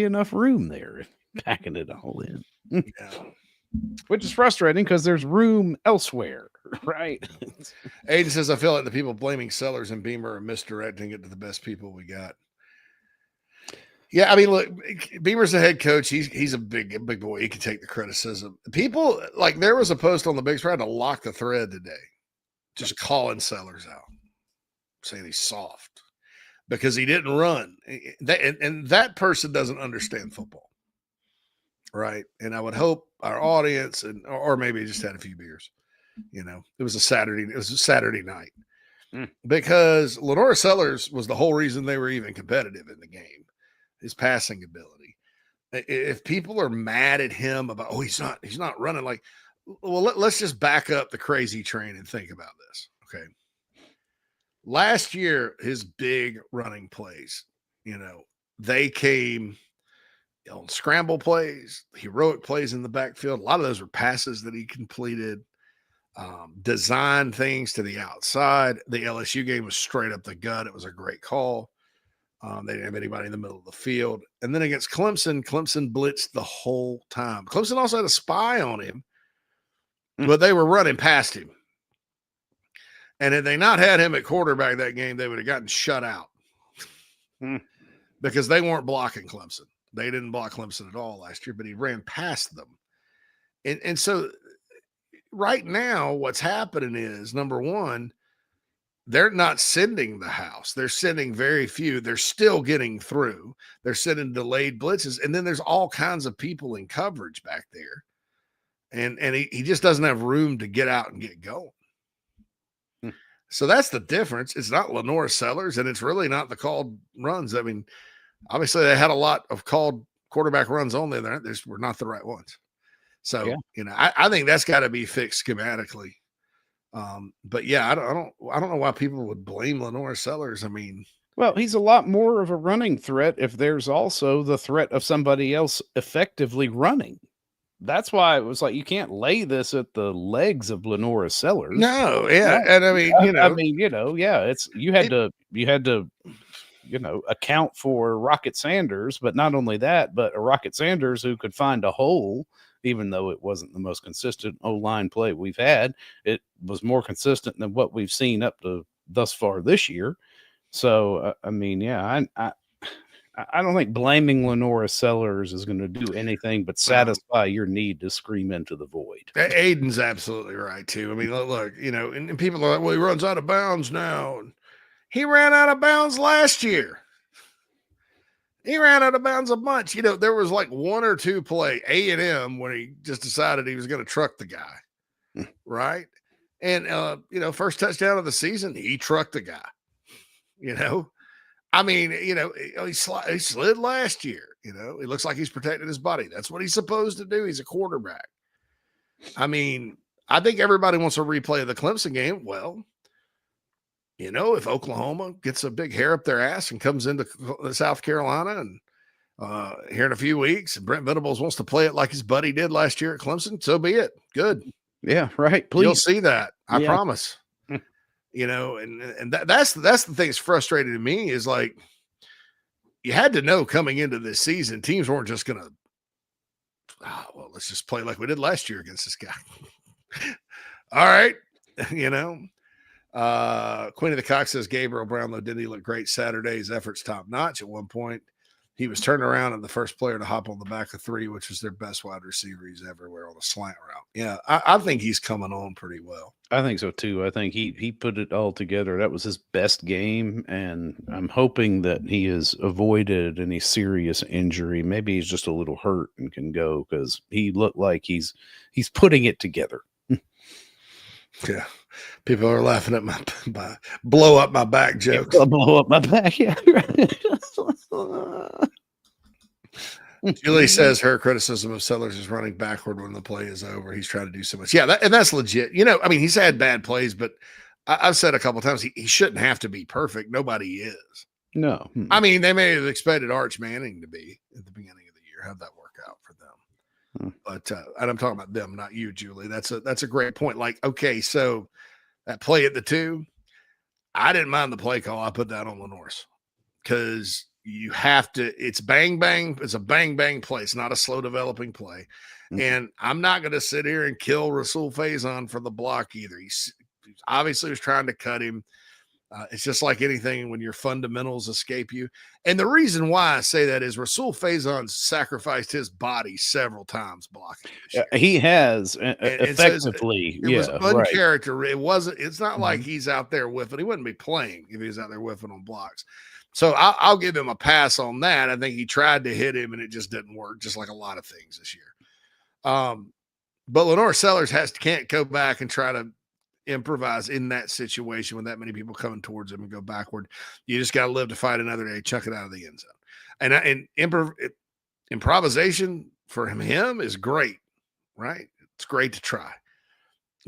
enough room there, packing it all in. Yeah. Which is frustrating because there's room elsewhere, right? Aiden says, I feel like the people blaming Sellers and Beamer are misdirecting it to the best people we got. Yeah, I mean, look, Beamer's the head coach. He's a big boy. He can take the criticism. People, like, there was a post on the Big Spread to lock the thread today, just calling Sellers out, saying he's soft because he didn't run. And that person doesn't understand football. Right. And I would hope our audience or maybe just had a few beers, it was a Saturday night because Lenore Sellers was the whole reason they were even competitive in the game, his passing ability. If people are mad at him about, he's not running, like, well, let's just back up the crazy train and think about this. Okay. Last year, his big running plays, they came on scramble plays, heroic plays in the backfield. A lot of those were passes that he completed, design things to the outside. The LSU game was straight up the gut. It was a great call. They didn't have anybody in the middle of the field. And then against Clemson blitzed the whole time. Clemson also had a spy on him, but they were running past him. And had they not had him at quarterback that game, they would have gotten shut out because they weren't blocking Clemson. They didn't block Clemson at all last year, but he ran past them. And so right now what's happening is, number one, they're not sending the house. They're sending very few. They're still getting through. They're sending delayed blitzes. And then there's all kinds of people in coverage back there. And he just doesn't have room to get out and get going. So that's the difference. It's not Lenore Sellers, and it's really not the called runs. I mean, obviously they had a lot of called quarterback runs on there. These were not the right ones. So, I think that's got to be fixed schematically. But yeah, I don't know why people would blame Lenore Sellers. I mean, well, he's a lot more of a running threat if there's also the threat of somebody else effectively running. That's why it was like you can't lay this at the legs of Lenora Sellers. No, yeah, and I mean, it's you had to account for Rocket Sanders, but not only that, but a Rocket Sanders who could find a hole, even though it wasn't the most consistent O-line play we've had. It was more consistent than what we've seen up to thus far this year. So, I don't think blaming Lenora Sellers is going to do anything but satisfy your need to scream into the void. Aiden's absolutely right too. I mean, look, and people are like, well, he runs out of bounds now. He ran out of bounds last year. He ran out of bounds a bunch. There was like one or two play A&M when he just decided he was going to truck the guy, right? And first touchdown of the season, he trucked the guy. I mean, he slid last year. He looks like he's protecting his body. That's what he's supposed to do. He's a quarterback. I mean, I think everybody wants a replay of the Clemson game. Well, if Oklahoma gets a big hair up their ass and comes into South Carolina and here in a few weeks, and Brent Venables wants to play it like his buddy did last year at Clemson, so be it. Good. Yeah, right. Please. You'll see that. I promise. And that's the thing that's frustrating to me is like you had to know coming into this season, teams weren't just going to, let's just play like we did last year against this guy. All right. Queen of the Cock says Gabriel Brownlow, didn't he look great Saturday? His efforts top notch. At one point, he was turning around and the first player to hop on the back of three, which was their best wide receiver he's everywhere on a slant route. Yeah, I think he's coming on pretty well. I think so too. I think he put it all together. That was his best game, and I'm hoping that he has avoided any serious injury. Maybe he's just a little hurt and can go because he looked like he's putting it together. Yeah. People are laughing at my blow up my back jokes. Blow up my back. Yeah. Julie says her criticism of Sellers is running backward when the play is over. He's trying to do so much. Yeah, that's legit. He's had bad plays, but I've said a couple of times he shouldn't have to be perfect. Nobody is. No. I mean, they may have expected Arch Manning to be at the beginning of the year. How'd that work out for them? But and I'm talking about them, not you, Julie. That's a great point. Like, okay, so that play at the 2, I didn't mind the play call. I put that on Lenore's because you have to. It's bang bang. It's a bang bang play. It's not a slow developing play. And I'm not going to sit here and kill Rasul Faison for the block either. He obviously was trying to cut him. It's just like anything when your fundamentals escape you. And the reason why I say that is Rasul Faison sacrificed his body several times blocking. He has effectively. It was uncharacteristic. Right. It wasn't. It's not like he's out there whiffing. He wouldn't be playing if he was out there whiffing on blocks. So I'll give him a pass on that. I think he tried to hit him and it just didn't work, just like a lot of things this year. But Lenore Sellers can't go back and try to improvise in that situation with that many people coming towards him and go backward. You just got to live to fight another day, chuck it out of the end zone. And improvisation for him is great, right? It's great to try.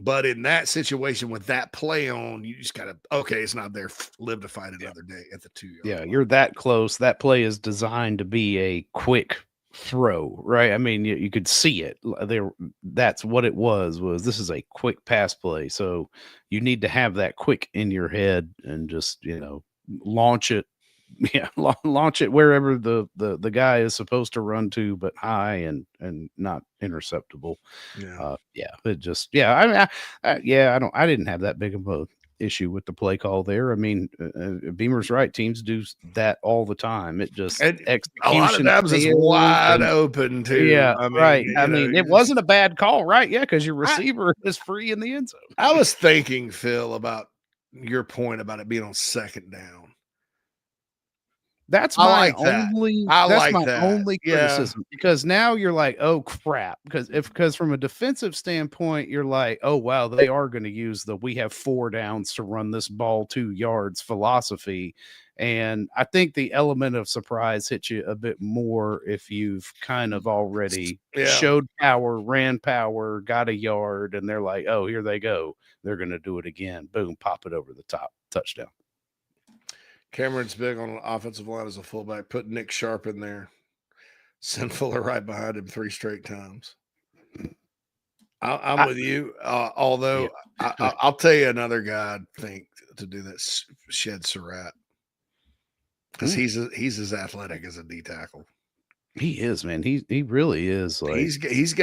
But in that situation with that play on, you just got to, okay, it's not there. Live to fight another day at the 2-yard line. You're that close. That play is designed to be a quick throw, right? I mean, you could see it there. That's what it was this is a quick pass play. So you need to have that quick in your head and just, launch it. Yeah. Launch it wherever the guy is supposed to run to, but high and not interceptable. I didn't have that big of a issue with the play call there. I mean, Beamer's right. Teams do that all the time. It just execution. A lot of times it's wide open too. Yeah, right. I mean, it wasn't a bad call, right? Yeah, because your receiver is free in the end zone. I was thinking, Phil, about your point about it being on second down. That's I my like that. only I that's like my that. only Yeah. criticism, because now you're like, oh crap. Because from a defensive standpoint, you're like, oh wow, they are going to use the we have 4 downs to run this ball 2 yards philosophy. And I think the element of surprise hits you a bit more if you've kind of already showed power, ran power, got a yard, and they're like, oh, here they go. They're going to do it again. Boom, pop it over the top. Touchdown. Cameron's big on the offensive line as a fullback. Put Nick Sharp in there. Send Fuller right behind him 3 straight times. I'm with you. Although I'll tell you another guy I think to do that, Shed Surratt. Because he's as athletic as a D tackle. He is, man. He really is. Like he's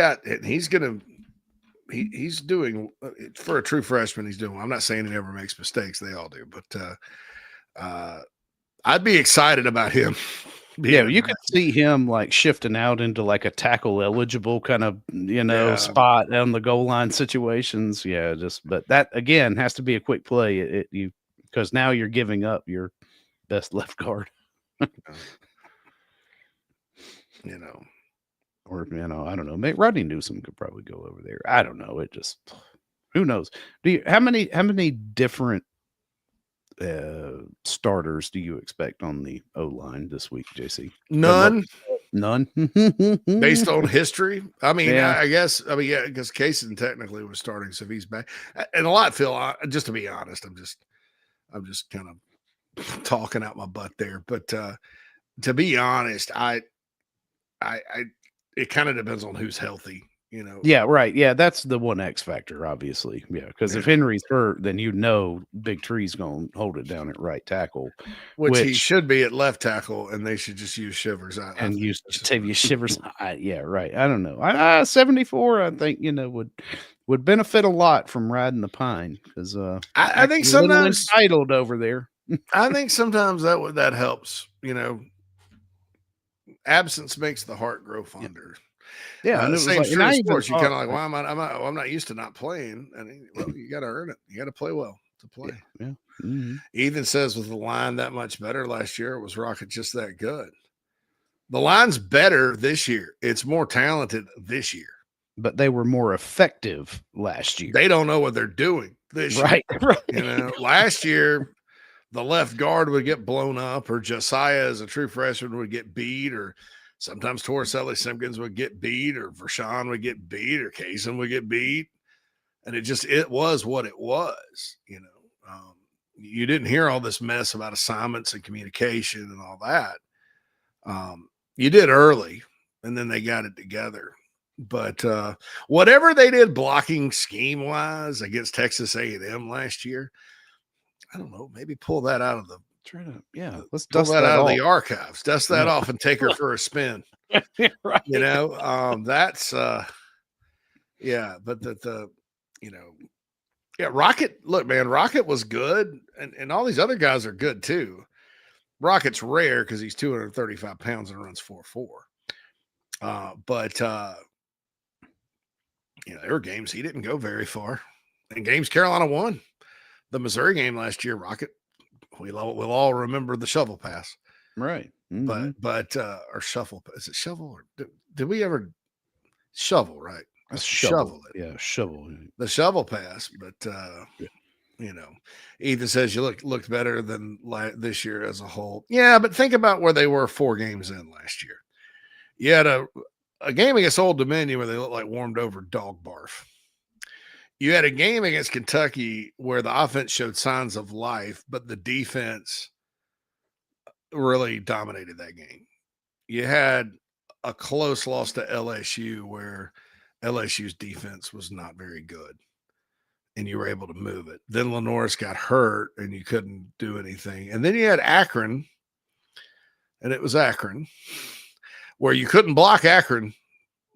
doing for a true freshman. He's doing. I'm not saying he never makes mistakes. They all do, but I'd be excited about him. Yeah, you could see him like shifting out into like a tackle eligible kind of, spot on the goal line situations. Yeah, but that again has to be a quick play. Because now you're giving up your best left guard. Or I don't know. Maybe Rodney Newsom could probably go over there. I don't know. It just who knows? How many different starters do you expect on the O line this week, JC? None. Based on history. I mean, I guess. I mean, yeah, because Kaysen technically was starting, so if he's back, and a lot, Phil. Just to be honest, I'm just kind of talking out my butt there. But to be honest, it kind of depends on who's healthy. Yeah, right. Yeah, that's the one X factor, obviously. Yeah, because if Henry's hurt, then Big Tree's going to hold it down at right tackle, which he should be at left tackle, and they should just use Shivers and use Jatavius Shivers. Yeah, right. I don't know. 74, I think would benefit a lot from riding the pine because I think sometimes entitled over there. I think sometimes that helps. Absence makes the heart grow fonder. Yeah, and it same was true like, in sports. You kind of like, well, I'm not used to not playing, and you got to earn it. You got to play well to play. Yeah. Mm-hmm. Ethan says with the line that much better last year, was Rocket just that good? The line's better this year. It's more talented this year, but they were more effective last year. They don't know what they're doing this year. Right. Last year, the left guard would get blown up, or Josiah as a true freshman would get beat, or sometimes Torricelli Simpkins would get beat, or Vershawn would get beat, or Kaysen would get beat. And it was what it was, you didn't hear all this mess about assignments and communication and all that. You did early, and then they got it together. But whatever they did blocking scheme-wise against Texas A&M last year, I don't know, maybe pull that out of the let's pull dust that out off. of the archives, dust that off, and take her for a spin. Right. That's but Rocket, look, man, Rocket was good, and all these other guys are good too. Rocket's rare because he's 235 pounds and runs 4.4. But there were games he didn't go very far, and games Carolina won. The Missouri game last year, Rocket, we'll all remember the shovel pass, right? Mm-hmm. But or shuffle, is it shovel, or did we ever shovel? Right, shovel. Yeah, shovel. The shovel pass, but Ethan says you looked better than this year as a whole. Yeah, but think about where they were 4 games in last year. You had a game against Old Dominion where they looked like warmed over dog barf. You had a game against Kentucky where the offense showed signs of life, but the defense really dominated that game. You had a close loss to LSU where LSU's defense was not very good, and you were able to move it. Then Lenoris got hurt, and you couldn't do anything. And then you had Akron, and it was Akron, where you couldn't block Akron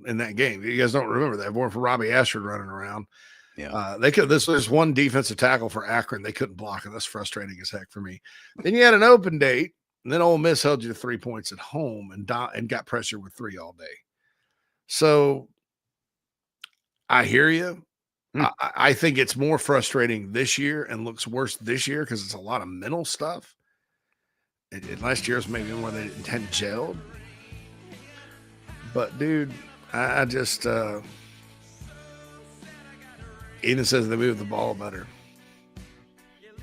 in that game. You guys don't remember that. If it weren't for Robbie Ashford running around. Yeah. This was one defensive tackle for Akron. They couldn't block it. That's frustrating as heck for me. Then you had an open date, and then Ole Miss held you to 3 points at home and got pressure with 3 all day. So I hear you. I think it's more frustrating this year and looks worse this year because it's a lot of mental stuff. last year's maybe one they hadn't gelled. But, dude, I just Eden says they move the ball better.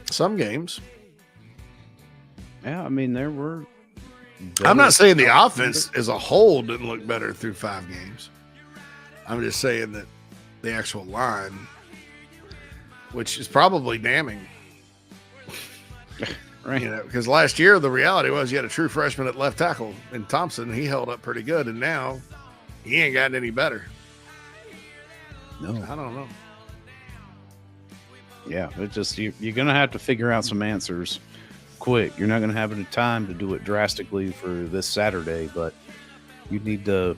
Some games. Yeah, I mean, there were. I'm not saying the offense as a whole didn't look better through 5 games. I'm just saying that the actual line, which is probably damning. Right. You know, because last year the reality was you had a true freshman at left tackle in Thompson. He held up pretty good, and now he ain't gotten any better. No, I don't know. Yeah, it just you're gonna have to figure out some answers quick. You're not gonna have any time to do it drastically for this Saturday, but you need to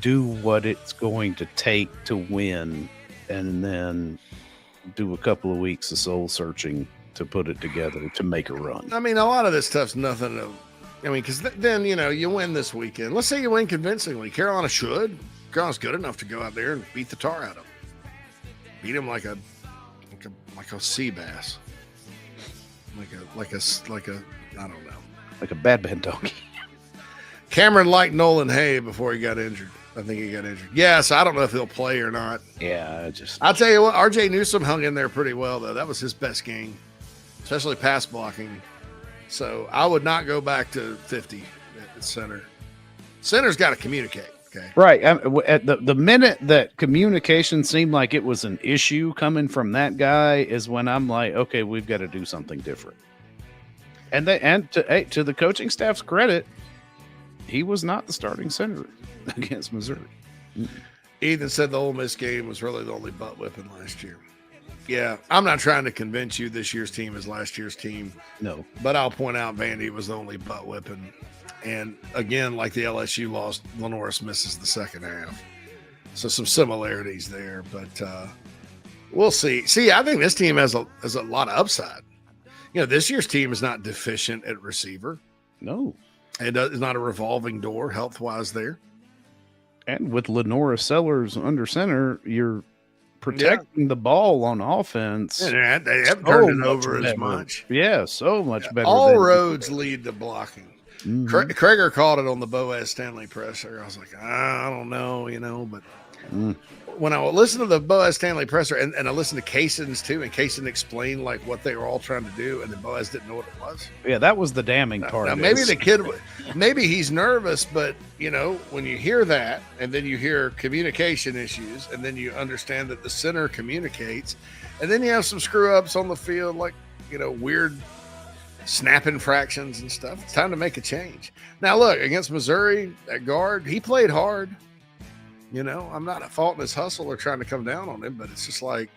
do what it's going to take to win, and then do a couple of weeks of soul searching to put it together to make a run. I mean, a lot of this stuff's nothing to. I mean, because then you win this weekend. Let's say you win convincingly. Carolina's good enough to go out there and beat the tar out of them. Beat them like a sea bass. Like a I don't know. Like a bad donkey. Cameron liked Nolan Hay before he got injured. I think he got injured. Yes, I don't know if he'll play or not. Yeah, I'll tell you what, RJ Newsome hung in there pretty well, though. That was his best game, especially pass blocking. So I would not go back to 50 at center. Center's got to communicate. Okay. Right. At the minute that communication seemed like it was an issue coming from that guy is when I'm like, okay, we've got to do something different. And to the coaching staff's credit, he was not the starting center against Missouri. Ethan said the Ole Miss game was really the only butt whipping last year. Yeah, I'm not trying to convince you this year's team is last year's team. No. But I'll point out Vandy was the only butt whipping. And again, like the LSU loss, Lenoris misses the second half. So some similarities there, but we'll see. See, I think this team has a lot of upside. You know, this year's team is not deficient at receiver. No. It's not a revolving door health-wise there. And with Lenora Sellers under center, you're protecting the ball on offense. Yeah, they haven't turned it over as much. Yeah, so much better. All roads lead to blocking. Mm-hmm. Krager called it on the Boaz Stanley presser. I was like, I don't know, but when I listen to the Boaz Stanley presser and I listen to Kaysen's too, and Kaysen explained like what they were all trying to do, and then Boaz didn't know what it was. Yeah, that was the damning part. Now maybe the kid, maybe he's nervous, but when you hear that, and then you hear communication issues, and then you understand that the center communicates, and then you have some screw ups on the field, like weird snap infractions and stuff. It's time to make a change. Now, look, against Missouri at guard, he played hard. I'm not faulting his hustle or trying to come down on him, but it's just like,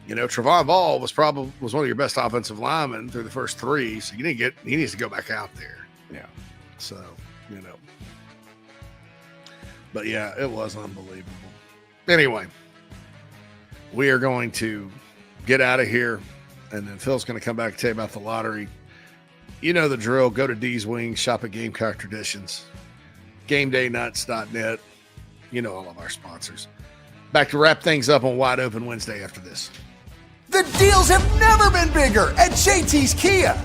Trevon Ball was one of your best offensive linemen through the first 3, so he needs to go back out there. Yeah. So, but yeah, it was unbelievable. Anyway, we are going to get out of here. And then Phil's going to come back and tell you about the lottery. You know the drill. Go to D's Wings, shop at Gamecock Traditions, GameDayNuts.net. You know all of our sponsors. Back to wrap things up on Wide Open Wednesday after this. The deals have never been bigger at JT's Kia.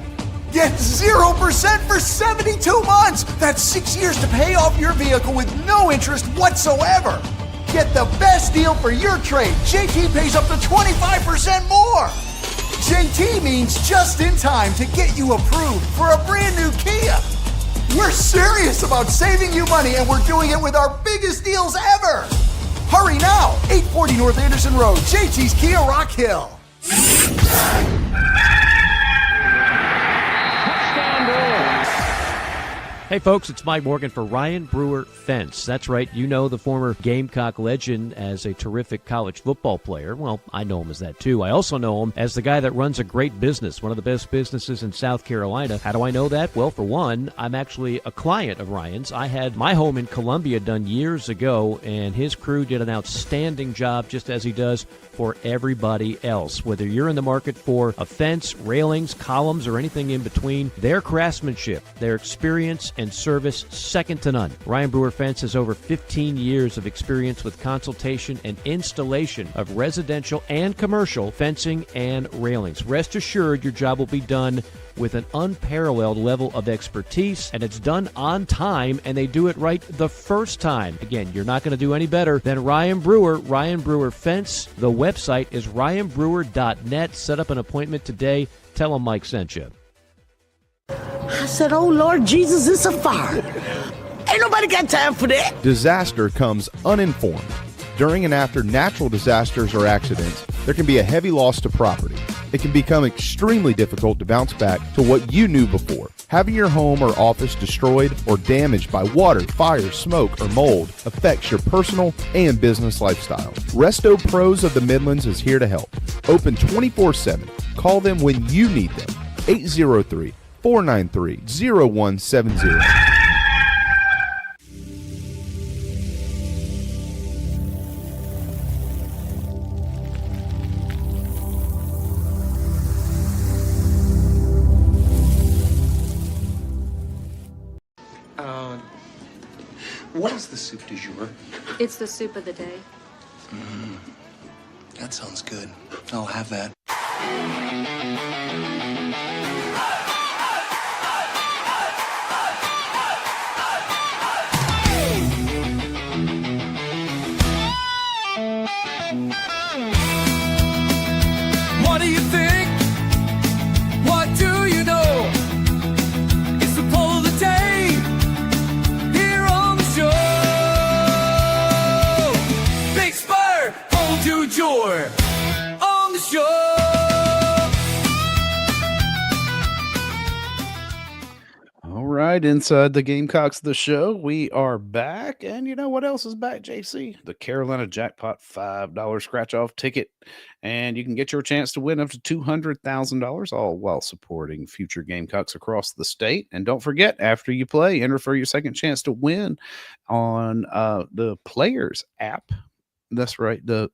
Get 0% for 72 months. That's 6 years to pay off your vehicle with no interest whatsoever. Get the best deal for your trade. JT pays up to 25% more. JT means just in time to get you approved for a brand new Kia. We're serious about saving you money, and we're doing it with our biggest deals ever. Hurry now, 840 North Anderson Road, JT's Kia Rock Hill. Hey folks, it's Mike Morgan for Ryan Brewer Fence. That's right, you know the former Gamecock legend as a terrific college football player. Well, I know him as that too. I also know him as the guy that runs a great business, one of the best businesses in South Carolina. How do I know that? Well, for one, I'm actually a client of Ryan's. I had my home in Columbia done years ago, and his crew did an outstanding job, just as he does for everybody else. Whether you're in the market for a fence, railings, columns, or anything in between, their craftsmanship, their experience, and and service second to none. Ryan Brewer Fence has over 15 years of experience with consultation and installation of residential and commercial fencing and railings. Rest assured your job will be done with an unparalleled level of expertise, and it's done on time, and they do it right the first time. Again, you're not going to do any better than Ryan Brewer Fence. The website is ryanbrewer.net. Set up an appointment today. Tell him Mike sent you. I said, oh, Lord Jesus, it's a fire. Ain't nobody got time for that. Disaster comes uninformed. During and after natural disasters or accidents, there can be a heavy loss to property. It can become extremely difficult to bounce back to what you knew before. Having your home or office destroyed or damaged by water, fire, smoke, or mold affects your personal and business lifestyle. Resto Pros of the Midlands is here to help. Open 24/7. Call them when you need them. 803-493-0170. What is the soup du jour? It's the soup of the day. That sounds good. I'll have that. What do you think? What do you know? It's the poll of the day here on the show. Big Spur, poll du jour on the show. All right, inside the Gamecocks, the show, we are back. And you know what else is back, JC? The Carolina Jackpot $5 scratch-off ticket. And you can get your chance to win up to $200,000, all while supporting future Gamecocks across the state. And don't forget, after you play, enter for your second chance to win on the Players app. That's right. The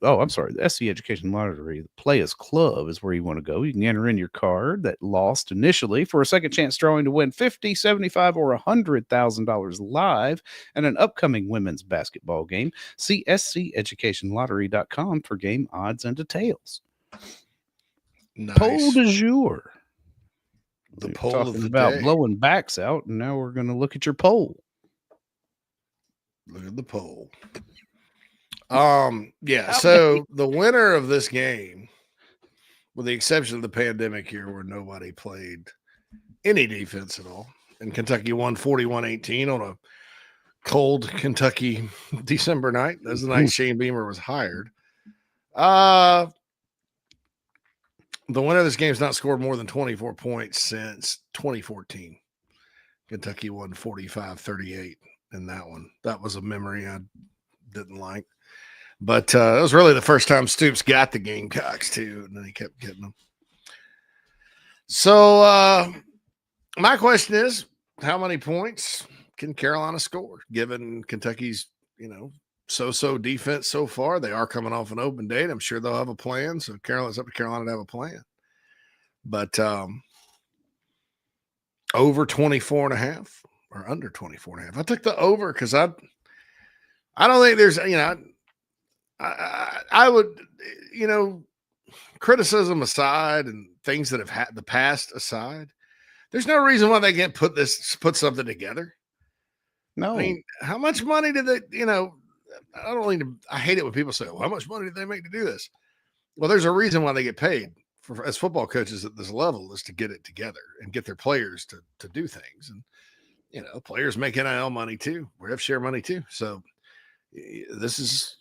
SC Education Lottery, the Players Club is where you want to go. You can enter in your card that lost initially for a second chance drawing to win $50,000, $75,000, or $100,000 live at an upcoming women's basketball game. See sceducationlottery.com for game odds and details. Nice. Poll du jour. The We're poll talking of the about day. blowing backs out, and now we're going to look at your poll. Look at the poll. Yeah, so the winner of this game, with the exception of the pandemic year where nobody played any defense at all, and Kentucky won 41-18 on a cold Kentucky December night. That was the night Shane Beamer was hired. The winner of this game has not scored more than 24 points since 2014. Kentucky won 45-38 in that one. That was a memory I didn't like. But it was really the first time Stoops got the Gamecocks, too, and then he kept getting them. So my question is, how many points can Carolina score, given Kentucky's, so-so defense so far? They are coming off an open date. I'm sure they'll have a plan, so it's up to Carolina to have a plan. But over 24.5 or under 24.5. I took the over because I don't think there's, I would, criticism aside and things that have had the past aside, there's no reason why they can't put something together. No. I mean, how much money did they, I hate it when people say, well, how much money did they make to do this? Well, there's a reason why they get paid as football coaches at this level, is to get it together and get their players to do things. And, players make NIL money too. We have share money too. So this is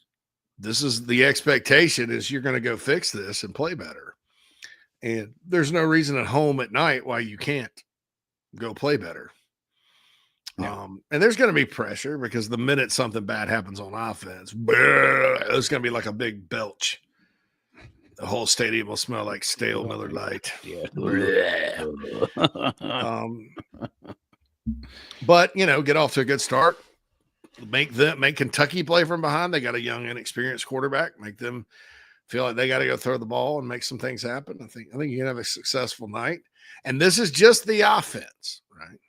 the expectation, is you're going to go fix this and play better. And there's no reason at home at night why you can't go play better. No. And there's going to be pressure because the minute something bad happens on offense, it's going to be like a big belch. The whole stadium will smell like stale Miller Lite. Yeah. But, get off to a good start. Make Kentucky play from behind. They got a young, inexperienced quarterback. Make them feel like they got to go throw the ball and make some things happen. I think you can have a successful night. And this is just the offense, right?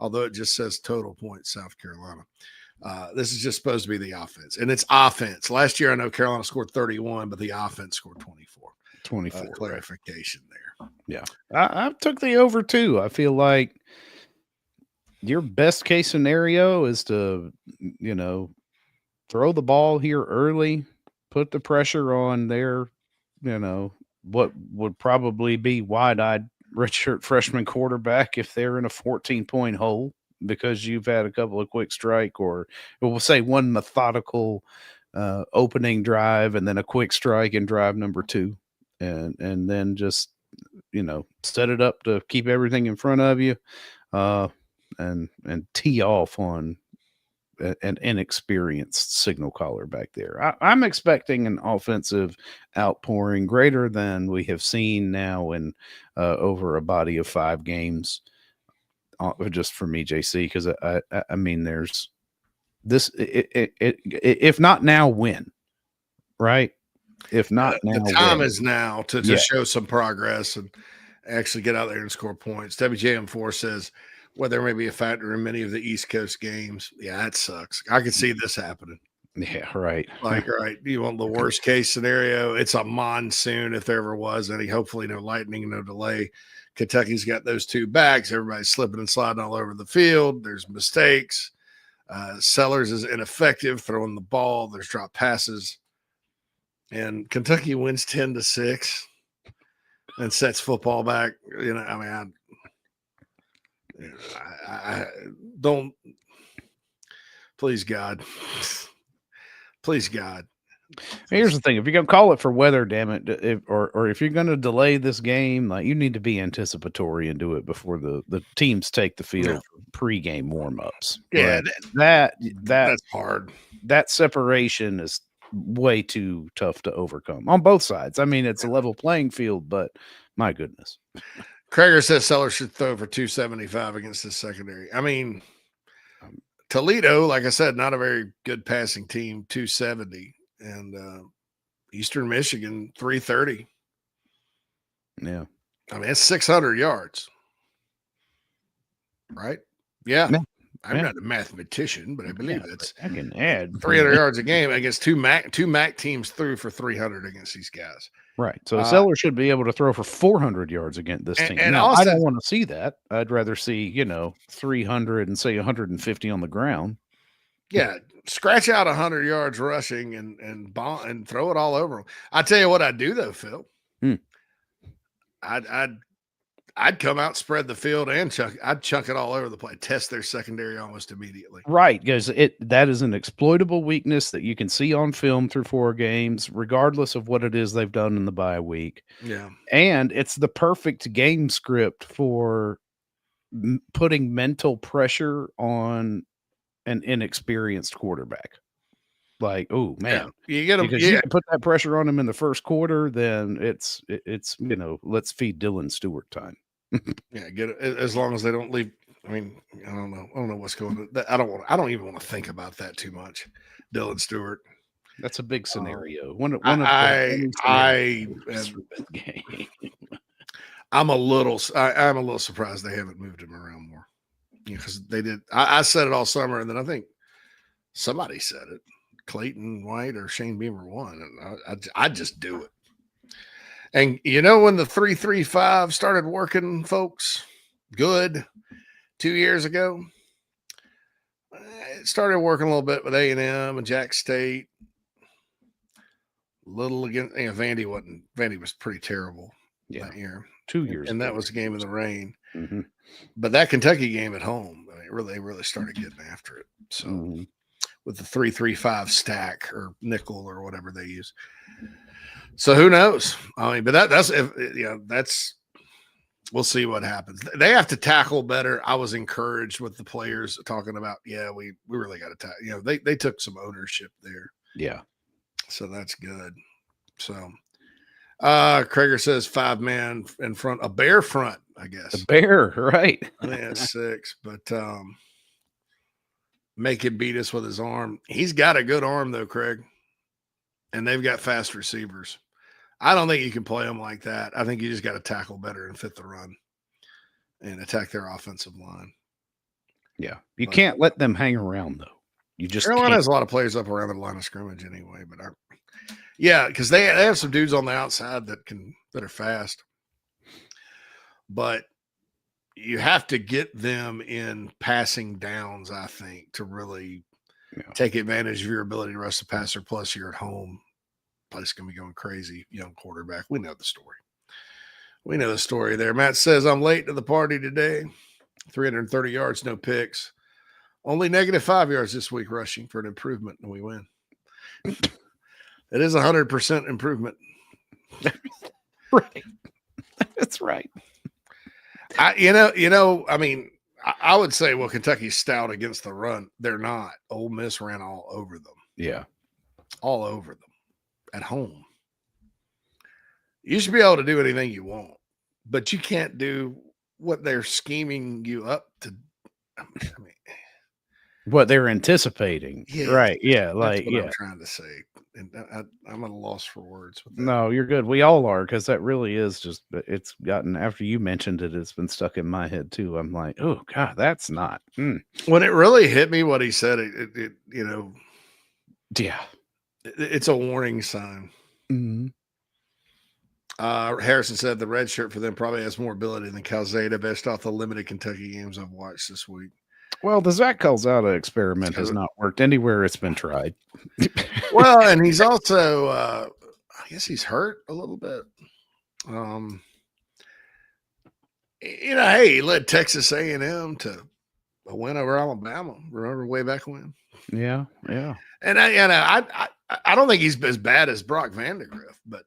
although it just says total points South Carolina. This is just supposed to be the offense, and it's offense. Last year, I know Carolina scored 31, but the offense scored 24. 24. Clarification there. Yeah. I took the over too. I feel like your best case scenario is to, throw the ball here early, put the pressure on their, what would probably be wide-eyed redshirt freshman quarterback if they're in a 14-point hole because you've had a couple of quick strike, or we'll say one methodical opening drive and then a quick strike in drive number 2, and then just set it up to keep everything in front of you, and tee off on an inexperienced signal caller back there. I'm expecting an offensive outpouring greater than we have seen now in over a body of 5 games. Just for me, JC, because I mean, there's this. If not now, when? Right? If not now, the time when? is now to show some progress and actually get out there and score points. WJM4 says, well, there may be a factor in many of the East Coast games. Yeah, that sucks. I could see this happening. Yeah, right. Right. You want the worst case scenario? It's a monsoon if there ever was any. Hopefully, no lightning, no delay. Kentucky's got those 2 backs. Everybody's slipping and sliding all over the field. There's mistakes. Sellers is ineffective throwing the ball. There's drop passes. And Kentucky wins 10-6 and sets football back. I don't. Please, God. Please, God. Here's the thing: if you're gonna call it for weather, damn it, or if you're gonna delay this game, like, you need to be anticipatory and do it before the teams take the field for pregame warm-ups. Yeah, that's hard. That separation is way too tough to overcome on both sides. I mean, it's a level playing field, but my goodness. Krager says Sellers should throw for 275 against this secondary. I mean, Toledo, like I said, not a very good passing team, 270. And Eastern Michigan, 330. Yeah. I mean, it's 600 yards. Right? Yeah. I'm not a mathematician, but I believe that's I can add 300 yards a game against two MAC teams threw for 300 against these guys. Right. So Seller should be able to throw for 400 yards against this team. And now, also, I don't want to see that. I'd rather see, 300 and say 150 on the ground. Yeah, scratch out 100 yards rushing and throw it all over them. I tell you what I'd do though, Phil. I'd come out, spread the field, and I'd chunk it all over the place, test their secondary almost immediately. Right, because that is an exploitable weakness that you can see on film through 4 games, regardless of what it is they've done in the bye week. Yeah, and it's the perfect game script for putting mental pressure on an inexperienced quarterback. Like, oh man, you get him. Because you can put that pressure on him in the first quarter, then it's let's feed Dylan Stewart time. Yeah, get it as long as they don't leave. I mean, I don't know what's going on. I don't even want to think about that too much. Dylan Stewart. That's a big scenario. I'm a little surprised they haven't moved him around more. Because they did. I said it all summer, and then I think somebody said it. Clayton White or Shane Beamer won, and I just do it. And when the 3-3-5 started working, folks, good 2 years ago, it started working a little bit with A&M and Jack State. Little against Vandy was pretty terrible that year. 2 years, and that was a game in the rain. Mm-hmm. But that Kentucky game at home, they really started getting after it. So with the 3-3-5 stack or nickel or whatever they use. So who knows? I mean, but that's we'll see what happens. They have to tackle better. I was encouraged with the players talking about, we really got to tackle. They took some ownership there. Yeah. So that's good. So Krager says 5-man in front, a bear front, I guess. A bear, right? I think that's 6, but make him beat us with his arm. He's got a good arm though, Craig. And they've got fast receivers. I don't think you can play them like that. I think you just got to tackle better and fit the run and attack their offensive line. Yeah. You can't let them hang around, though. You just Carolina can't. has a lot of players up around the line of scrimmage anyway, but yeah, because they have some dudes on the outside that are fast. But you have to get them in passing downs, I think, to really take advantage of your ability to rush the passer. Plus, you're at home. Place going to be going crazy. Young quarterback. We know the story. We know the story there. Matt says, I'm late to the party today. 330 yards, no picks. Only -5 yards this week rushing for an improvement, and we win. It is 100% improvement. Right. That's right. I mean, I would say, well, Kentucky's stout against the run. They're not. Ole Miss ran all over them. Yeah. All over them at home. You should be able to do anything you want, but you can't do what they're scheming you up to. I mean, what they're anticipating. Yeah, right. Yeah. That's what I'm trying to say. And I'm at a loss for words. With that. No, you're good. We all are, because that really is just, it's gotten, after you mentioned it, it's been stuck in my head too. I'm like, oh God, that's not. When it really hit me what he said, it yeah, it's a warning sign. Mm-hmm. Harrison said the red shirt for them probably has more ability than Calzada based off the limited Kentucky games I've watched this week. Well, the Zach Calzada experiment has not worked anywhere it's been tried. Well, and he's also, I guess he's hurt a little bit. Hey, he led Texas A&M to a win over Alabama. Remember way back when? Yeah, yeah. And I don't think he's as bad as Brock Vandegrift, but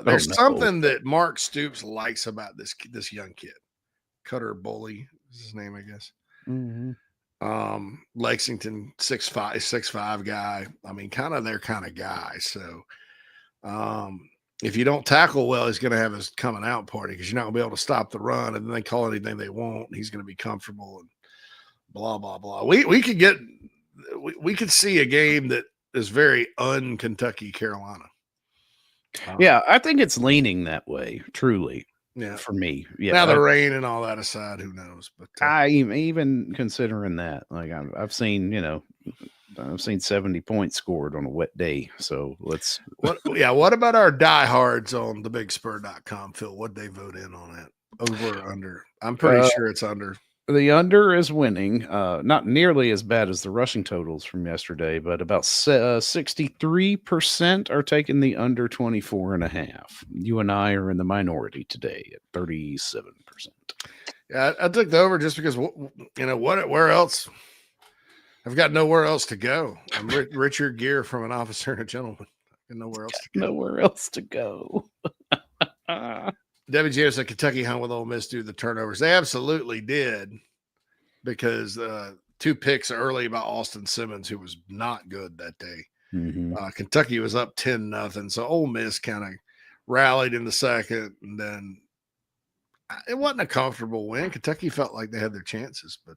there's something that Mark Stoops likes about this young kid. Cutter Bully is his name, I guess. Mm-hmm. Lexington 6'5" guy. I mean, kind of their kind of guy. So if you don't tackle well, he's going to have his coming out party because you're not going to be able to stop the run, and then they call anything they want. And he's going to be comfortable and blah blah blah. We could see a game that is very un-Kentucky Carolina. Yeah, I think it's leaning that way, truly. Yeah, for me. Yeah. Now the rain and all that aside, who knows? But I even considering that, like I've seen, I've seen 70 points scored on a wet day. So let's. What about our diehards on thebigspur.com, Phil? What'd they vote in on that? Over or under? I'm pretty sure it's under. The under is winning. Not nearly as bad as the rushing totals from yesterday, but about 63% are taking the under 24.5. You and I are in the minority today at 37%. Yeah, I took the over just because, where else? I've got nowhere else to go. I'm Richard Gere from An Officer and a Gentleman. Nowhere else to go. Nowhere else to go. Debbie James said Kentucky hung with Ole Miss due to the turnovers. They absolutely did, because 2 picks early by Austin Simmons, who was not good that day. Mm-hmm. Kentucky was up 10-0, so Ole Miss kind of rallied in the second, and then it wasn't a comfortable win. Kentucky felt like they had their chances, but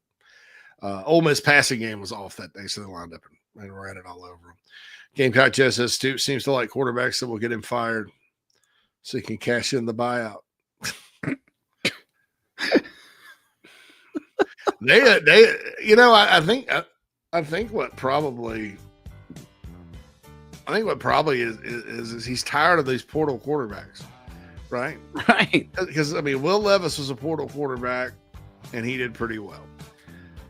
Ole Miss passing game was off that day, so they lined up and ran it all over them. Gamecock Joe says Stoops seems to like quarterbacks that will get him fired, so he can cash in the buyout. I think what probably is he's tired of these portal quarterbacks, right? Right. Because Will Levis was a portal quarterback, and he did pretty well.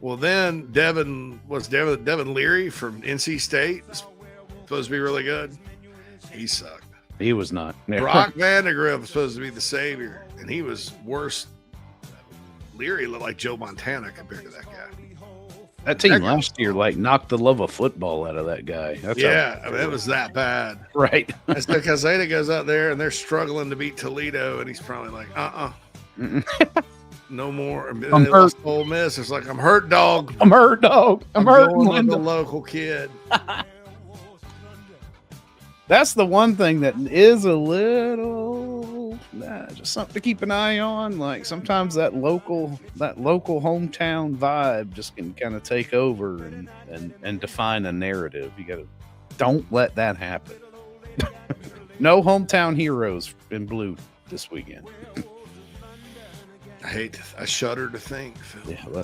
Well, then Devin Leary from NC State supposed to be really good. He sucked. He was not. Brock Vandegrift was supposed to be the savior, and he was worse. Leary looked like Joe Montana compared to that guy. That team last year knocked the love of football out of that guy. It was that bad. Right. That's because Zeta goes out there and they're struggling to beat Toledo, and he's probably like, no more. And I'm hurt. Ole Miss. It's like, I'm hurt, dog. I'm hurt, dog. I'm hurt. Going with the local kid. That's the one thing that is a little just something to keep an eye on. Like sometimes that local hometown vibe just can kind of take over and define a narrative. Don't let that happen. No hometown heroes in blue this weekend. I shudder to think, Phil. Yeah,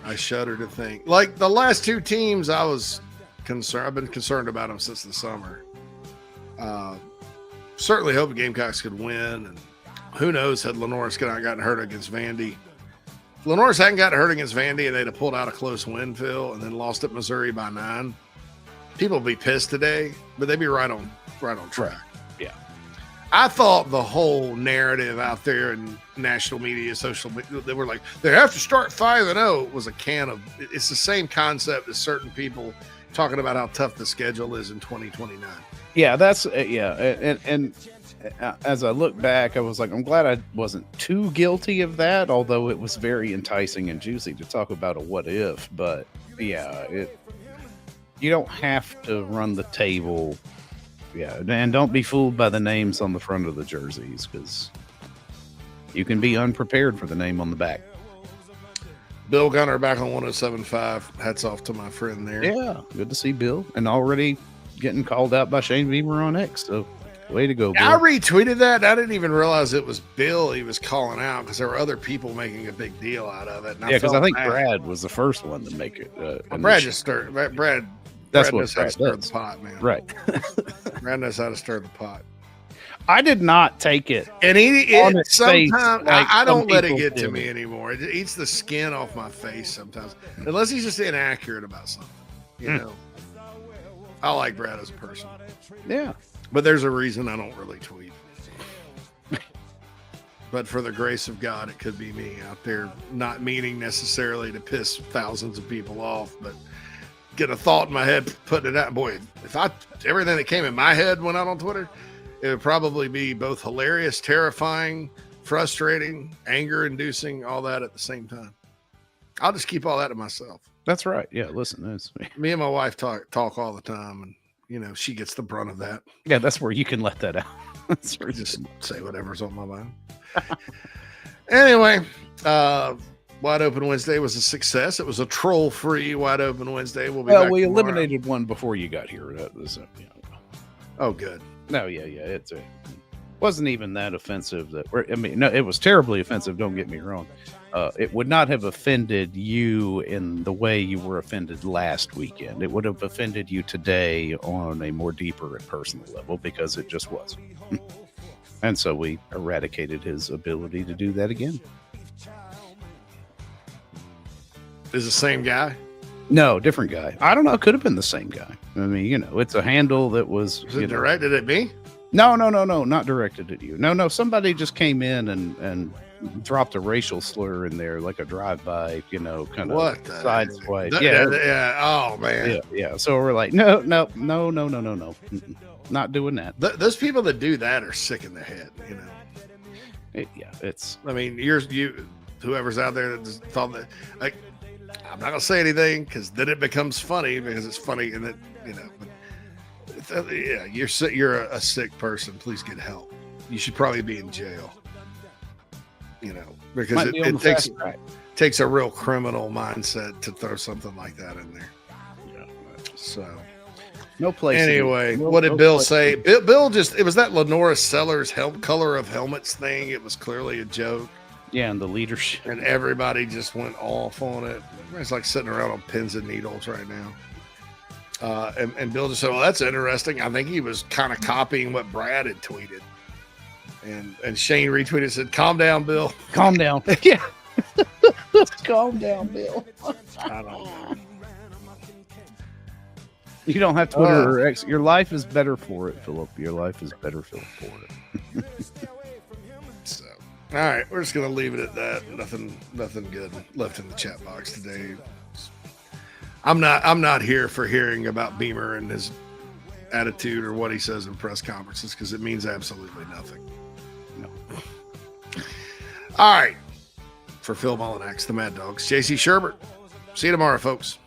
I shudder to think. Like the last two teams, I was concerned. I've been concerned about them since the summer. Certainly hope the Gamecocks could win, and who knows had Lenore's not gotten hurt against Vandy. If Lenore's hadn't gotten hurt against Vandy and they'd have pulled out a close win, Phil, and then lost at Missouri by 9, people would be pissed today, but they'd be right on track. Yeah. I thought the whole narrative out there in national media, social media, they were like, they have to start 5-0 was a can of, it's the same concept as certain people talking about how tough the schedule is in 2029. Yeah, that's, and as I look back, I was like, I'm glad I wasn't too guilty of that, although it was very enticing and juicy to talk about a what if. But yeah, you don't have to run the table. Yeah, and don't be fooled by the names on the front of the jerseys, because you can be unprepared for the name on the back. Bill Gunner back on 107.5. Hats off to my friend there. Yeah, good to see Bill, and already getting called out by Shane Beamer on X. So way to go, Bill. I retweeted that. I didn't even realize it was Bill he was calling out, because there were other people making a big deal out of it. Yeah, because I think Brad was the first one to make it. Brad just stirred. Brad knows how to stir the pot, man. Right. Brad knows how to stir the pot. I did not take it. And sometimes like I don't let it people get do. to me anymore. It eats the skin off my face sometimes, unless he's just inaccurate about something. You know, I like Brad as a person. Yeah. But there's a reason I don't really tweet. But for the grace of God, it could be me out there, not meaning necessarily to piss thousands of people off, but get a thought in my head, putting it out. Boy, if everything that came in my head went out on Twitter, it would probably be both hilarious, terrifying, frustrating, anger-inducing, all that at the same time. I'll just keep all that to myself. That's right. Yeah, listen, that's me and my wife talk all the time, and you know she gets the brunt of that. Yeah, that's where you can let that out. That's where just say whatever's on my mind. Anyway, Wide Open Wednesday was a success. It was a troll-free Wide Open Wednesday. We'll be back tomorrow. Eliminated one before you got here. Oh, good. No, yeah, it wasn't even that offensive. No, it was terribly offensive. Don't get me wrong. It would not have offended you in the way you were offended last weekend. It would have offended you today on a more deeper and personal level, because it just was. And so we eradicated his ability to do that again. Is the same guy? No, different guy. I don't know. It could have been the same guy. I mean, it's a handle that was. Was it directed at me? No, not directed at you. No, somebody just came in and dropped a racial slur in there, like a drive-by, kind of sideswipe. Yeah. Oh man. Yeah. So we're like, no. Mm-mm. Not doing that. Those people that do that are sick in the head. It's. I mean, whoever's out there that just thought that. I'm not gonna say anything, because then it becomes funny, because it's funny, and it, But you're a sick person. Please get help. You should probably be in jail. Because it takes a real criminal mindset to throw something like that in there. So. No place. Anyway, what did Bill say? Bill it was that Lenora Sellers color of helmets thing. It was clearly a joke. Yeah, and the leadership. And everybody just went off on it. It's like sitting around on pins and needles right now. And Bill just said, well, that's interesting. I think he was kind of copying what Brad had tweeted. And Shane retweeted and said, calm down, Bill. Calm down. Yeah. Calm down, Bill. I don't know. You don't have Twitter or X. Your life is better for it, Philip. Your life is better for it. So, all right, we're just gonna leave it at that. Nothing good left in the chat box today. I'm not here for hearing about Beamer and his attitude or what he says in press conferences, because it means absolutely nothing. No. All right, for Phil Mullinax, the Mad Dogs, JC Sherbert. See you tomorrow, folks.